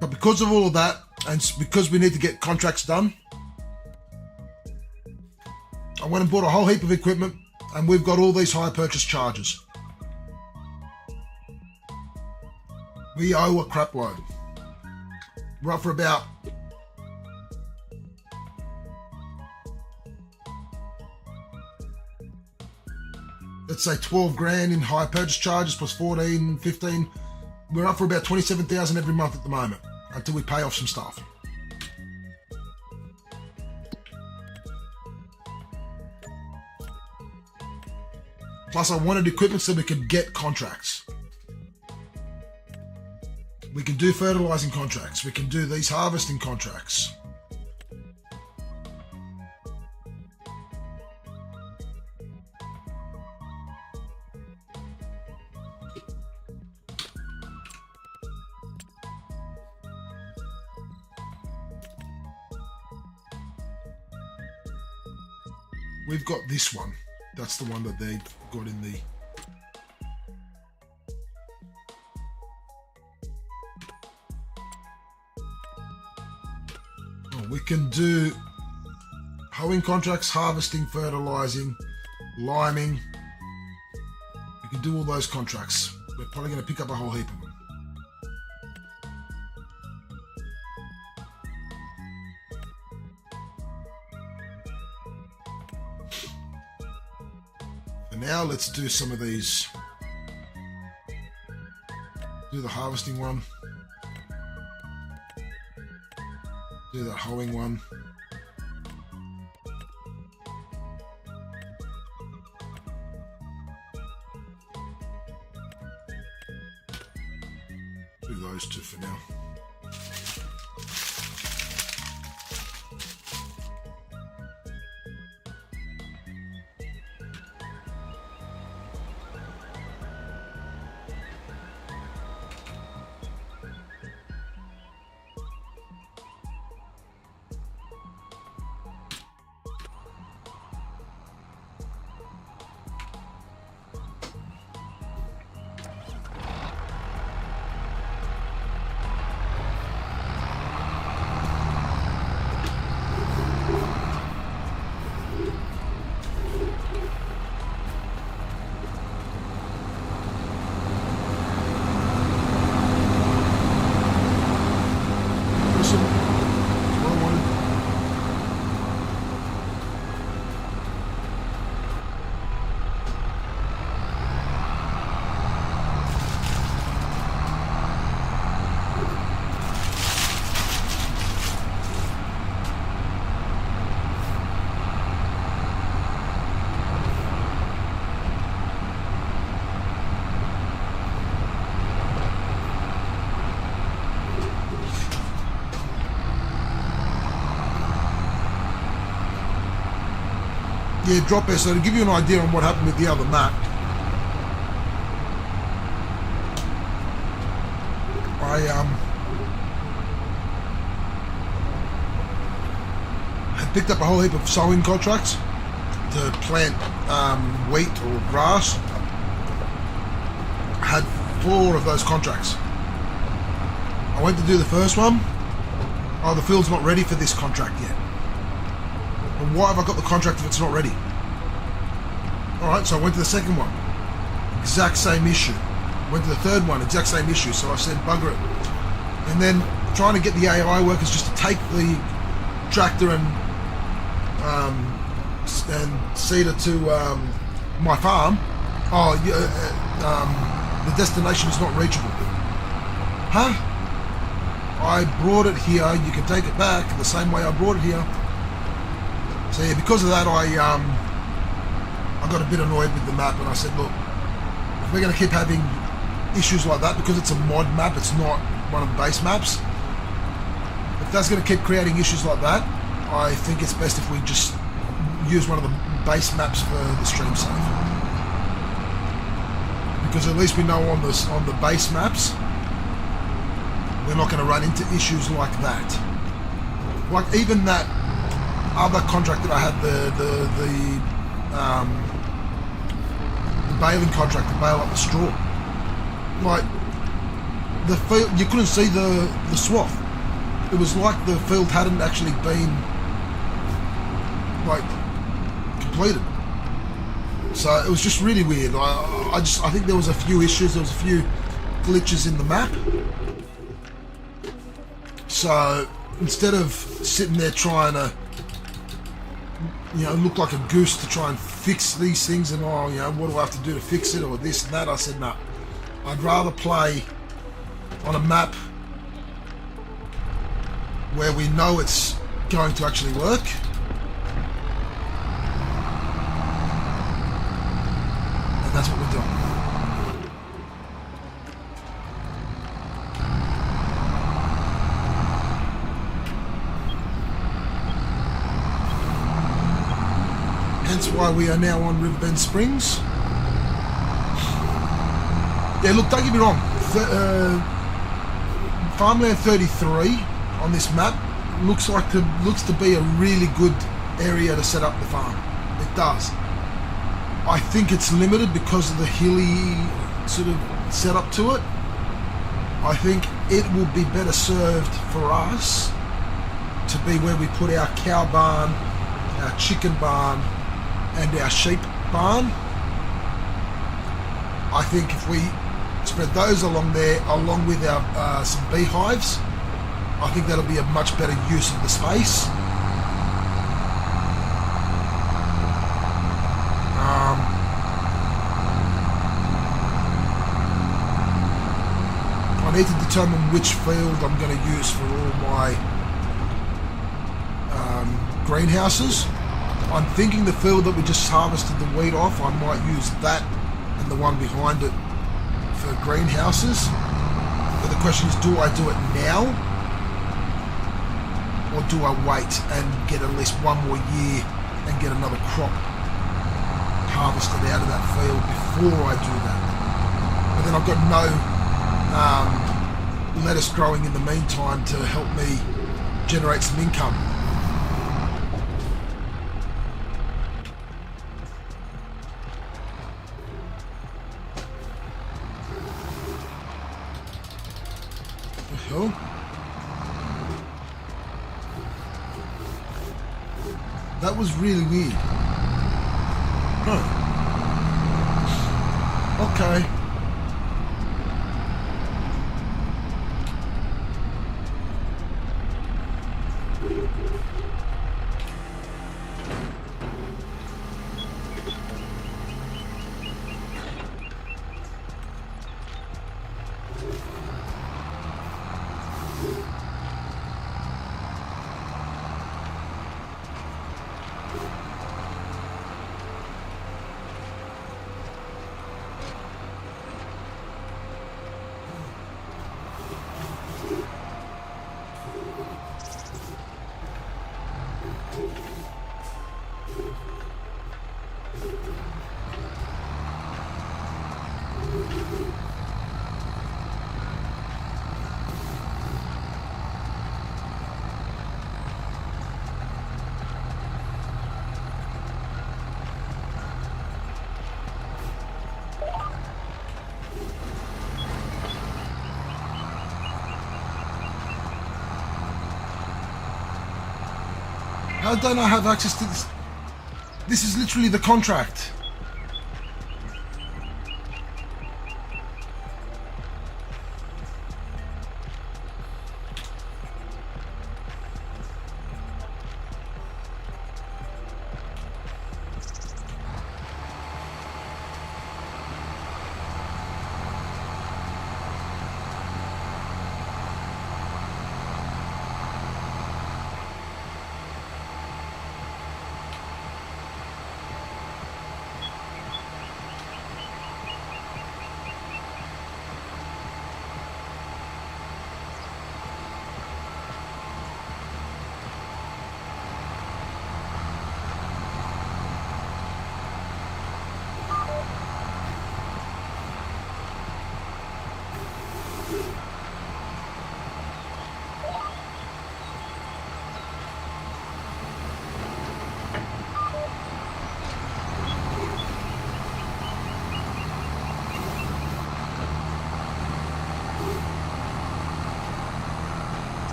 But because of all of that, and because we need to get contracts done, I went and bought a whole heap of equipment. And we've got all these hire purchase charges. We owe a crap load. We're up for about let's say 12 grand in hire purchase charges plus 14, 15. We're up for about 27,000 every month at the moment until we pay off some stuff. Plus, I wanted equipment so we could get contracts. We can do fertilizing contracts. We can do these harvesting contracts. We've got this one. That's the one that they got in the... Oh, we can do hoeing contracts, harvesting, fertilizing, liming. We can do all those contracts. We're probably going to pick up a whole heap of them. Now let's do some of these. Do the harvesting one. Do the hoeing one. Do those two for now. Yeah, drop there. So to give you an idea on what happened with the other map, I had picked up a whole heap of sowing contracts to plant wheat or grass. I had 4 of those contracts. I went to do the first one. Oh, the field's not ready for this contract yet. Well, why have I got the contract if it's not ready? Alright, so I went to the second one. Exact same issue. Went to the third one, exact same issue. So I said, bugger it. And then trying to get the AI workers just to take the tractor and seeder to my farm. Oh, the destination is not reachable. Huh? I brought it here. You can take it back the same way I brought it here. So yeah, because of that, I got a bit annoyed with the map, and I said, look, if we're going to keep having issues like that, because it's a mod map, it's not one of the base maps. If that's going to keep creating issues like that, I think it's best if we just use one of the base maps for the stream save. Because at least we know on the base maps, we're not going to run into issues like that. Like even that other contract that I had, the baling contract to bale up the straw. Like the field, you couldn't see the swath. It was like the field hadn't actually been like completed. So it was just really weird. I think there was a few issues. There was a few glitches in the map. So instead of sitting there trying to, look like a goose to try and fix these things and what do I have to do to fix it or this and that, I said no. I'd rather play on a map where we know it's going to actually work. And that's what we're doing. Hence why we are now on Riverbend Springs. Yeah, look, don't get me wrong. Farmland 33 on this map looks to be a really good area to set up the farm. It does. I think it's limited because of the hilly sort of setup to it. I think it will be better served for us to be where we put our cow barn, our chicken barn, and our sheep barn. I think if we spread those along there, along with our some beehives, I think that'll be a much better use of the space. I need to determine which field I'm going to use for all my greenhouses. I'm thinking the field that we just harvested the wheat off, I might use that and the one behind it for greenhouses. But the question is, do I do it now? Or do I wait and get at least one more year and get another crop harvested out of that field before I do that? But then I've got no lettuce growing in the meantime to help me generate some income. That was really weird. Huh. Okay. How don't I have access to this? This is literally the contract.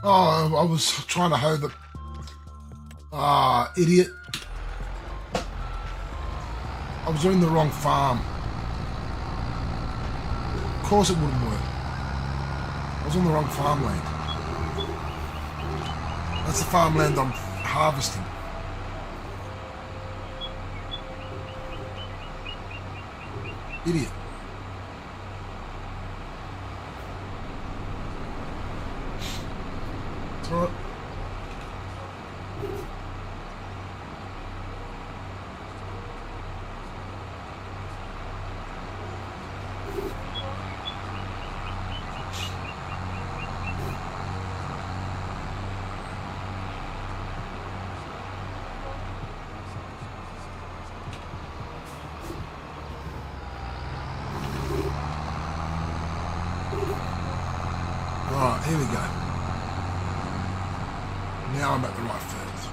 Oh, I was trying to hold the... Ah, idiot. I was doing the wrong farm. Of course it wouldn't work. I was on the wrong farmland. That's the farmland I'm harvesting. Idiot. It's alright. Alright, here we go. Now I'm at the right fields.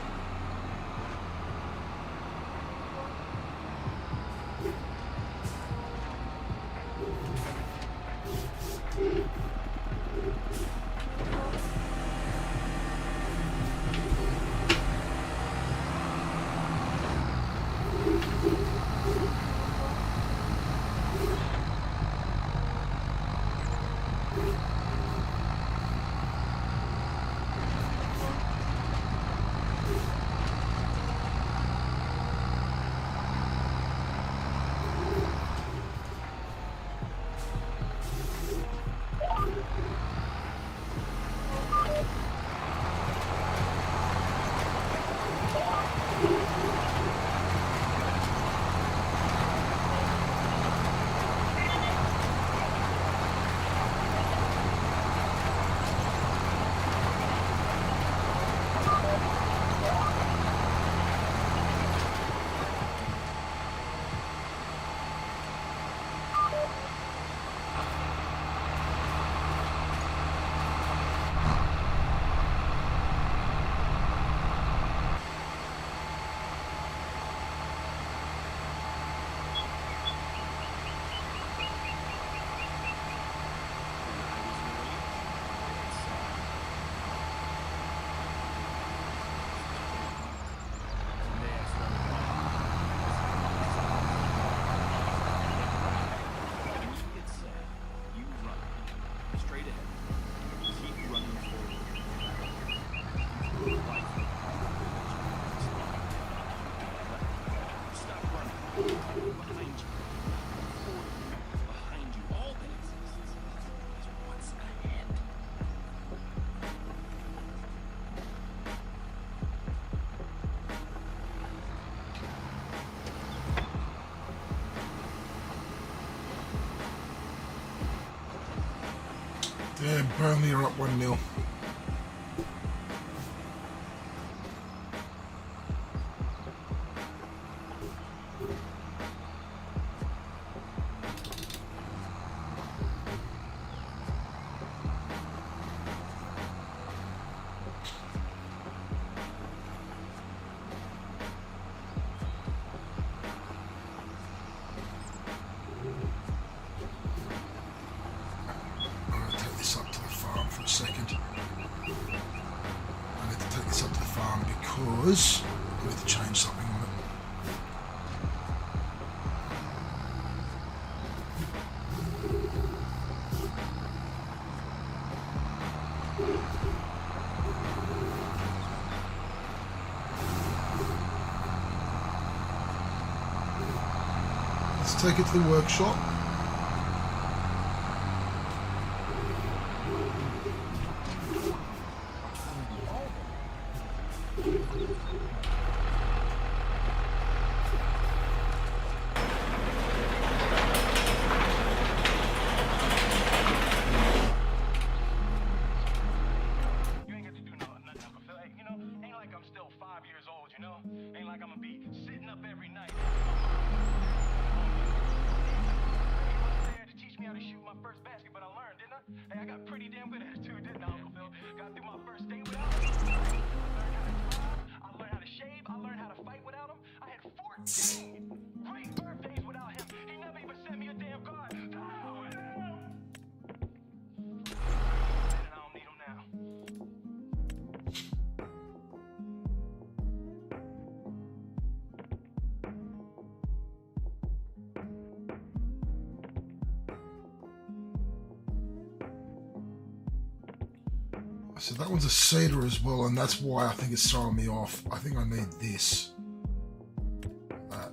Damn, Burnley are up 1-0. covers. I need to change something on it. Let's take it to the workshop. So that one's a cedar as well, and that's why I think it's throwing me off. I think I need this. That.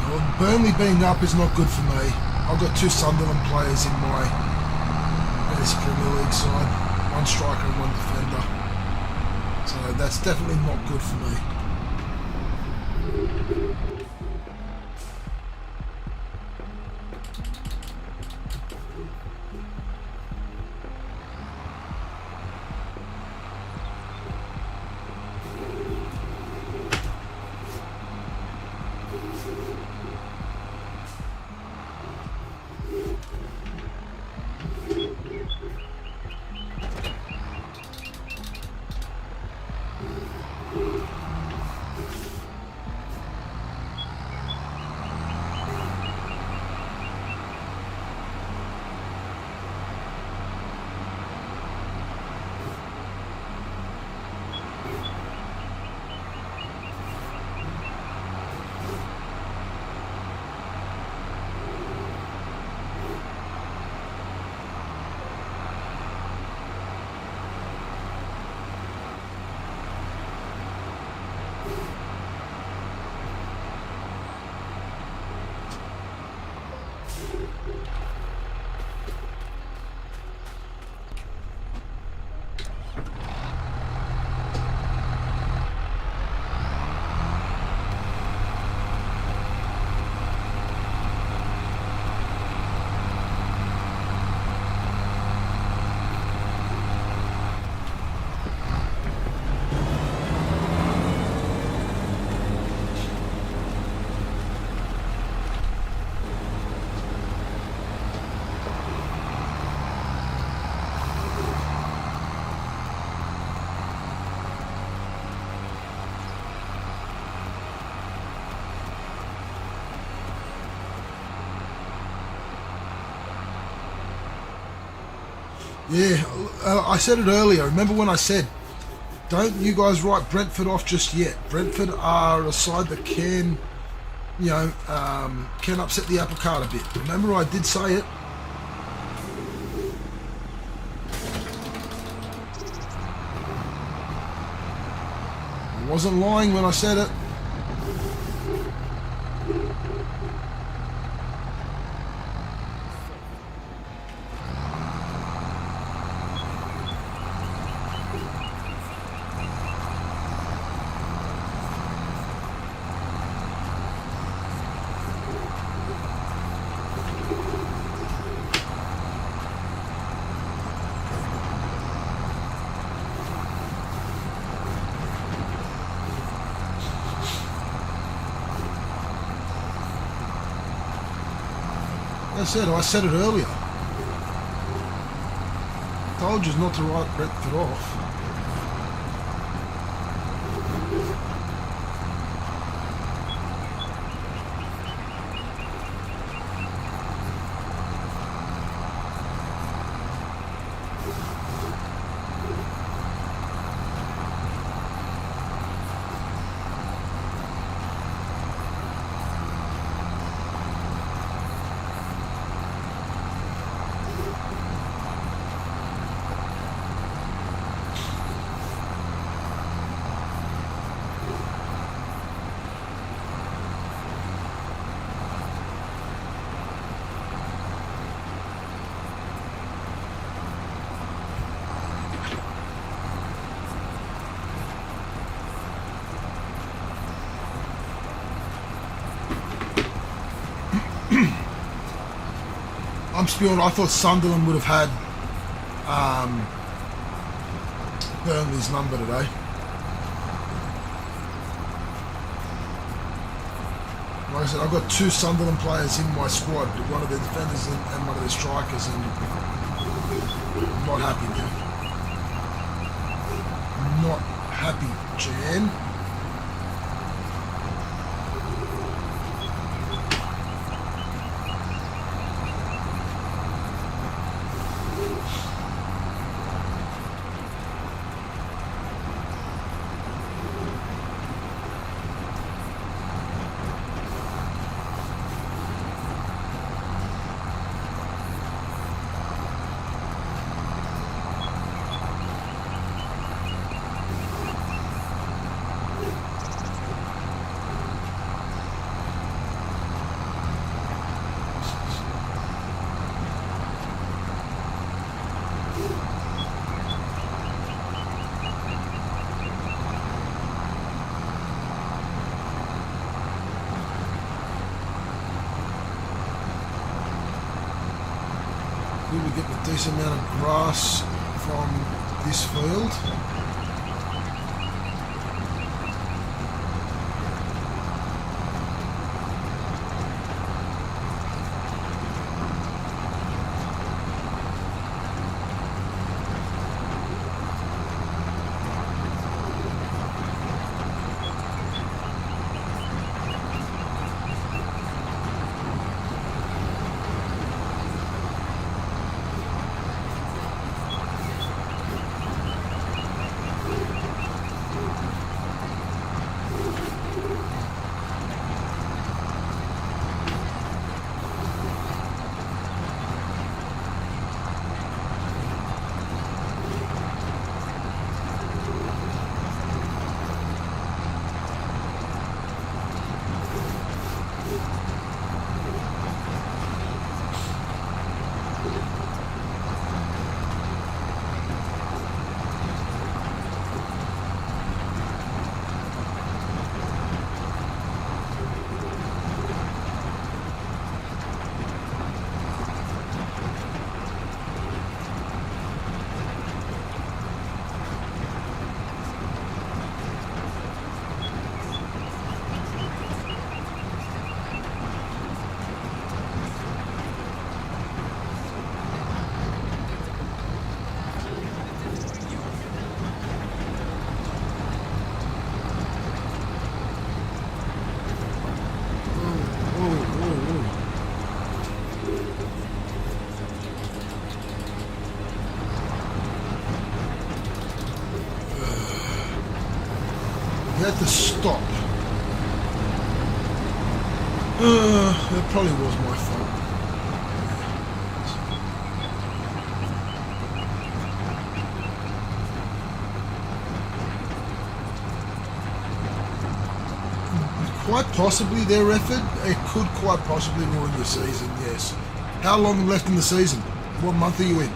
Well, Burnley being up is not good for me. I've got 2 Sunderland players in my Fantasy Premier League side, 1 striker and 1 defender. So that's definitely not good for me. Yeah, I said it earlier. Remember when I said, don't you guys write Brentford off just yet. Brentford are a side that can, you know, can upset the apple cart a bit. Remember I did say it. I wasn't lying when I said it. I said it earlier. Told you not to write Brentford off. I'm spewing. I thought Sunderland would have had Burnley's number today. Like I said, I've got 2 Sunderland players in my squad, one of their defenders and one of their strikers, and I'm not happy now. Not happy, Jan. We were getting a decent amount of grass from this field. Had to stop. That probably was my fault. Quite possibly their effort, it could quite possibly ruin your season, yes. How long left in the season? What month are you in?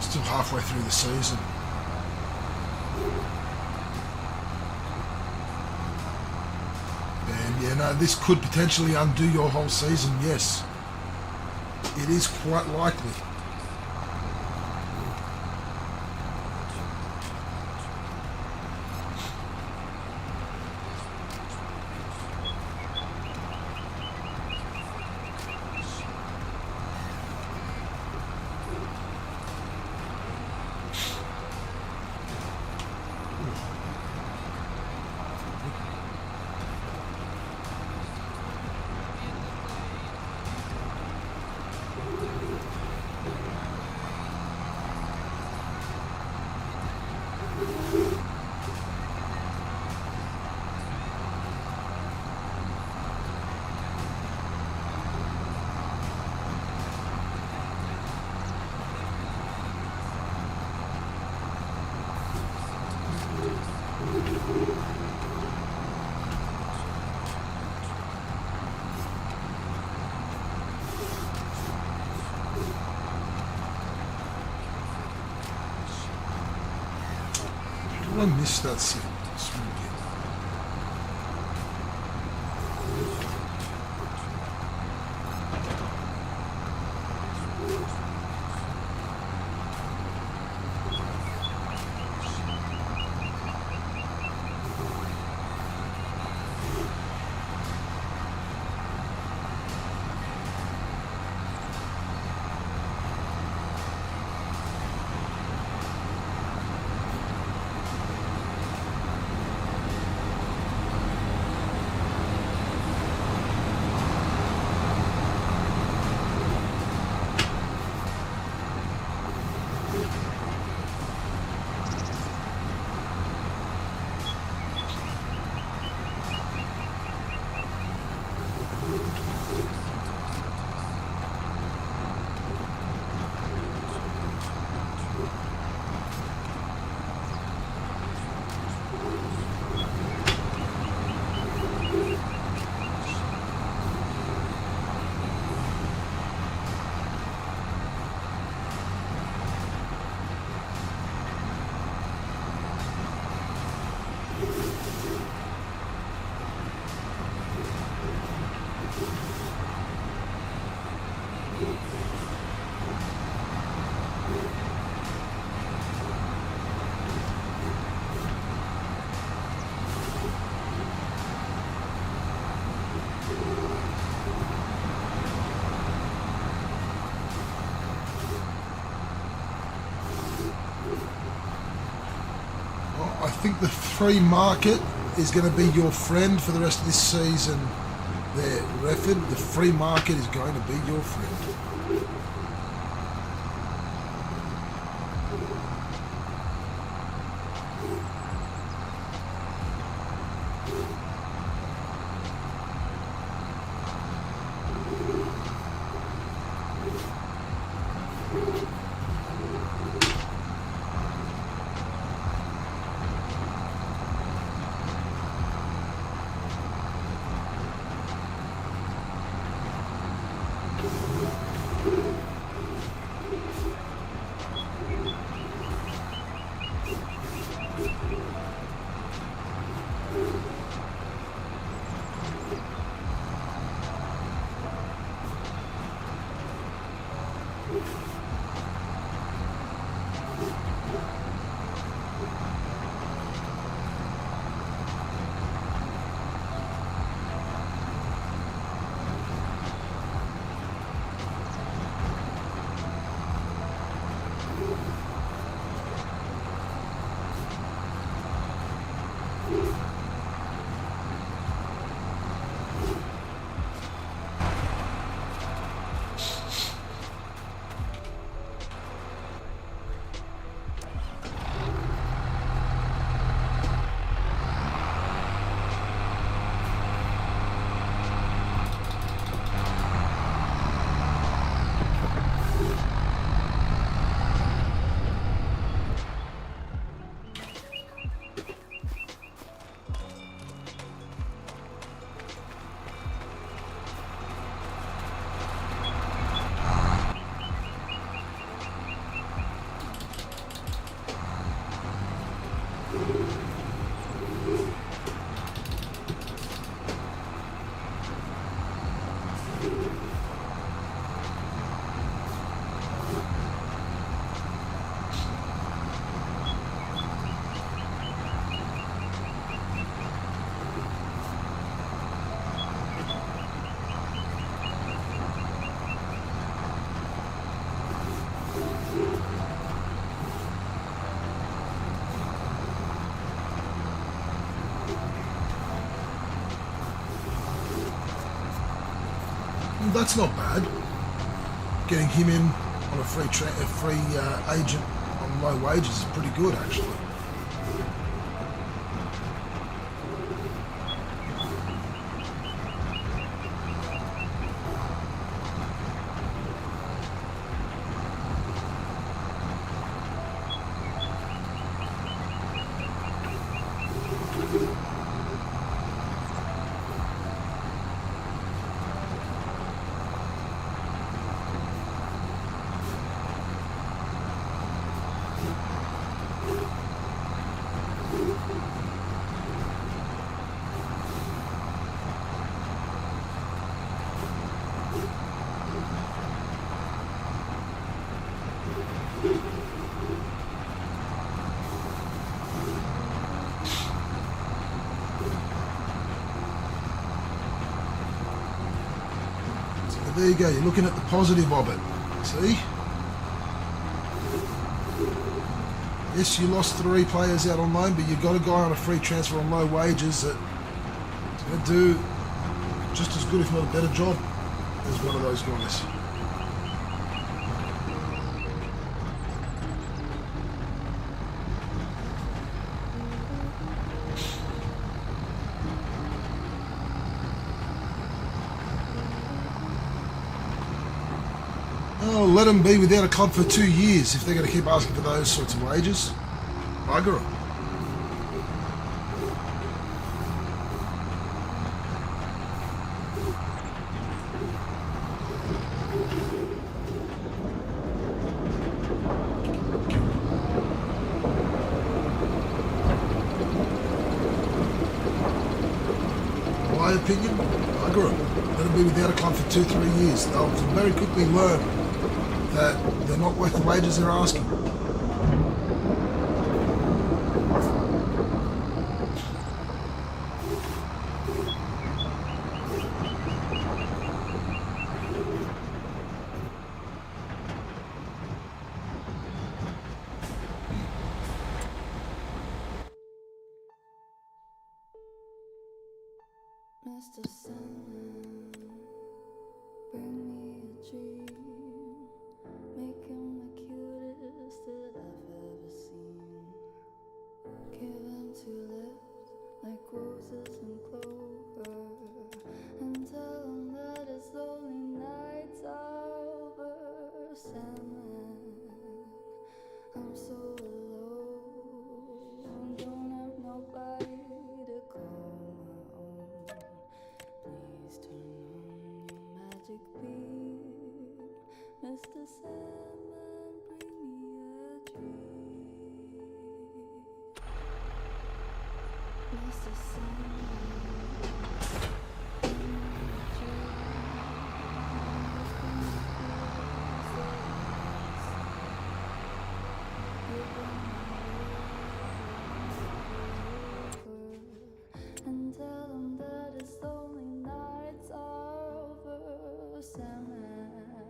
Still halfway through the season. And yeah, no, this could potentially undo your whole season, yes. It is quite likely. I missed that swing again. I think the free market is going to be your friend for the rest of this season there, Refford. The free market is going to be your friend. That's not bad. Getting him in on a free agent on low wages is pretty good, actually. There you go, you're looking at the positive of it. See? Yes, you lost 3 players out on loan, but you've got a guy on a free transfer on low wages that's going to do just as good, if not a better job as one of those guys. Oh, let them be without a club for 2 years if they're going to keep asking for those sorts of wages. Bugger them. My opinion, bugger them. Let them be without a club for 2-3 years. They'll very quickly learn that they're not worth the wages they're asking. Mr. Sandman, bring me a dream. Make him the cutest that I've ever seen. Give him 2 lips like roses and clover, and tell him that his lonely nights are over. Sandman, I'm so alone, don't have nobody to call my own. Please turn on your magic beam, Mr. Sandman, bring me a dream. Mr. Sandman, bring me a dream. And tell him that his lonely nights are over. Sandman,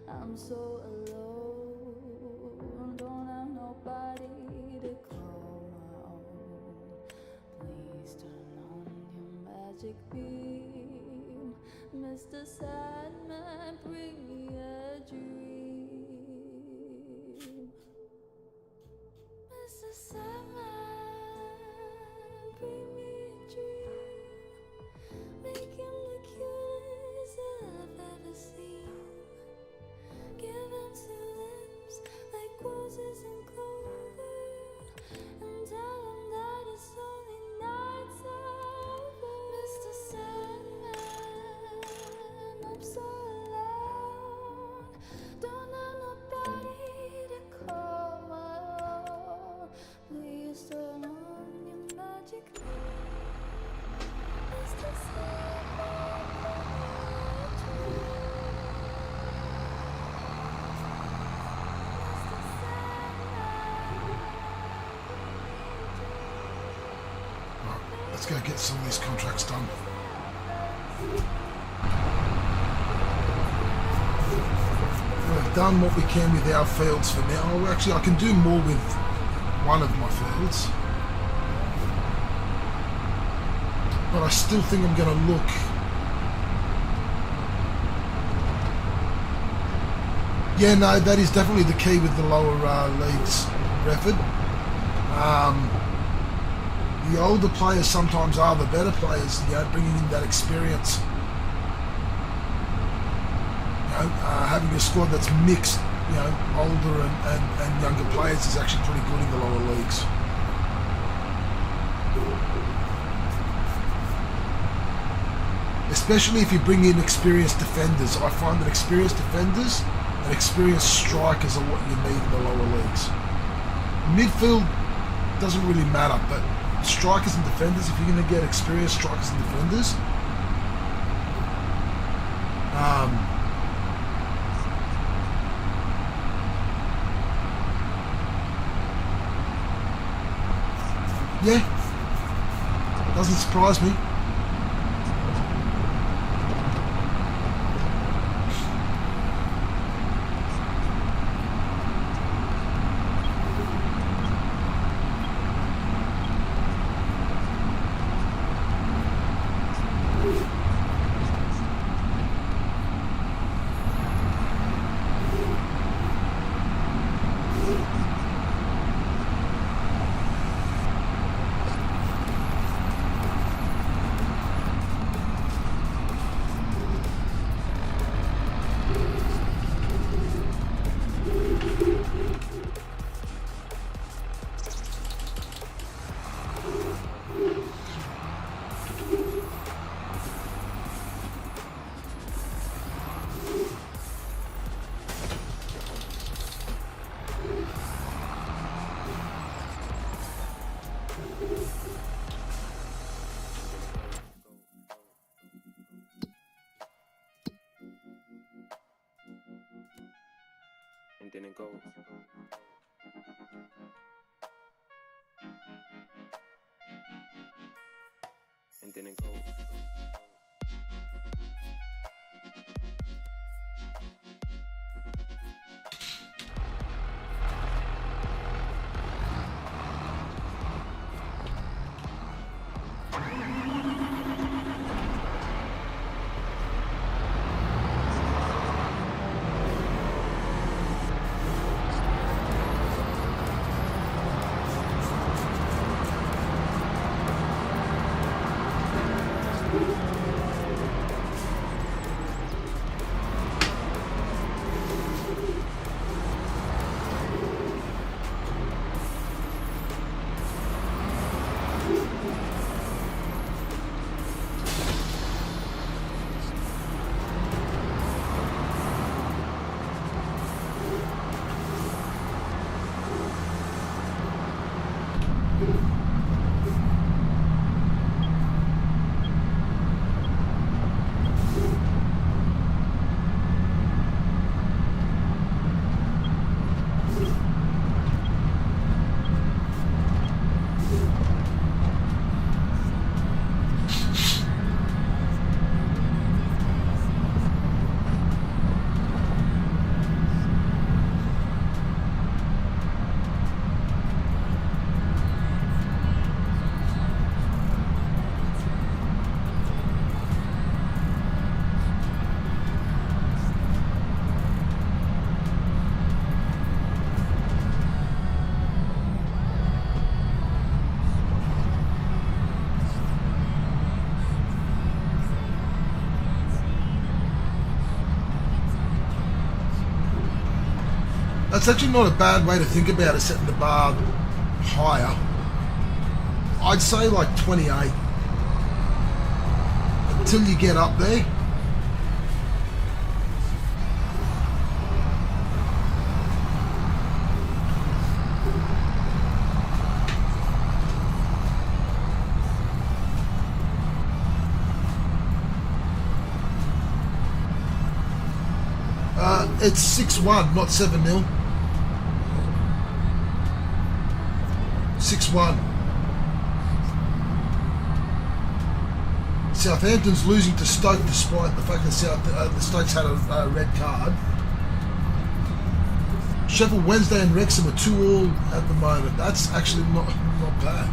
I'm so alone, don't have nobody to call my own. Please turn on your magic beam, Mr. Sandman, bring me a dream. Mr. Sandman, bring me a dream. Make him the cutest that I've ever seen. Give him 2 lips like roses and clover, and tell him that his lonely nights are over. Mr. Sandman, I'm so alone, don't have nobody to call my own. Please turn on your magic beam, Mr. Sandman, bring me a dream. Mr. Sandman, Right, let's go get some of these contracts done. We've done what we can with our fields for now. Oh, actually, I can do more with one of my fields. But I still think I'm going to look Yeah, no, that is definitely the key with the lower leagues, Refford. The older players sometimes are the better players, bringing in that experience. Having a squad that's mixed, older and younger players is actually pretty good in the lower leagues. Especially if you bring in experienced defenders. I find that experienced defenders and experienced strikers are what you need in the lower leagues. Midfield doesn't really matter, but strikers and defenders, if you're going to get experienced strikers and defenders, yeah, doesn't surprise me. And then it goes. And then it goes. That's actually not a bad way to think about it, setting the bar higher. I'd say like 28 until you get up there. It's 6-1, not 7-0. 6-1. Southampton's losing to Stoke despite the fact that the Stokes had a red card. Sheffield Wednesday and Wrexham are 2-2 at the moment. That's actually not bad.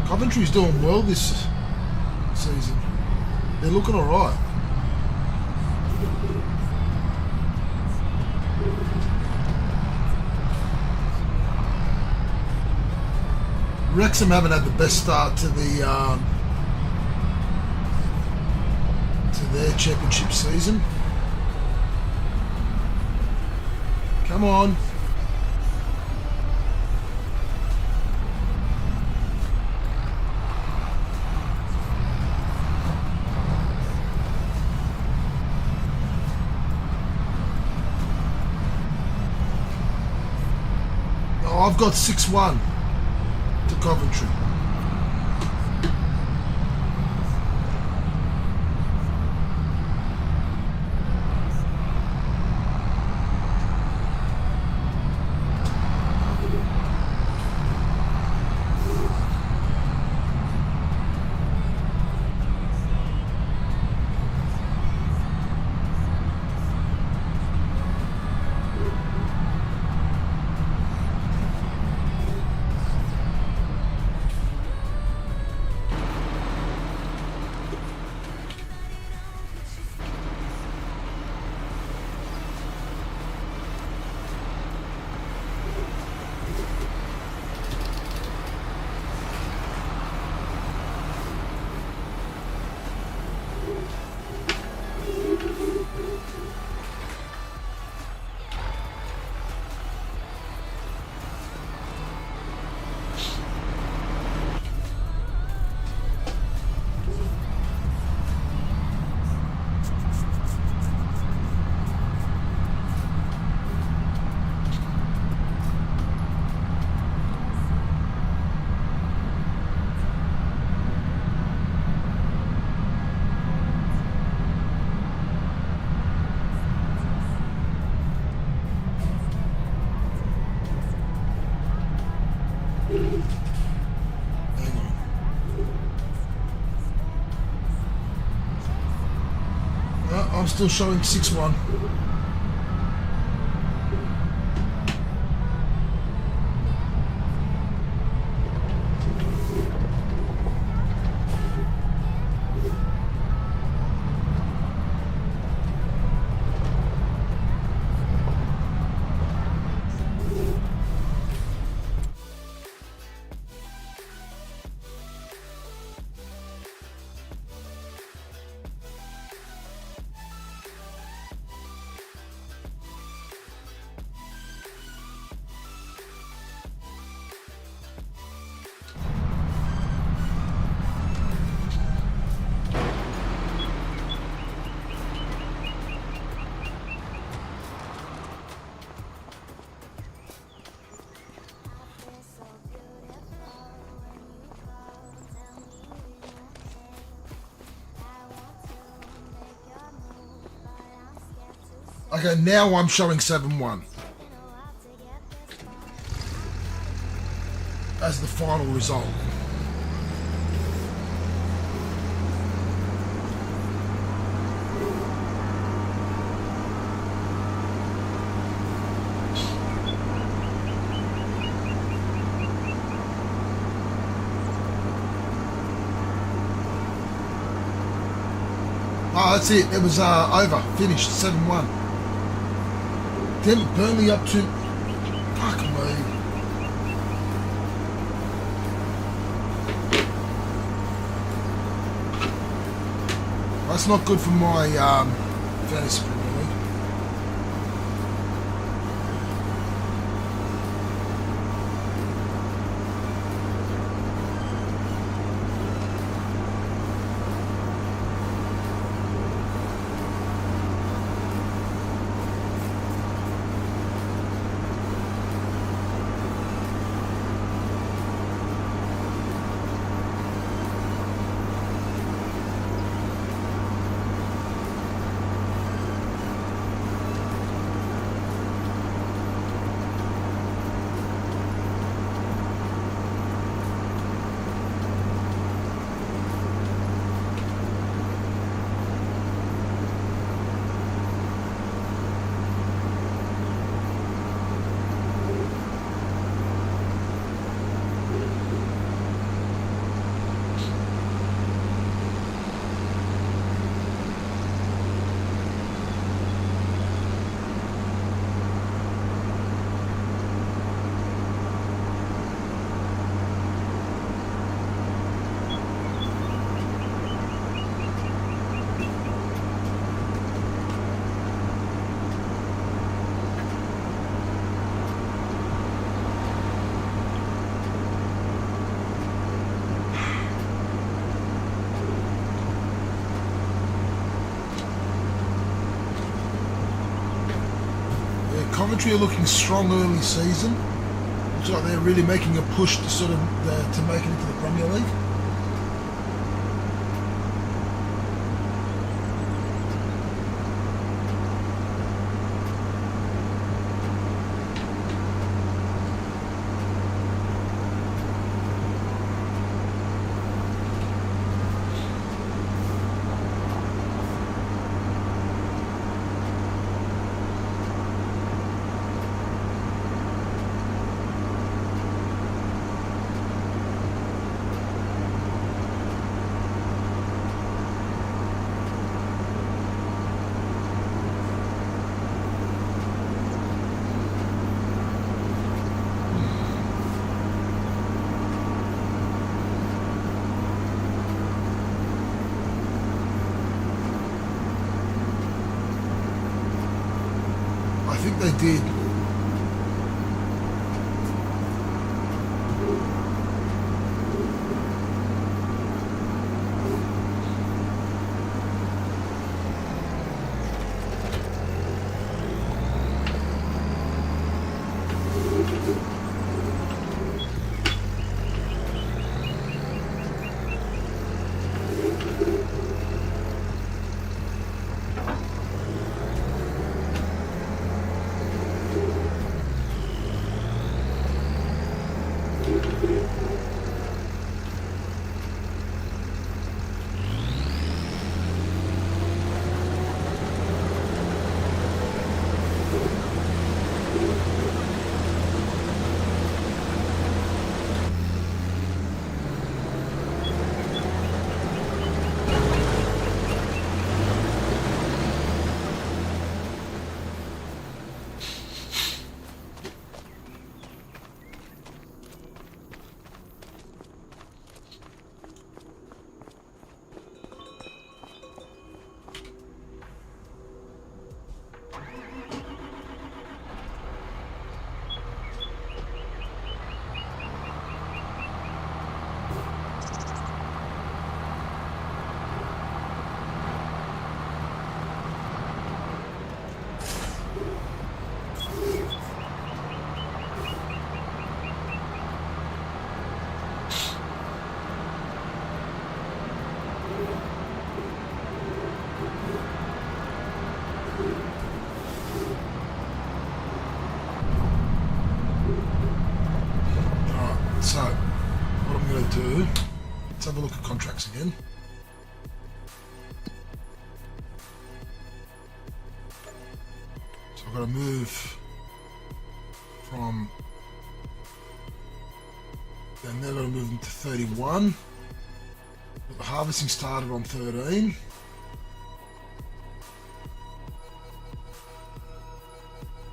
Coventry's doing well this season. They're looking alright. Wrexham haven't had the best start to their championship season. Come on. Oh, I've got 6-1 to Coventry. I'm still showing 6-1. Okay, now I'm showing 7-1 as the final result. Oh, that's it. It was over. Finished. 7-1. Then Burnley up to... Fuck me. That's not good for my fantasy Premier League. Coventry are looking strong early season. Looks like they're really making a push to sort of to make it into the Premier League. I think they did. So, what I'm going to do, let's have a look at contracts again. So I've got to move from, then they're going to move them to 31. But the harvesting started on 13.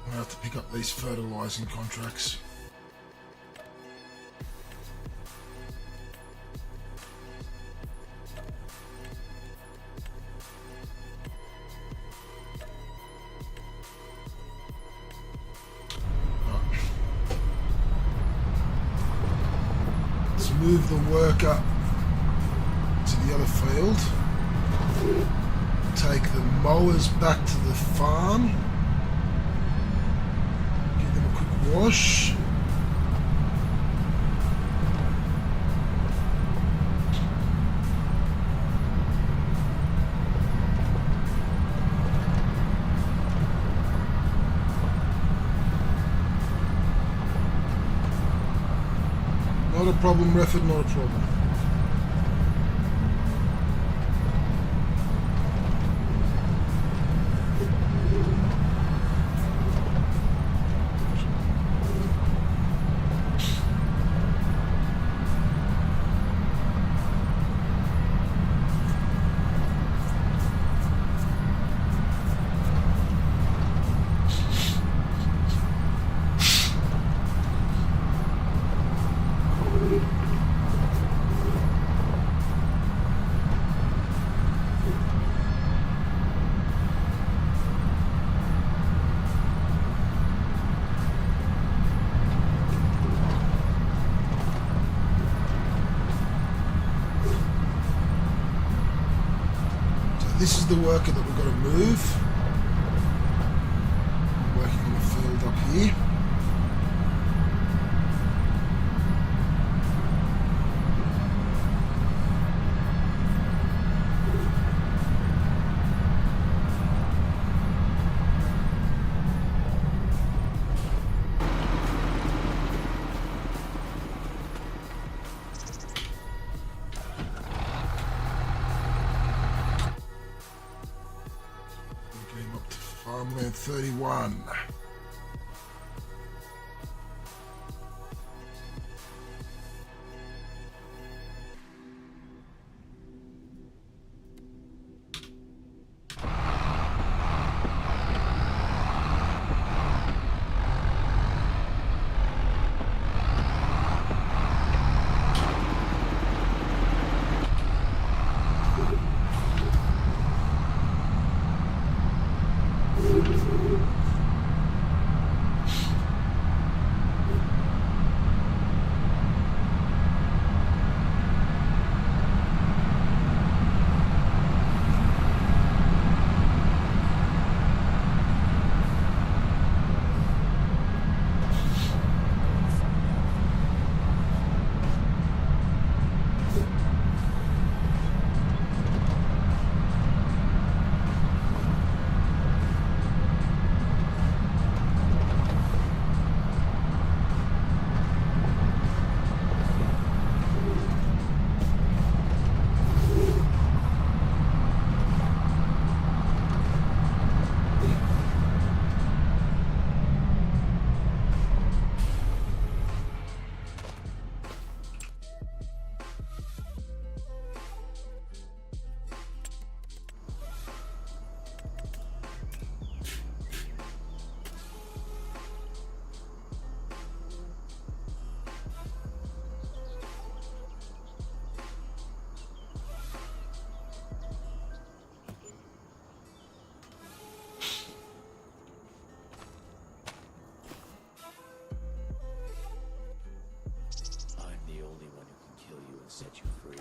I have to pick up these fertilising contracts. Move the worker to the other field, take the mowers back to the farm, give them a quick wash. Not a problem, Refford, not a problem. This is the worker that we've got to move. I'm working on the field around 31. I'm the only one who can kill you and set you free.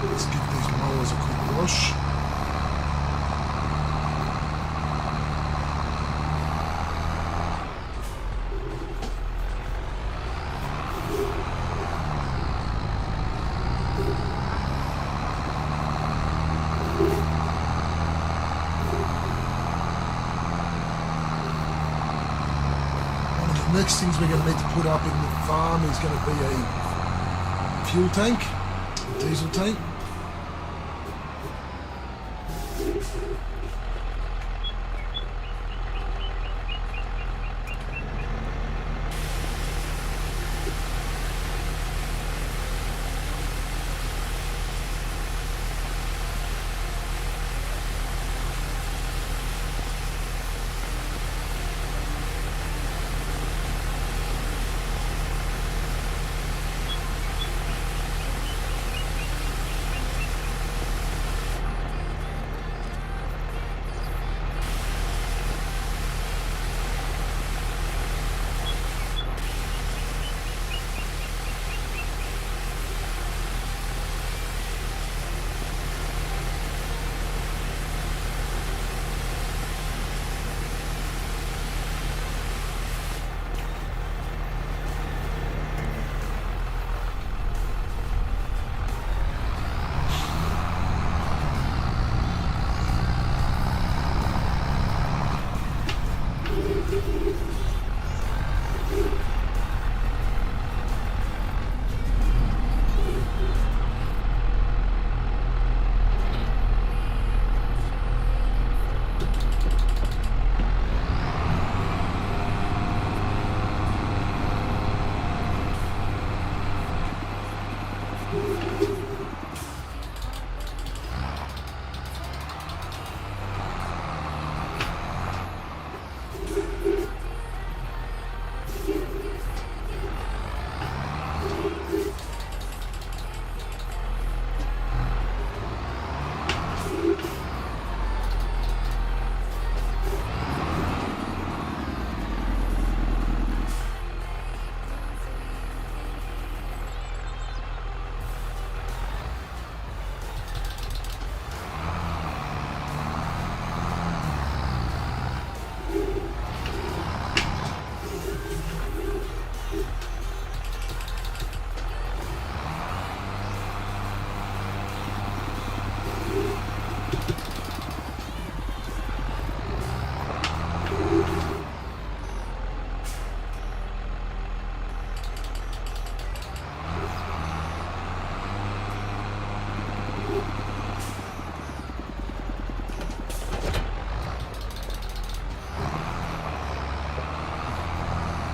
Let's give these mowers a quick wash. One of the next things we're going to need to put up in the farm is going to be a fuel tank, a diesel tank.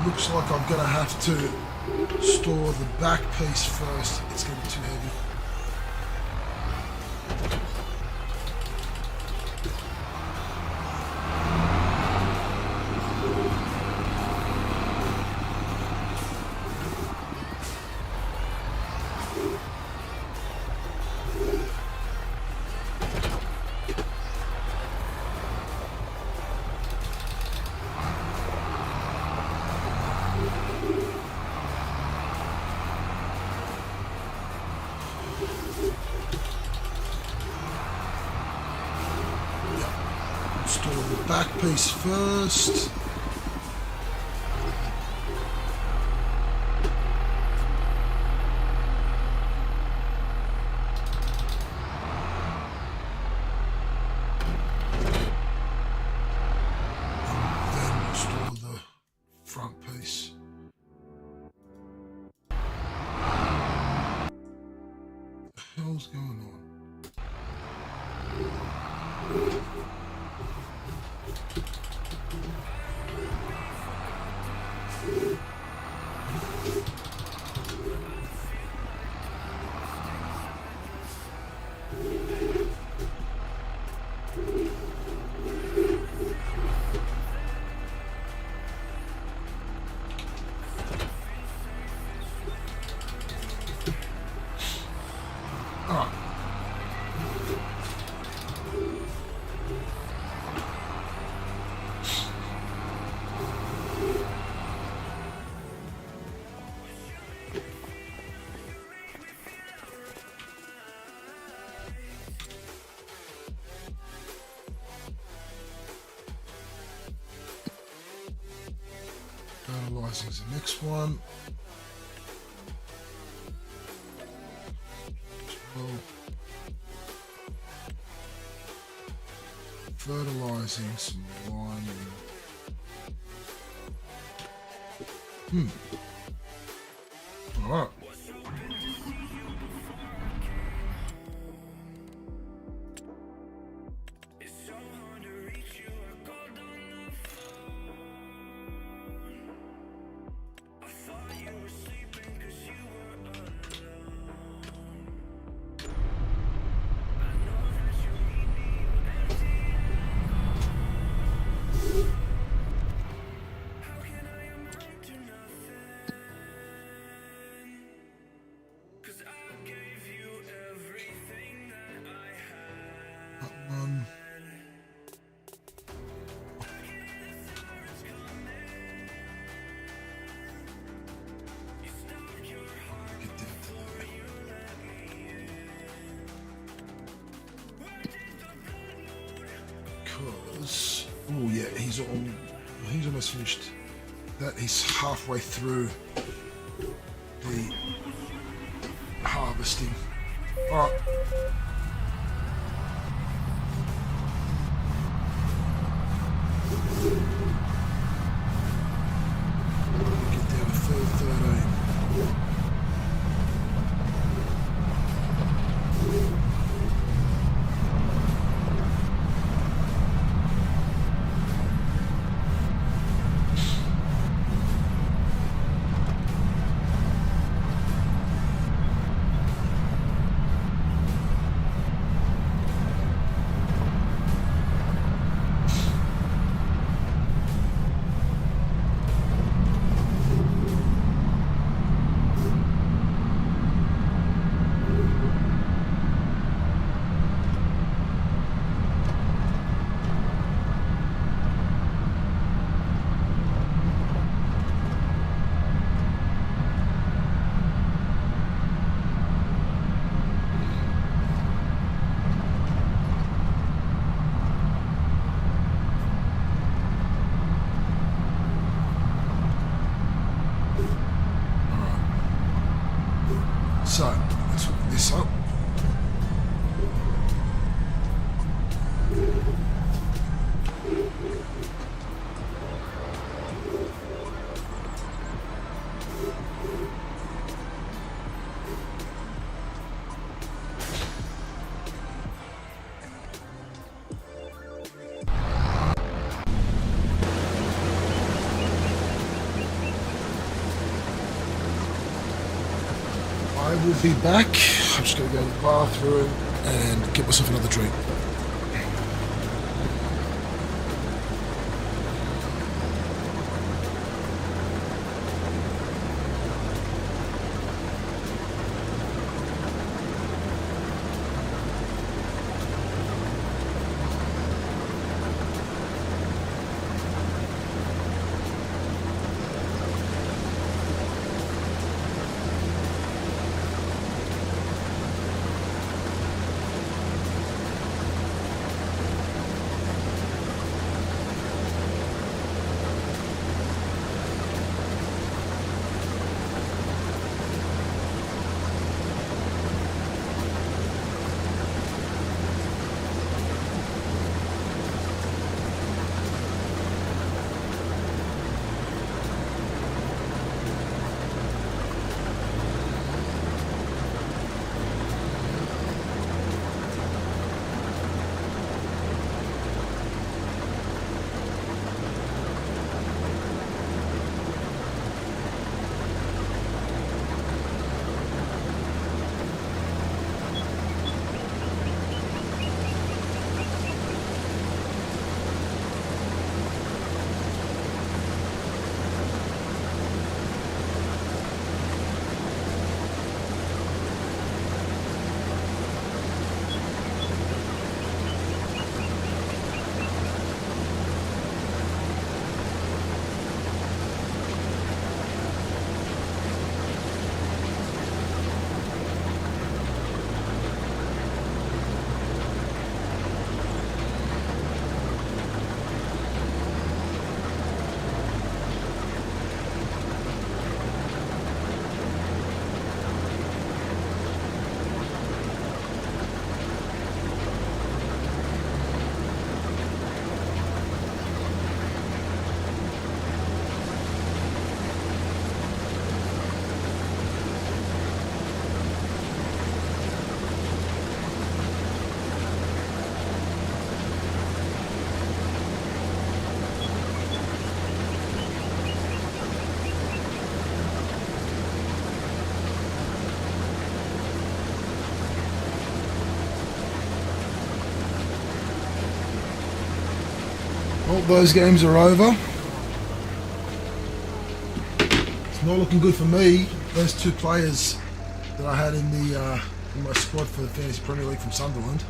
Looks like I'm going to have to store the back piece first. It's going to be too heavy. Store the back piece first. And then we'll store the front piece. What the hell's going on? Fertilizing is the next one. Fertilizing some liming. All right. Oh yeah, he's almost finished. That he's halfway through the harvesting. All right. Get down to 13. So, let's hook this up. I will be back. I'm just going to go to the bathroom and get myself another drink. Well, those games are over. It's not looking good for me. Those two players that I had in my squad for the Fantasy Premier League from Sunderland.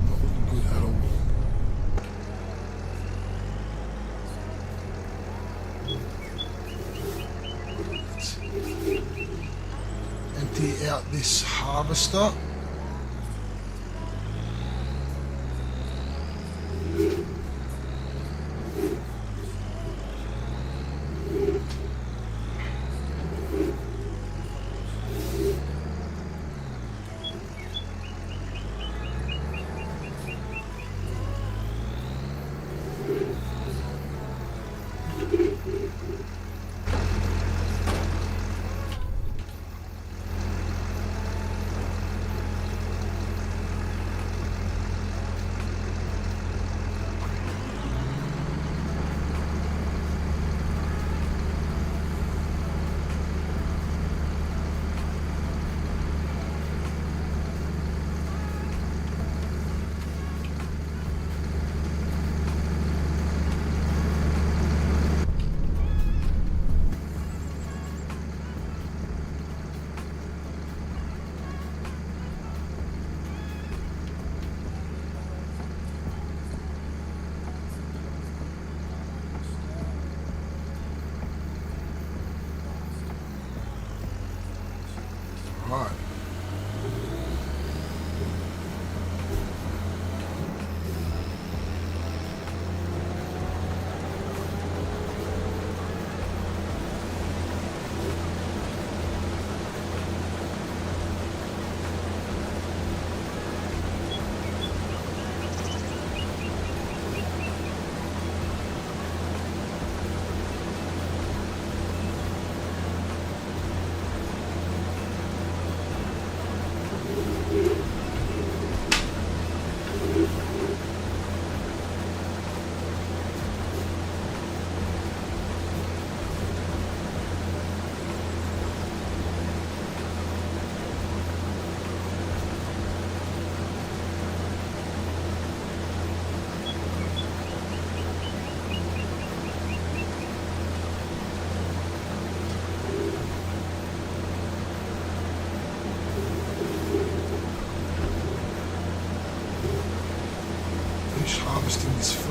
Not looking good at all. Empty out this harvester.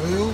field.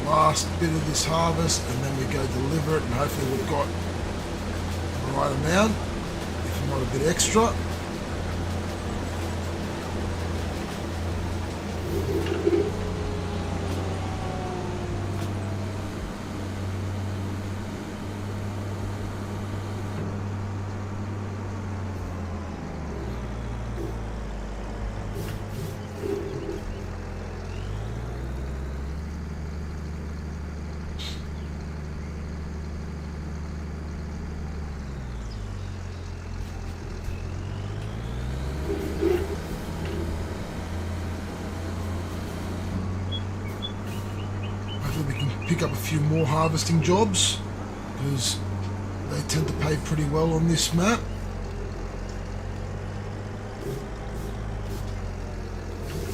Last bit of this harvest, and then we go deliver it, and hopefully we've got the right amount, if not a bit extra. We can pick up a few more harvesting jobs because they tend to pay pretty well on this map.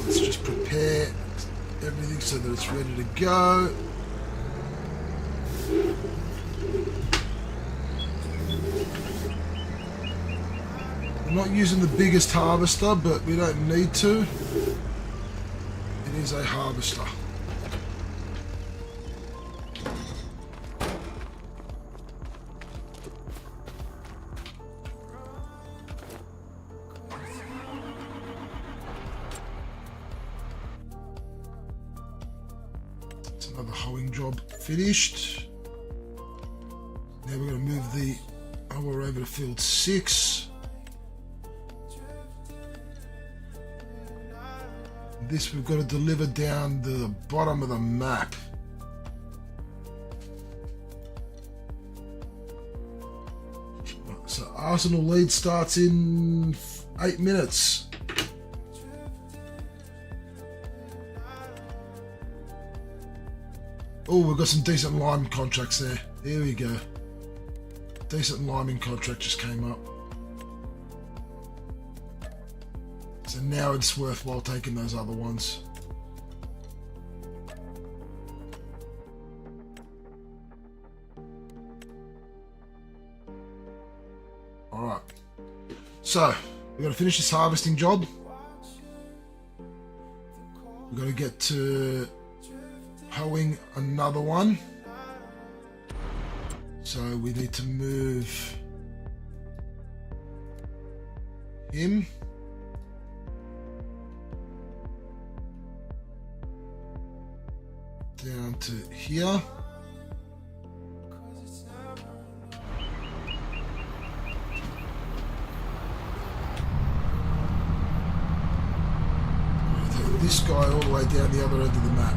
Let's just prepare everything so that it's ready to go. I'm not using the biggest harvester, but we don't need to. It is a harvester. Another hoeing job finished. Now we're going to move the hoer over to field 6. This we've got to deliver down the bottom of the map. So Arsenal lead starts in 8 minutes. Oh, we've got some decent lime contracts there. Here we go. Decent liming contract just came up. So now it's worthwhile taking those other ones. Alright. So, we've got to finish this harvesting job. We've got to get to hoeing another one. So we need to move him. down to here. Take this guy all the way down the other end of the map.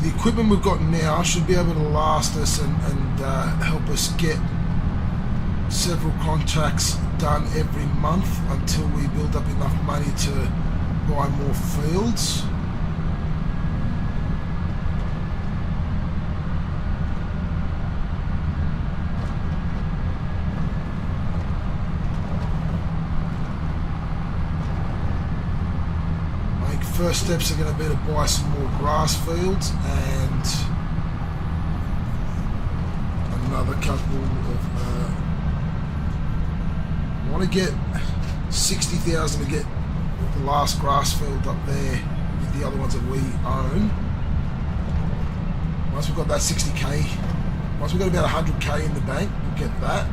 The equipment we've got now should be able to last us and help us get several contracts done every month until we build up enough money to buy more fields. First steps are going to be to buy some more grass fields and another couple of I want to get 60,000 to get the last grass field up there with the other ones that we own. Once we've got that 60k, once we've got about 100k in the bank, we'll get that.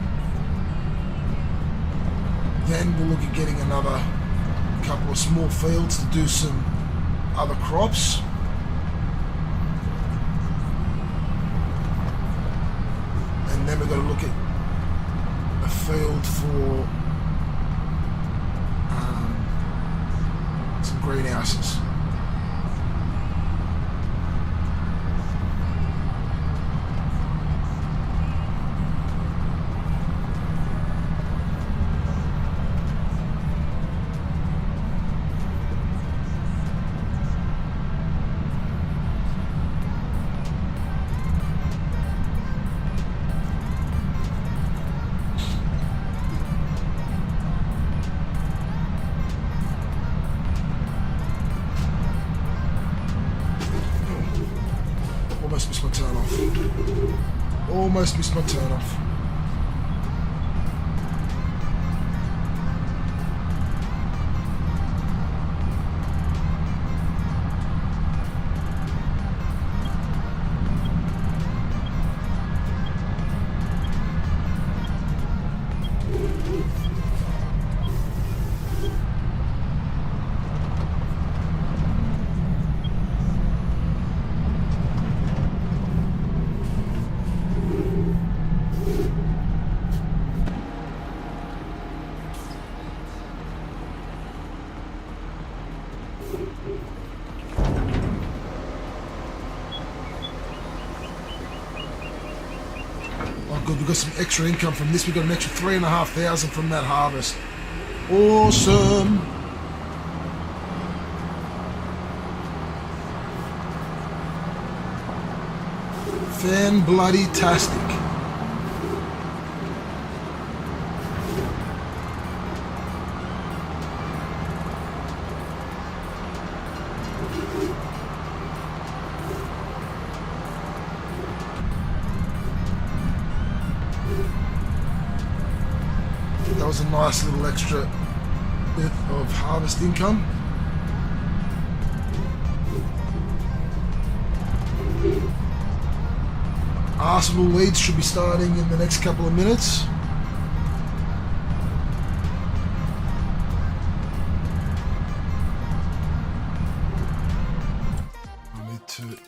Then we'll look at getting another couple of small fields to do some other crops. And then we're going to look at a field for some greenhouses. Almost missed my turn off. Almost missed my turn off. Good, we got some extra income from this. We got an extra 3,500 from that harvest. Awesome. Fan-bloody-tastic. That was a nice little extra bit of harvest income. Arsenal leads should be starting in the next couple of minutes. I need to...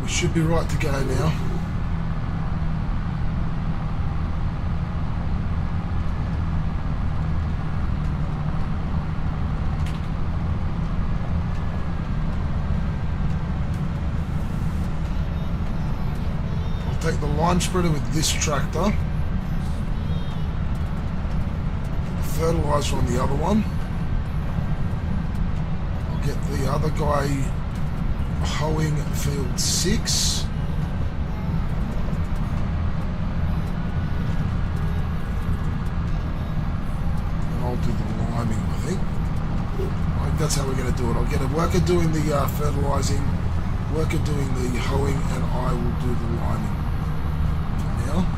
Should be right to go now. I'll take the line spreader with this tractor. Fertilizer on the other one. I'll get the other guy hoeing field 6. And I'll do the liming, I think. That's how we're going to do it. I'll get a worker doing the fertilizing, worker doing the hoeing, and I will do the liming for now.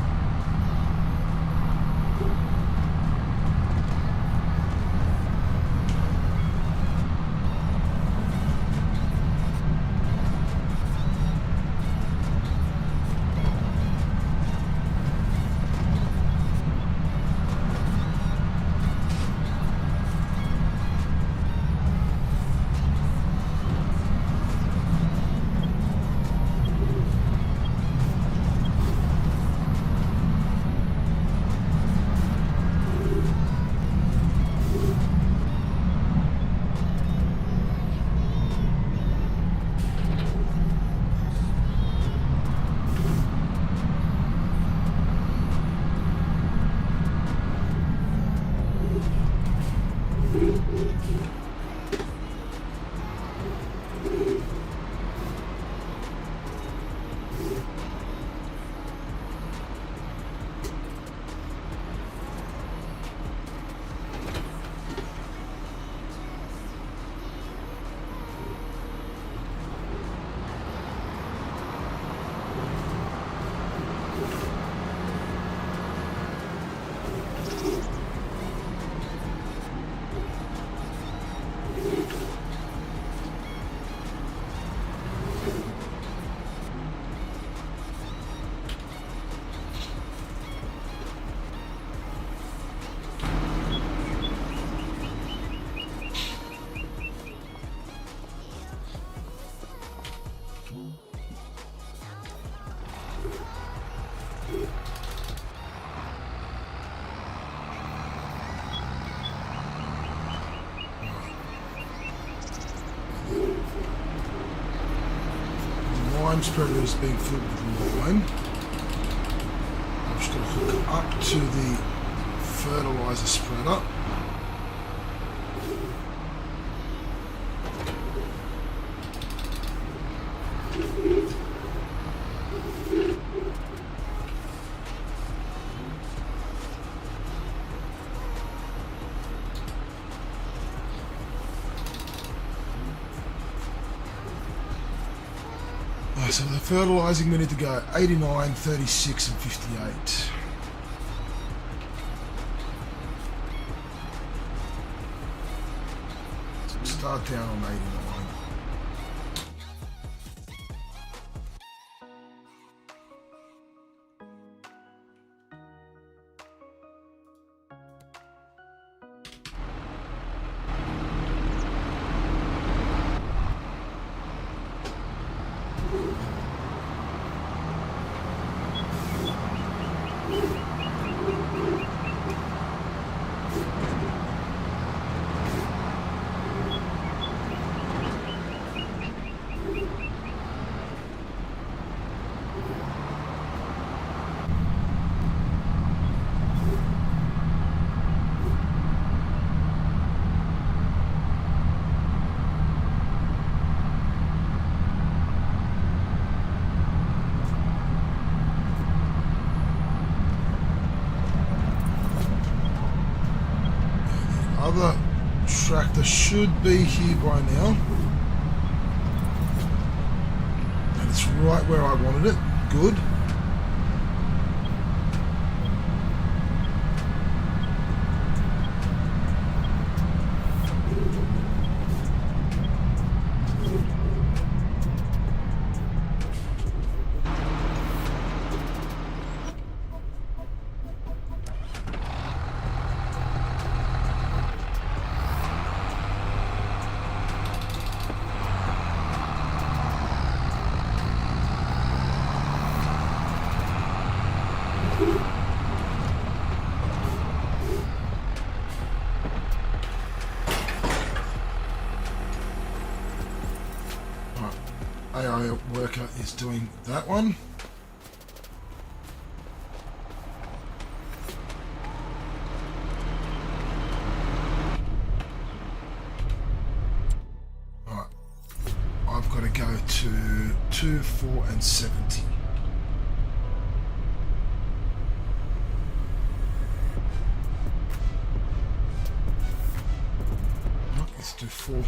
Lime spreader is being filled with lime. I'm just going to hook up to the fertilizer spreader. So the fertilising, we need to go 89, 36 and 58. So we'll start down on 89. other tractor should be here by now. And it's right where I wanted it. Good. AI worker is doing that one. Alright, I've got to go to 2, 4 and 70. Alright, let's do 4.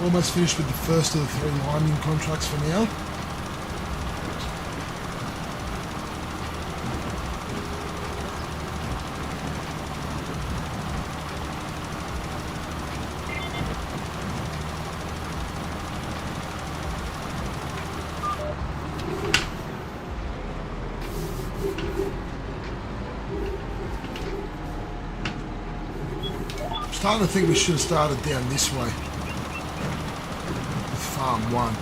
Almost finished with the first of the 3 mining contracts for now. starting to think we should have started down this way with farm 1.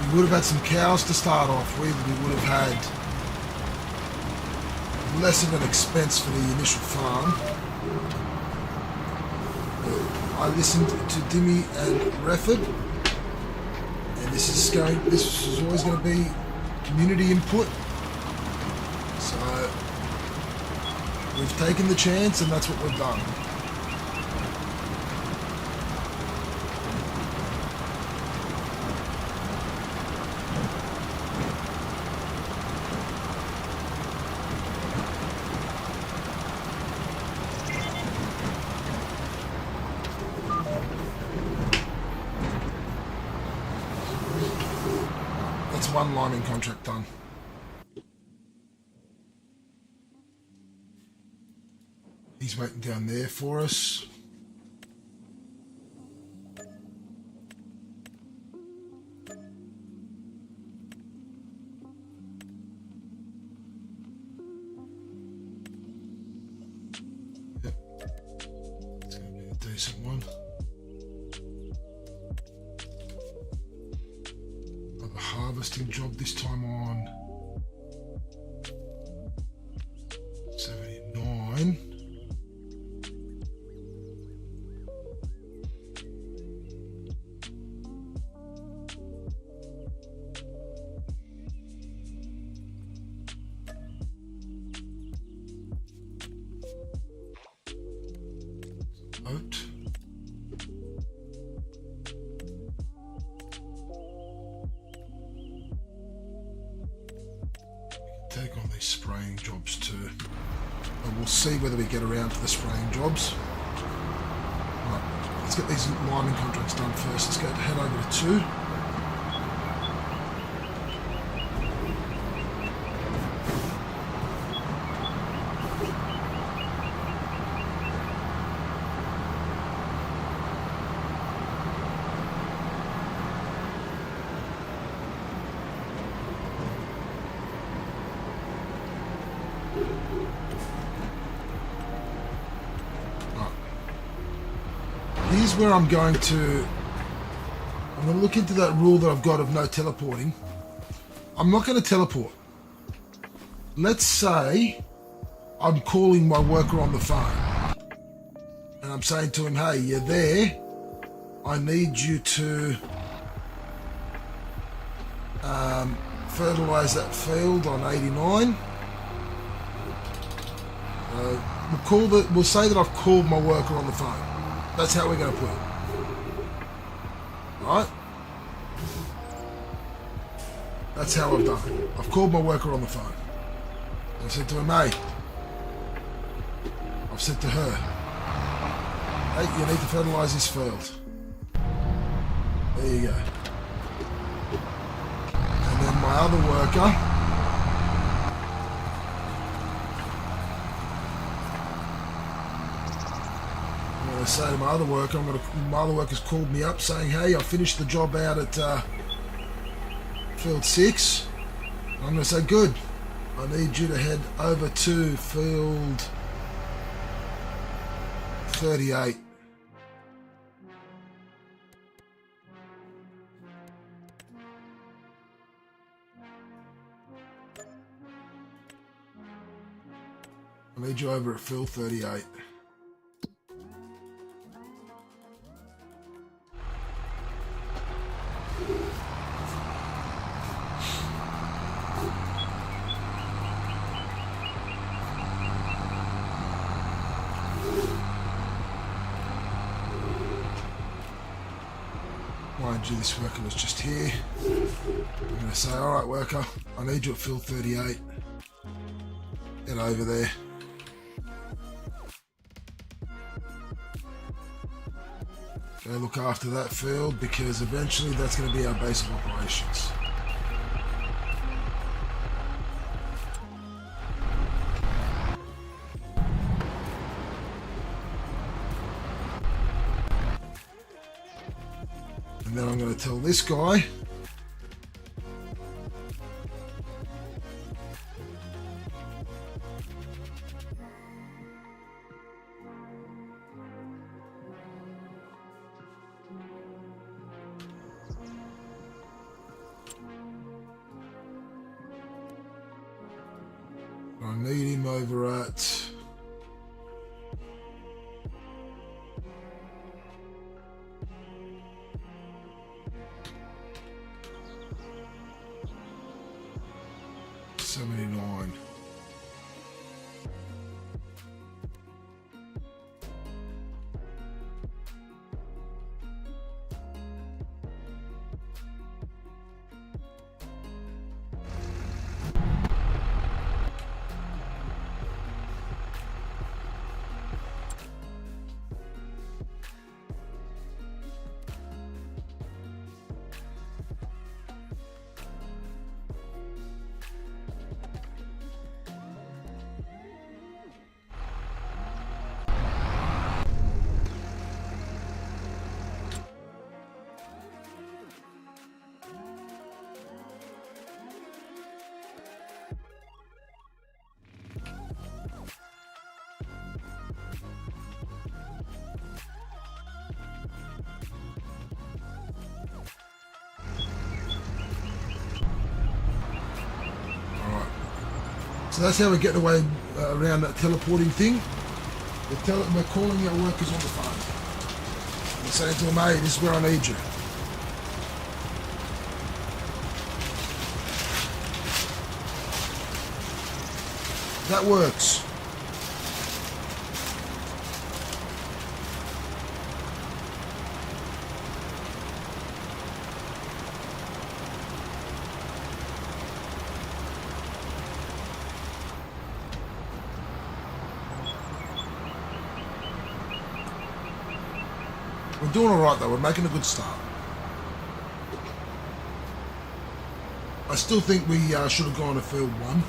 We would have had some cows to start off with. We would have had less of an expense for the initial farm. I listened to Dimmy and Refford, and this is always going to be community input. So we've taken the chance, and that's what we've done. That's one liming contract done. He's waiting down there for us. Yep. It's going to be a decent one. Another harvesting job, this time on 79. Oat. Take on these spraying jobs too. And we'll see whether we get around to the spraying jobs. Right, let's get these liming contracts done first. Let's head over to 2. Here's where I'm going to look into that rule that I've got of no teleporting. I'm not going to teleport. Let's say I'm calling my worker on the phone and I'm saying to him, hey, you're there. I need you to fertilize that field on 89. We'll say that I've called my worker on the phone. That's how we're going to put it. Right? That's how I've done it. I've called my worker on the phone. I said to him, hey. I've said to her, hey, you need to fertilise this field. There you go. And then my other worker, I say to my other worker, my other worker's called me up saying, hey, I finished the job out at field 6. I'm going to say, good. I need you to head over to field 38. I need you over at field 38. Mind you, this worker was just here. I'm going to say, alright worker, I need you at field 38. Head over there. Go look after that field because eventually that's going to be our base of operations. And then I'm going to tell this guy need him over at... $79. So that's how we get away around that teleporting thing. We're calling our workers on the phone. We're saying to them, hey, this is where I need you. That works. We're doing all right though, we're making a good start. I still think we should have gone to field 1.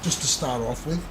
Just to start off with.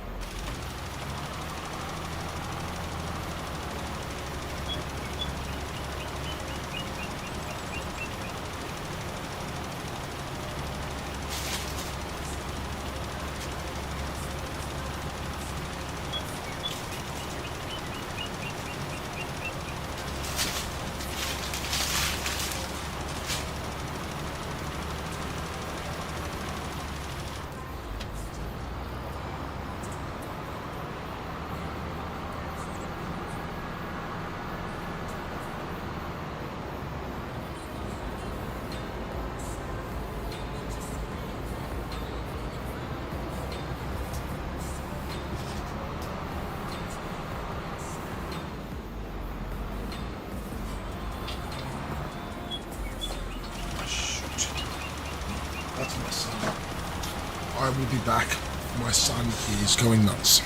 That's my son. I will be back. My son is going nuts.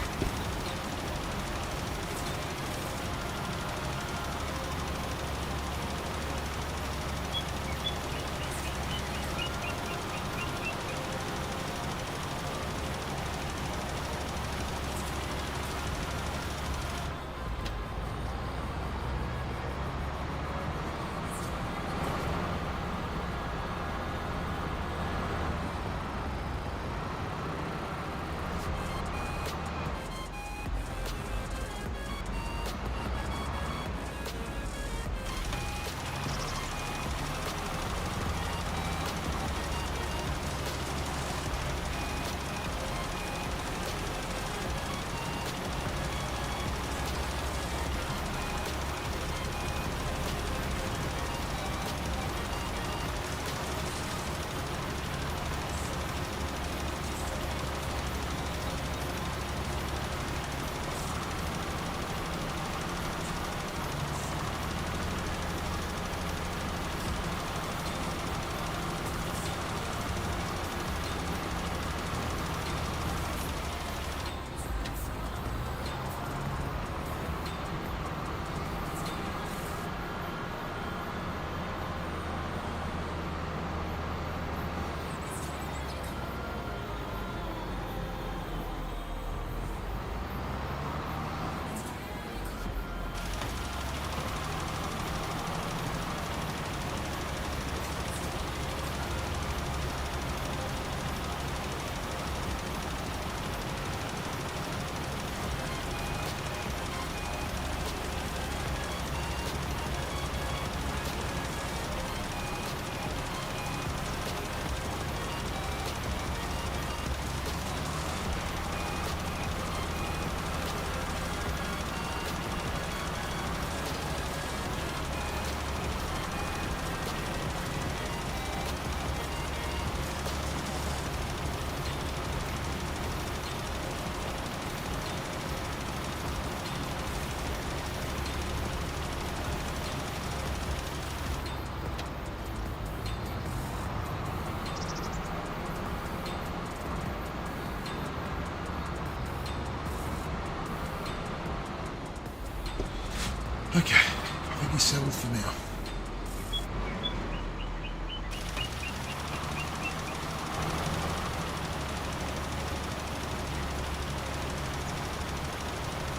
Okay, I think he's settled for now.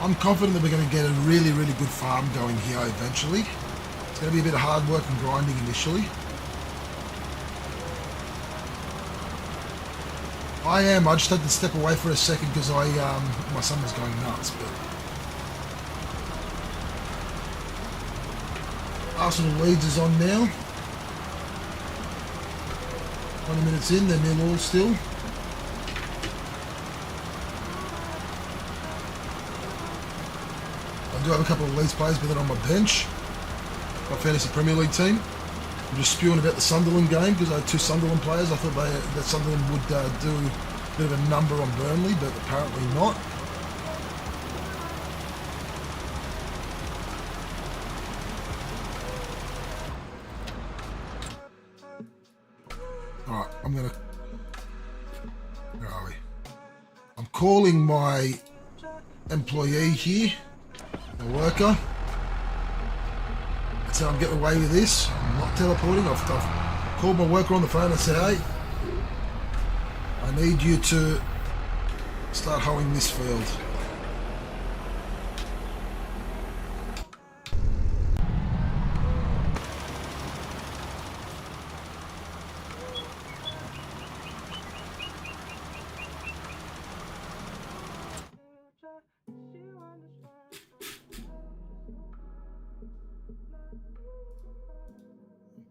I'm confident that we're going to get a really, really good farm going here eventually. It's going to be a bit of hard work and grinding initially. I just had to step away for a second because my son was going nuts, but Arsenal Leeds is on now. 20 minutes in, they're 0-0 still. I do have a couple of Leeds players, but they're on my bench. My fantasy Premier League team. I'm just spewing about the Sunderland game because I had 2 Sunderland players. I thought that Sunderland would do a bit of a number on Burnley, but apparently not. Alright, where are we? I'm calling my employee here, a worker. That's how I'm getting away with this. I'm not teleporting. I've called my worker on the phone and said, hey, I need you to start hoeing this field.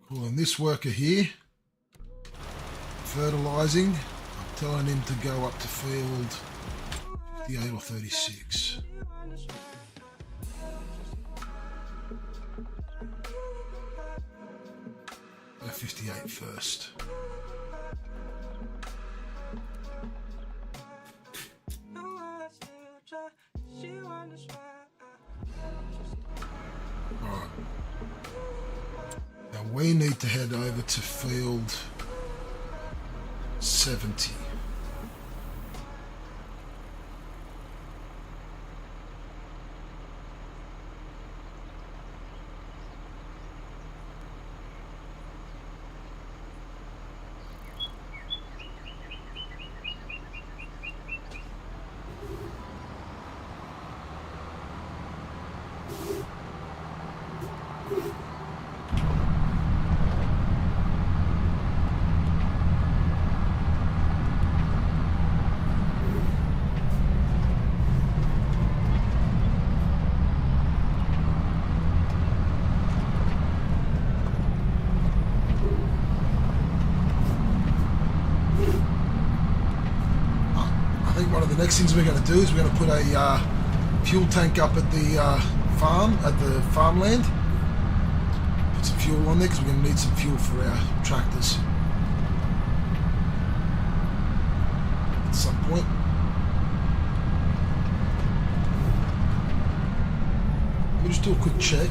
Calling this worker here, fertilising. I'm telling him to go up to field 58 or 36. Go 58 first. Alright. Now we need to head over to field 70. Next things we're going to do is we're going to put a fuel tank up at the farmland. Put some fuel on there because we're going to need some fuel for our tractors at some point. Let me just do a quick check.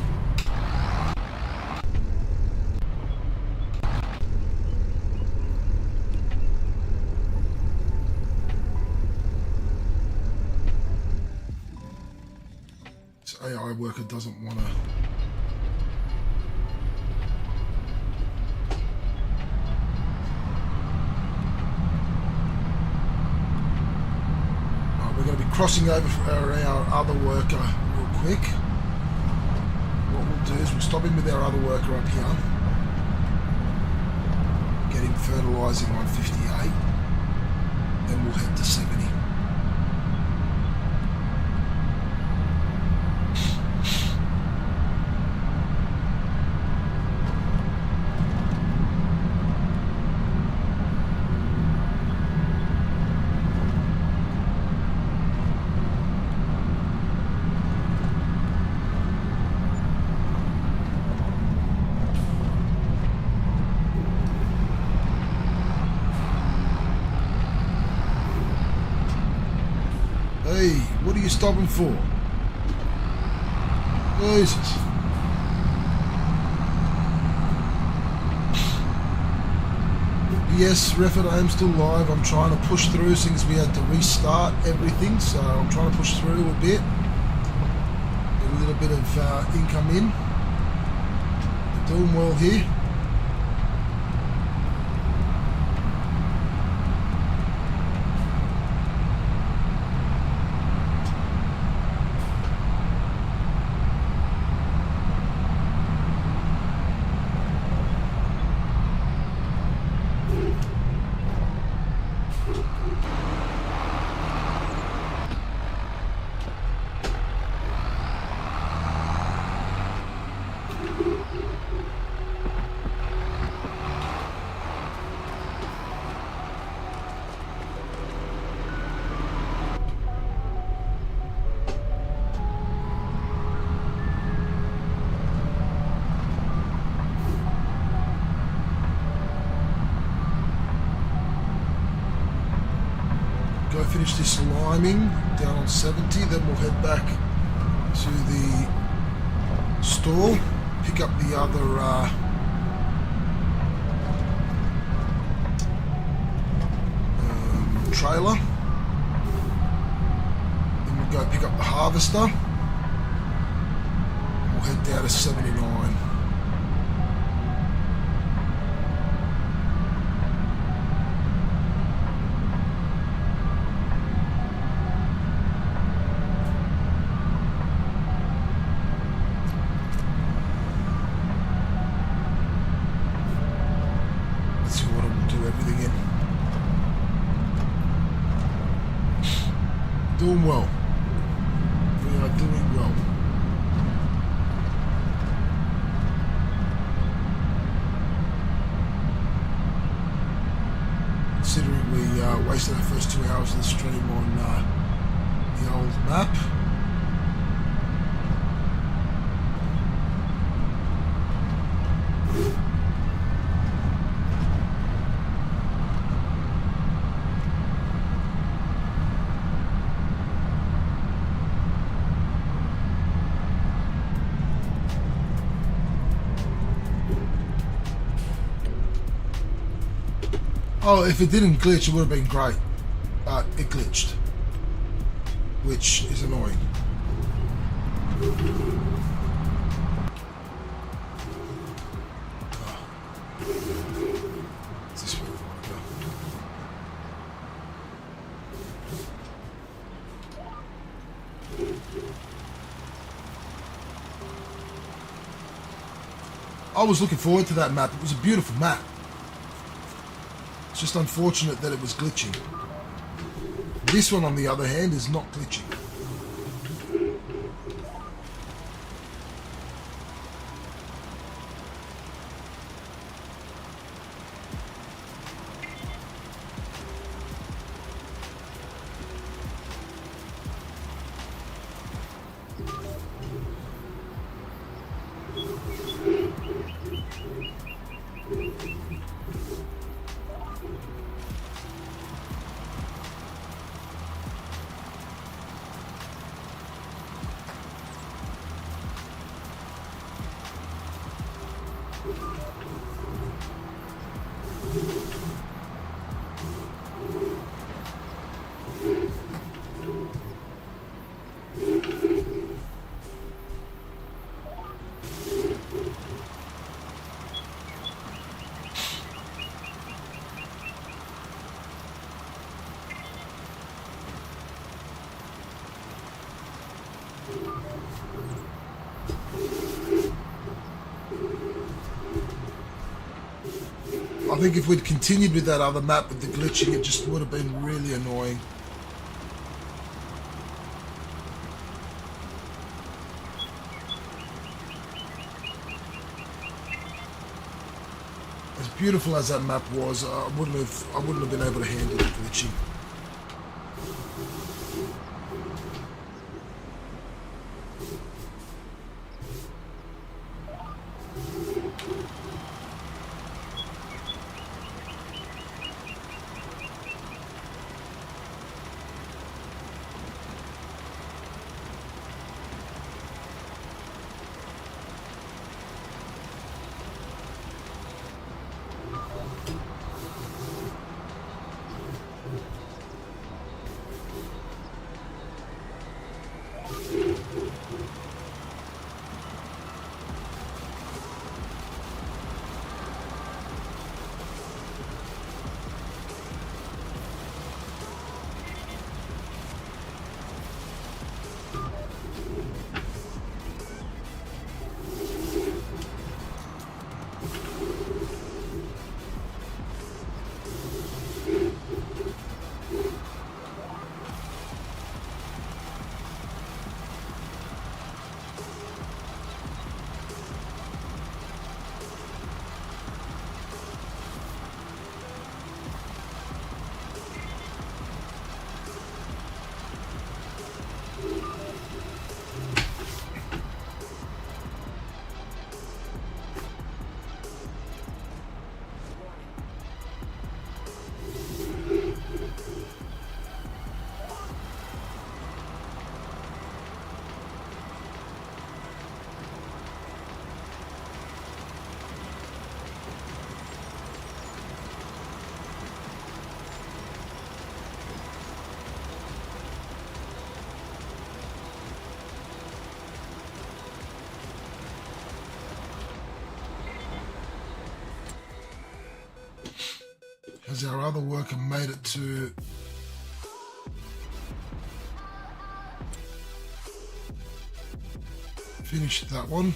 AI worker doesn't want to. We're going to be crossing over for our other worker real quick. What we'll do is we'll stop him with our other worker up here. Get him fertilising on 58. Then we'll head to 70. Hey, what are you stopping for? Jesus. Yes, Refford, I am still live. I'm trying to push through since we had to restart everything, so I'm trying to push through a bit. A little bit of income in. Doing well here. Go finish this liming down on 70, then we'll head back to the store, pick up the other trailer, then we'll go pick up the harvester, we'll head down to 79. Doing well. We are doing well. Considering we wasted our first 2 hours of the stream on the old map. Oh, if it didn't glitch, it would have been great. But it glitched. Which is annoying. Is this where we want to go? I was looking forward to that map. It was a beautiful map. It's just unfortunate that it was glitching. This one, on the other hand, is not glitching. I think if we'd continued with that other map with the glitching, it just would have been really annoying. As beautiful as that map was, I wouldn't have been able to handle the glitching. Has our other worker made it to finish that one?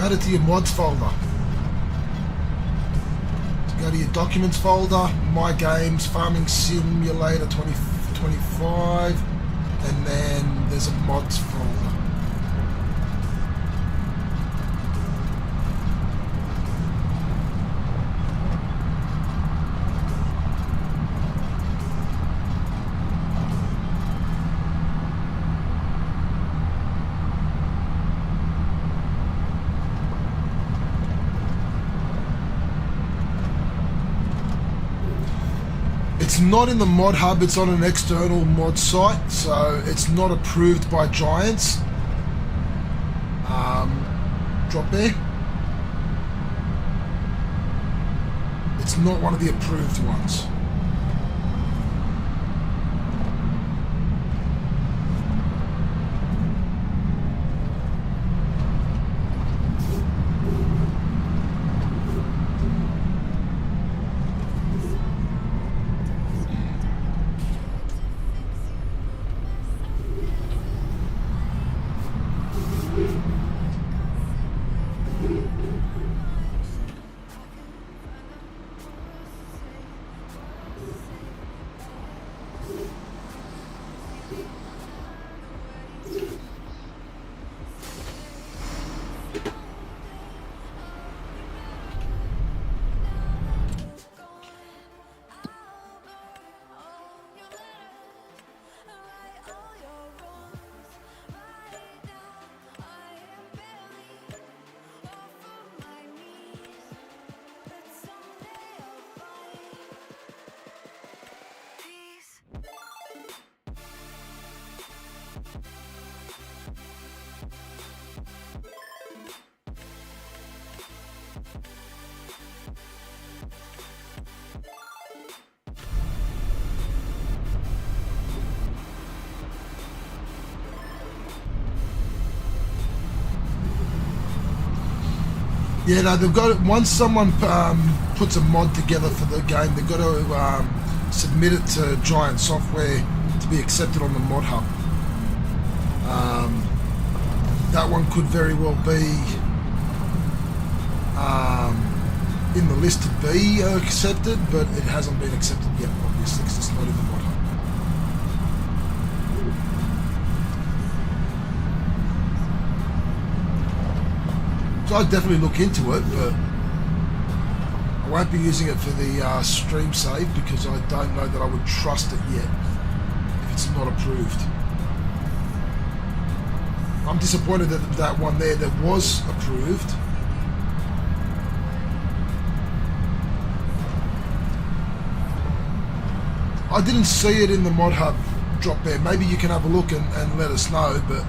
Add it to your mods folder. So go to your documents folder, My Games, Farming Simulator 2025, and then there's a mods folder. It's not in the mod hub, it's on an external mod site, so it's not approved by Giants. Drop there. It's not one of the approved ones. Yeah, no, they've got once someone puts a mod together for the game, they've got to submit it to Giant Software to be accepted on the mod hub. That one could very well be in the list to be accepted, but it hasn't been accepted yet, obviously, because it's not in the mod hub. So I'd definitely look into it, but I won't be using it for the stream save because I don't know that I would trust it yet if it's not approved. I'm disappointed that that one there that was approved I didn't see it in the mod hub drop there. Maybe you can have a look and let us know, but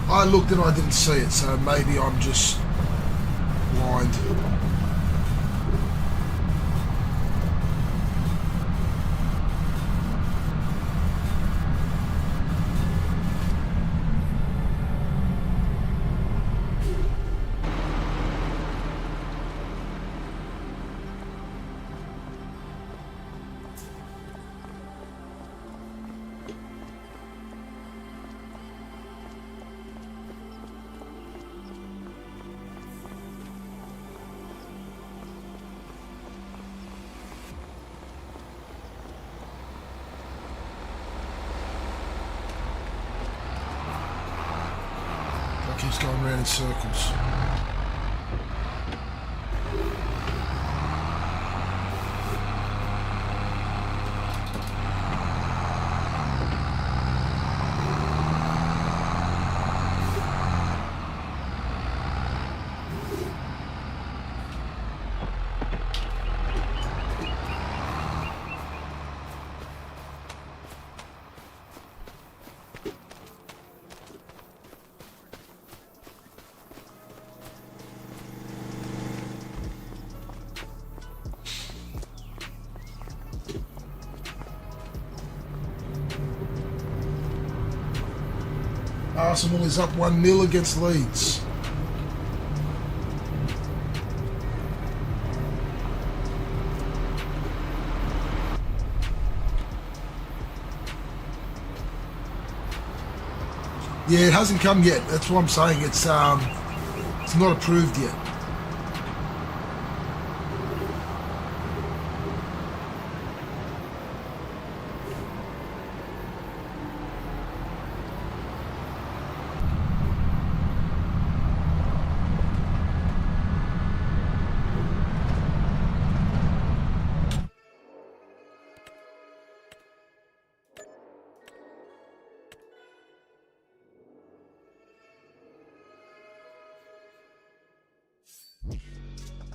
I looked and I didn't see it, so maybe I'm just blind. Keeps going around in circles. Arsenal is up 1-0 against Leeds. Yeah, it hasn't come yet. That's what I'm saying. It's not approved yet.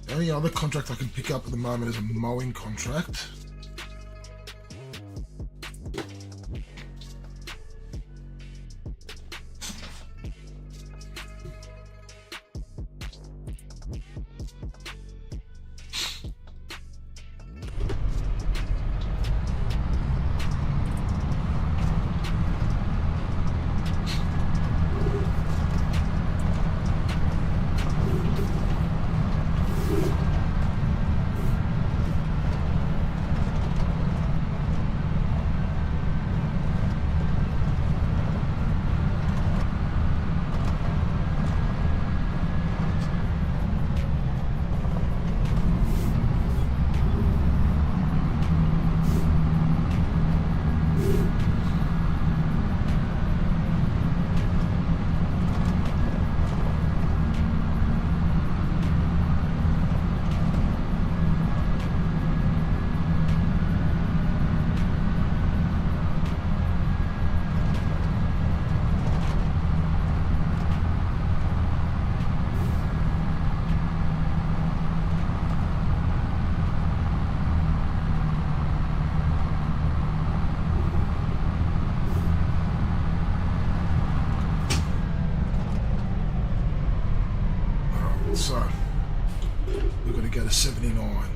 The only other contract I can pick up at the moment is a mowing contract. So, we've got to go to 79.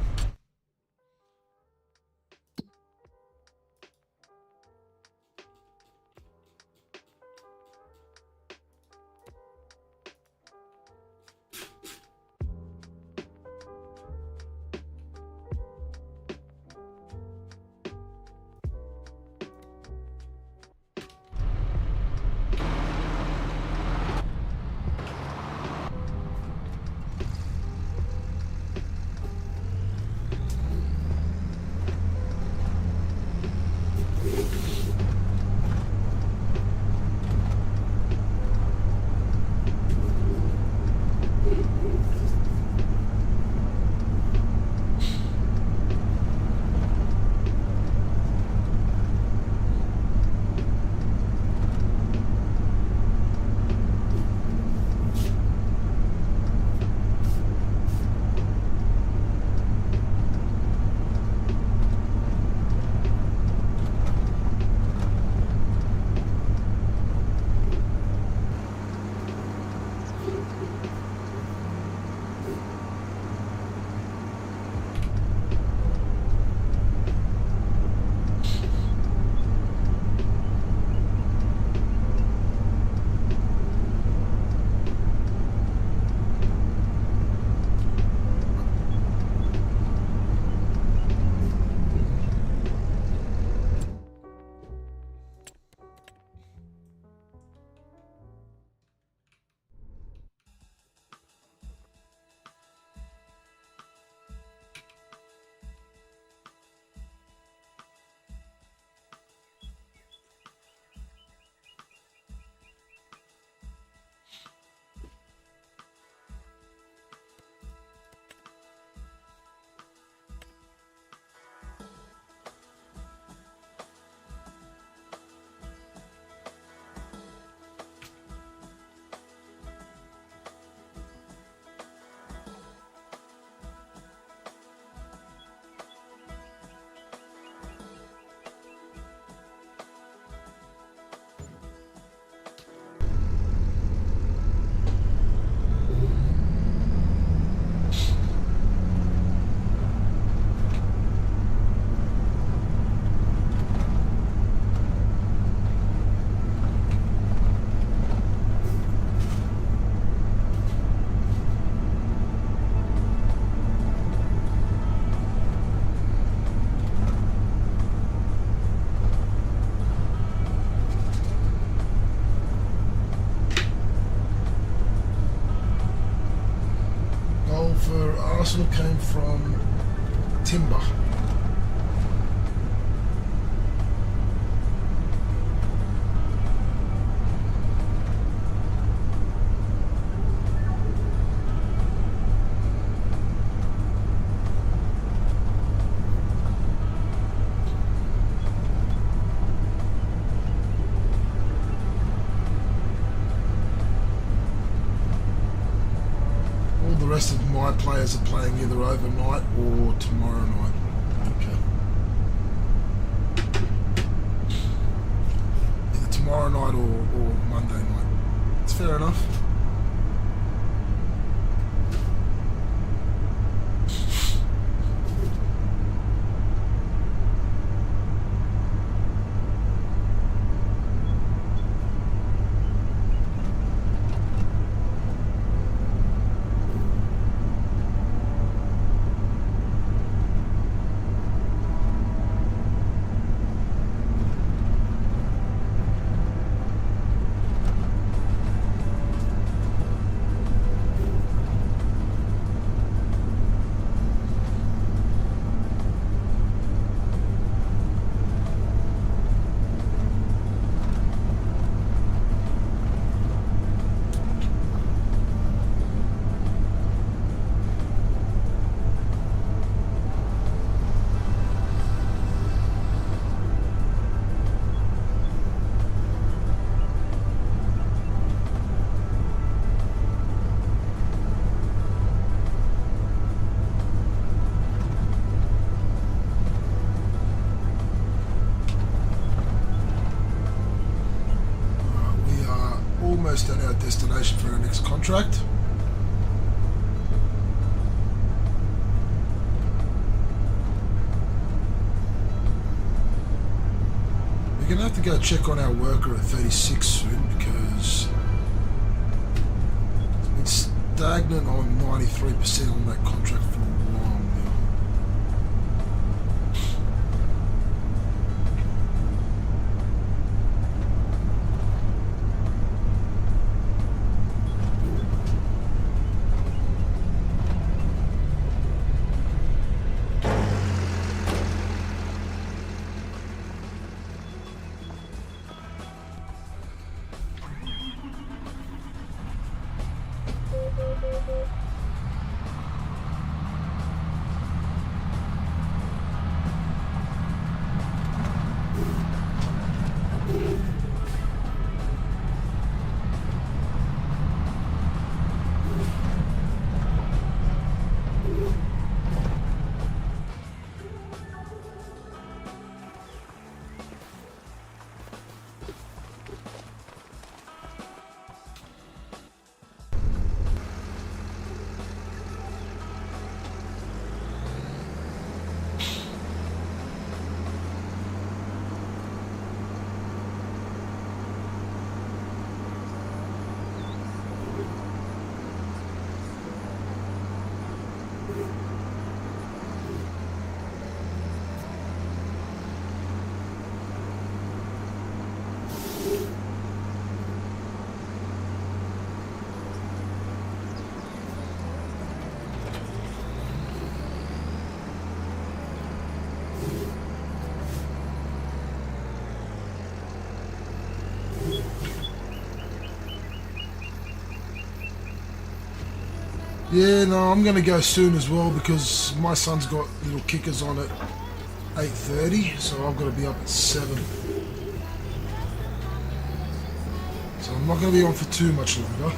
arsenal came from timber. The rest of my players are playing either overnight or tomorrow night. Okay. Either tomorrow night or Monday night. It's fair enough. Almost at our destination for our next contract. We're going to have to go check on our worker at 36 soon because it's been stagnant on 93% on that contract for a while now. Yeah, no, I'm going to go soon as well because my son's got little kickers on at 8:30, so I've got to be up at 7. So I'm not going to be on for too much longer.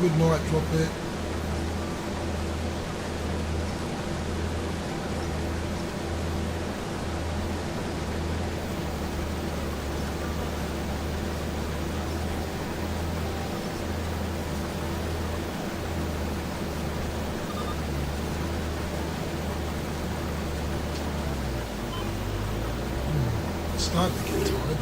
good night, drop it. Starting to get tired.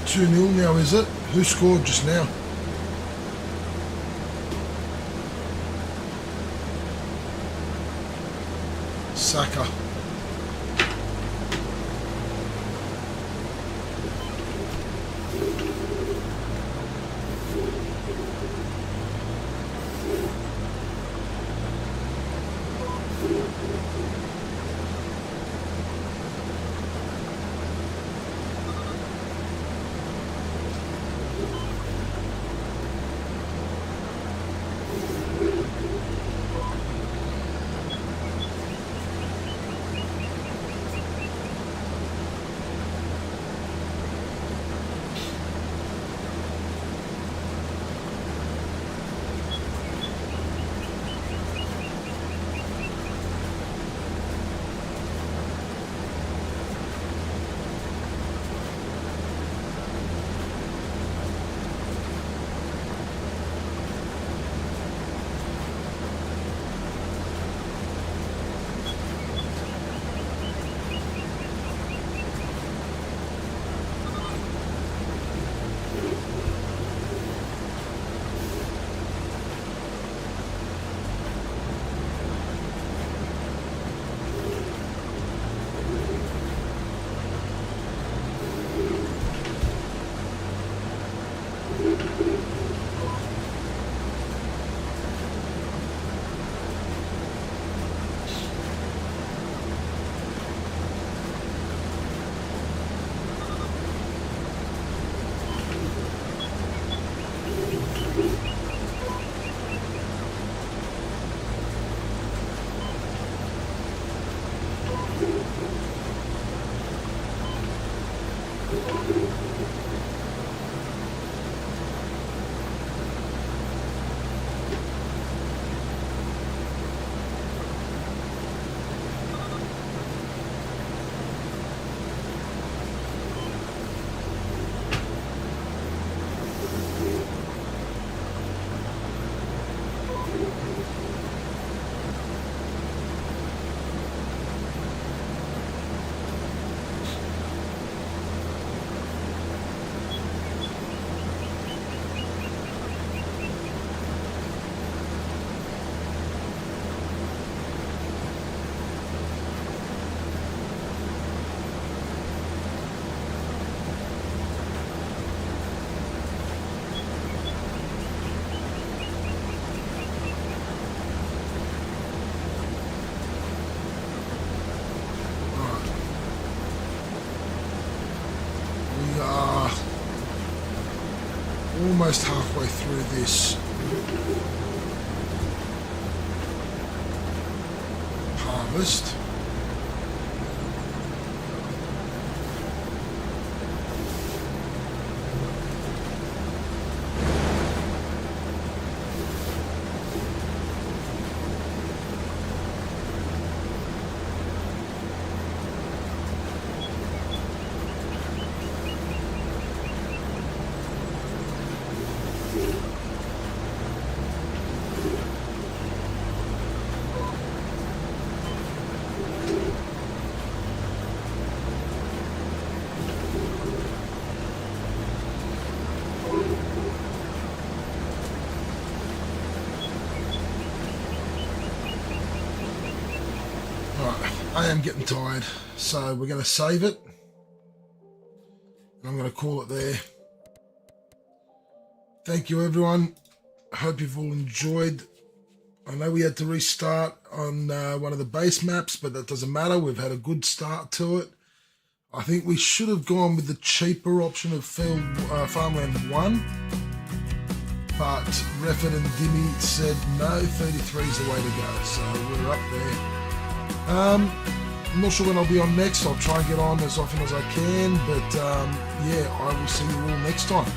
Two 0 now, is it? Who scored just now? Saka. almost halfway through this harvest. I am getting tired, so we're going to save it. And I'm going to call it there. Thank you, everyone. I hope you've all enjoyed. I know we had to restart on one of the base maps, but that doesn't matter. We've had a good start to it. I think we should have gone with the cheaper option of Farmland 1. But Refford and Dimmy said no, 33 is the way to go. So we're up there. I'm not sure when I'll be on next. I'll try and get on as often as I can, but yeah, I will see you all next time.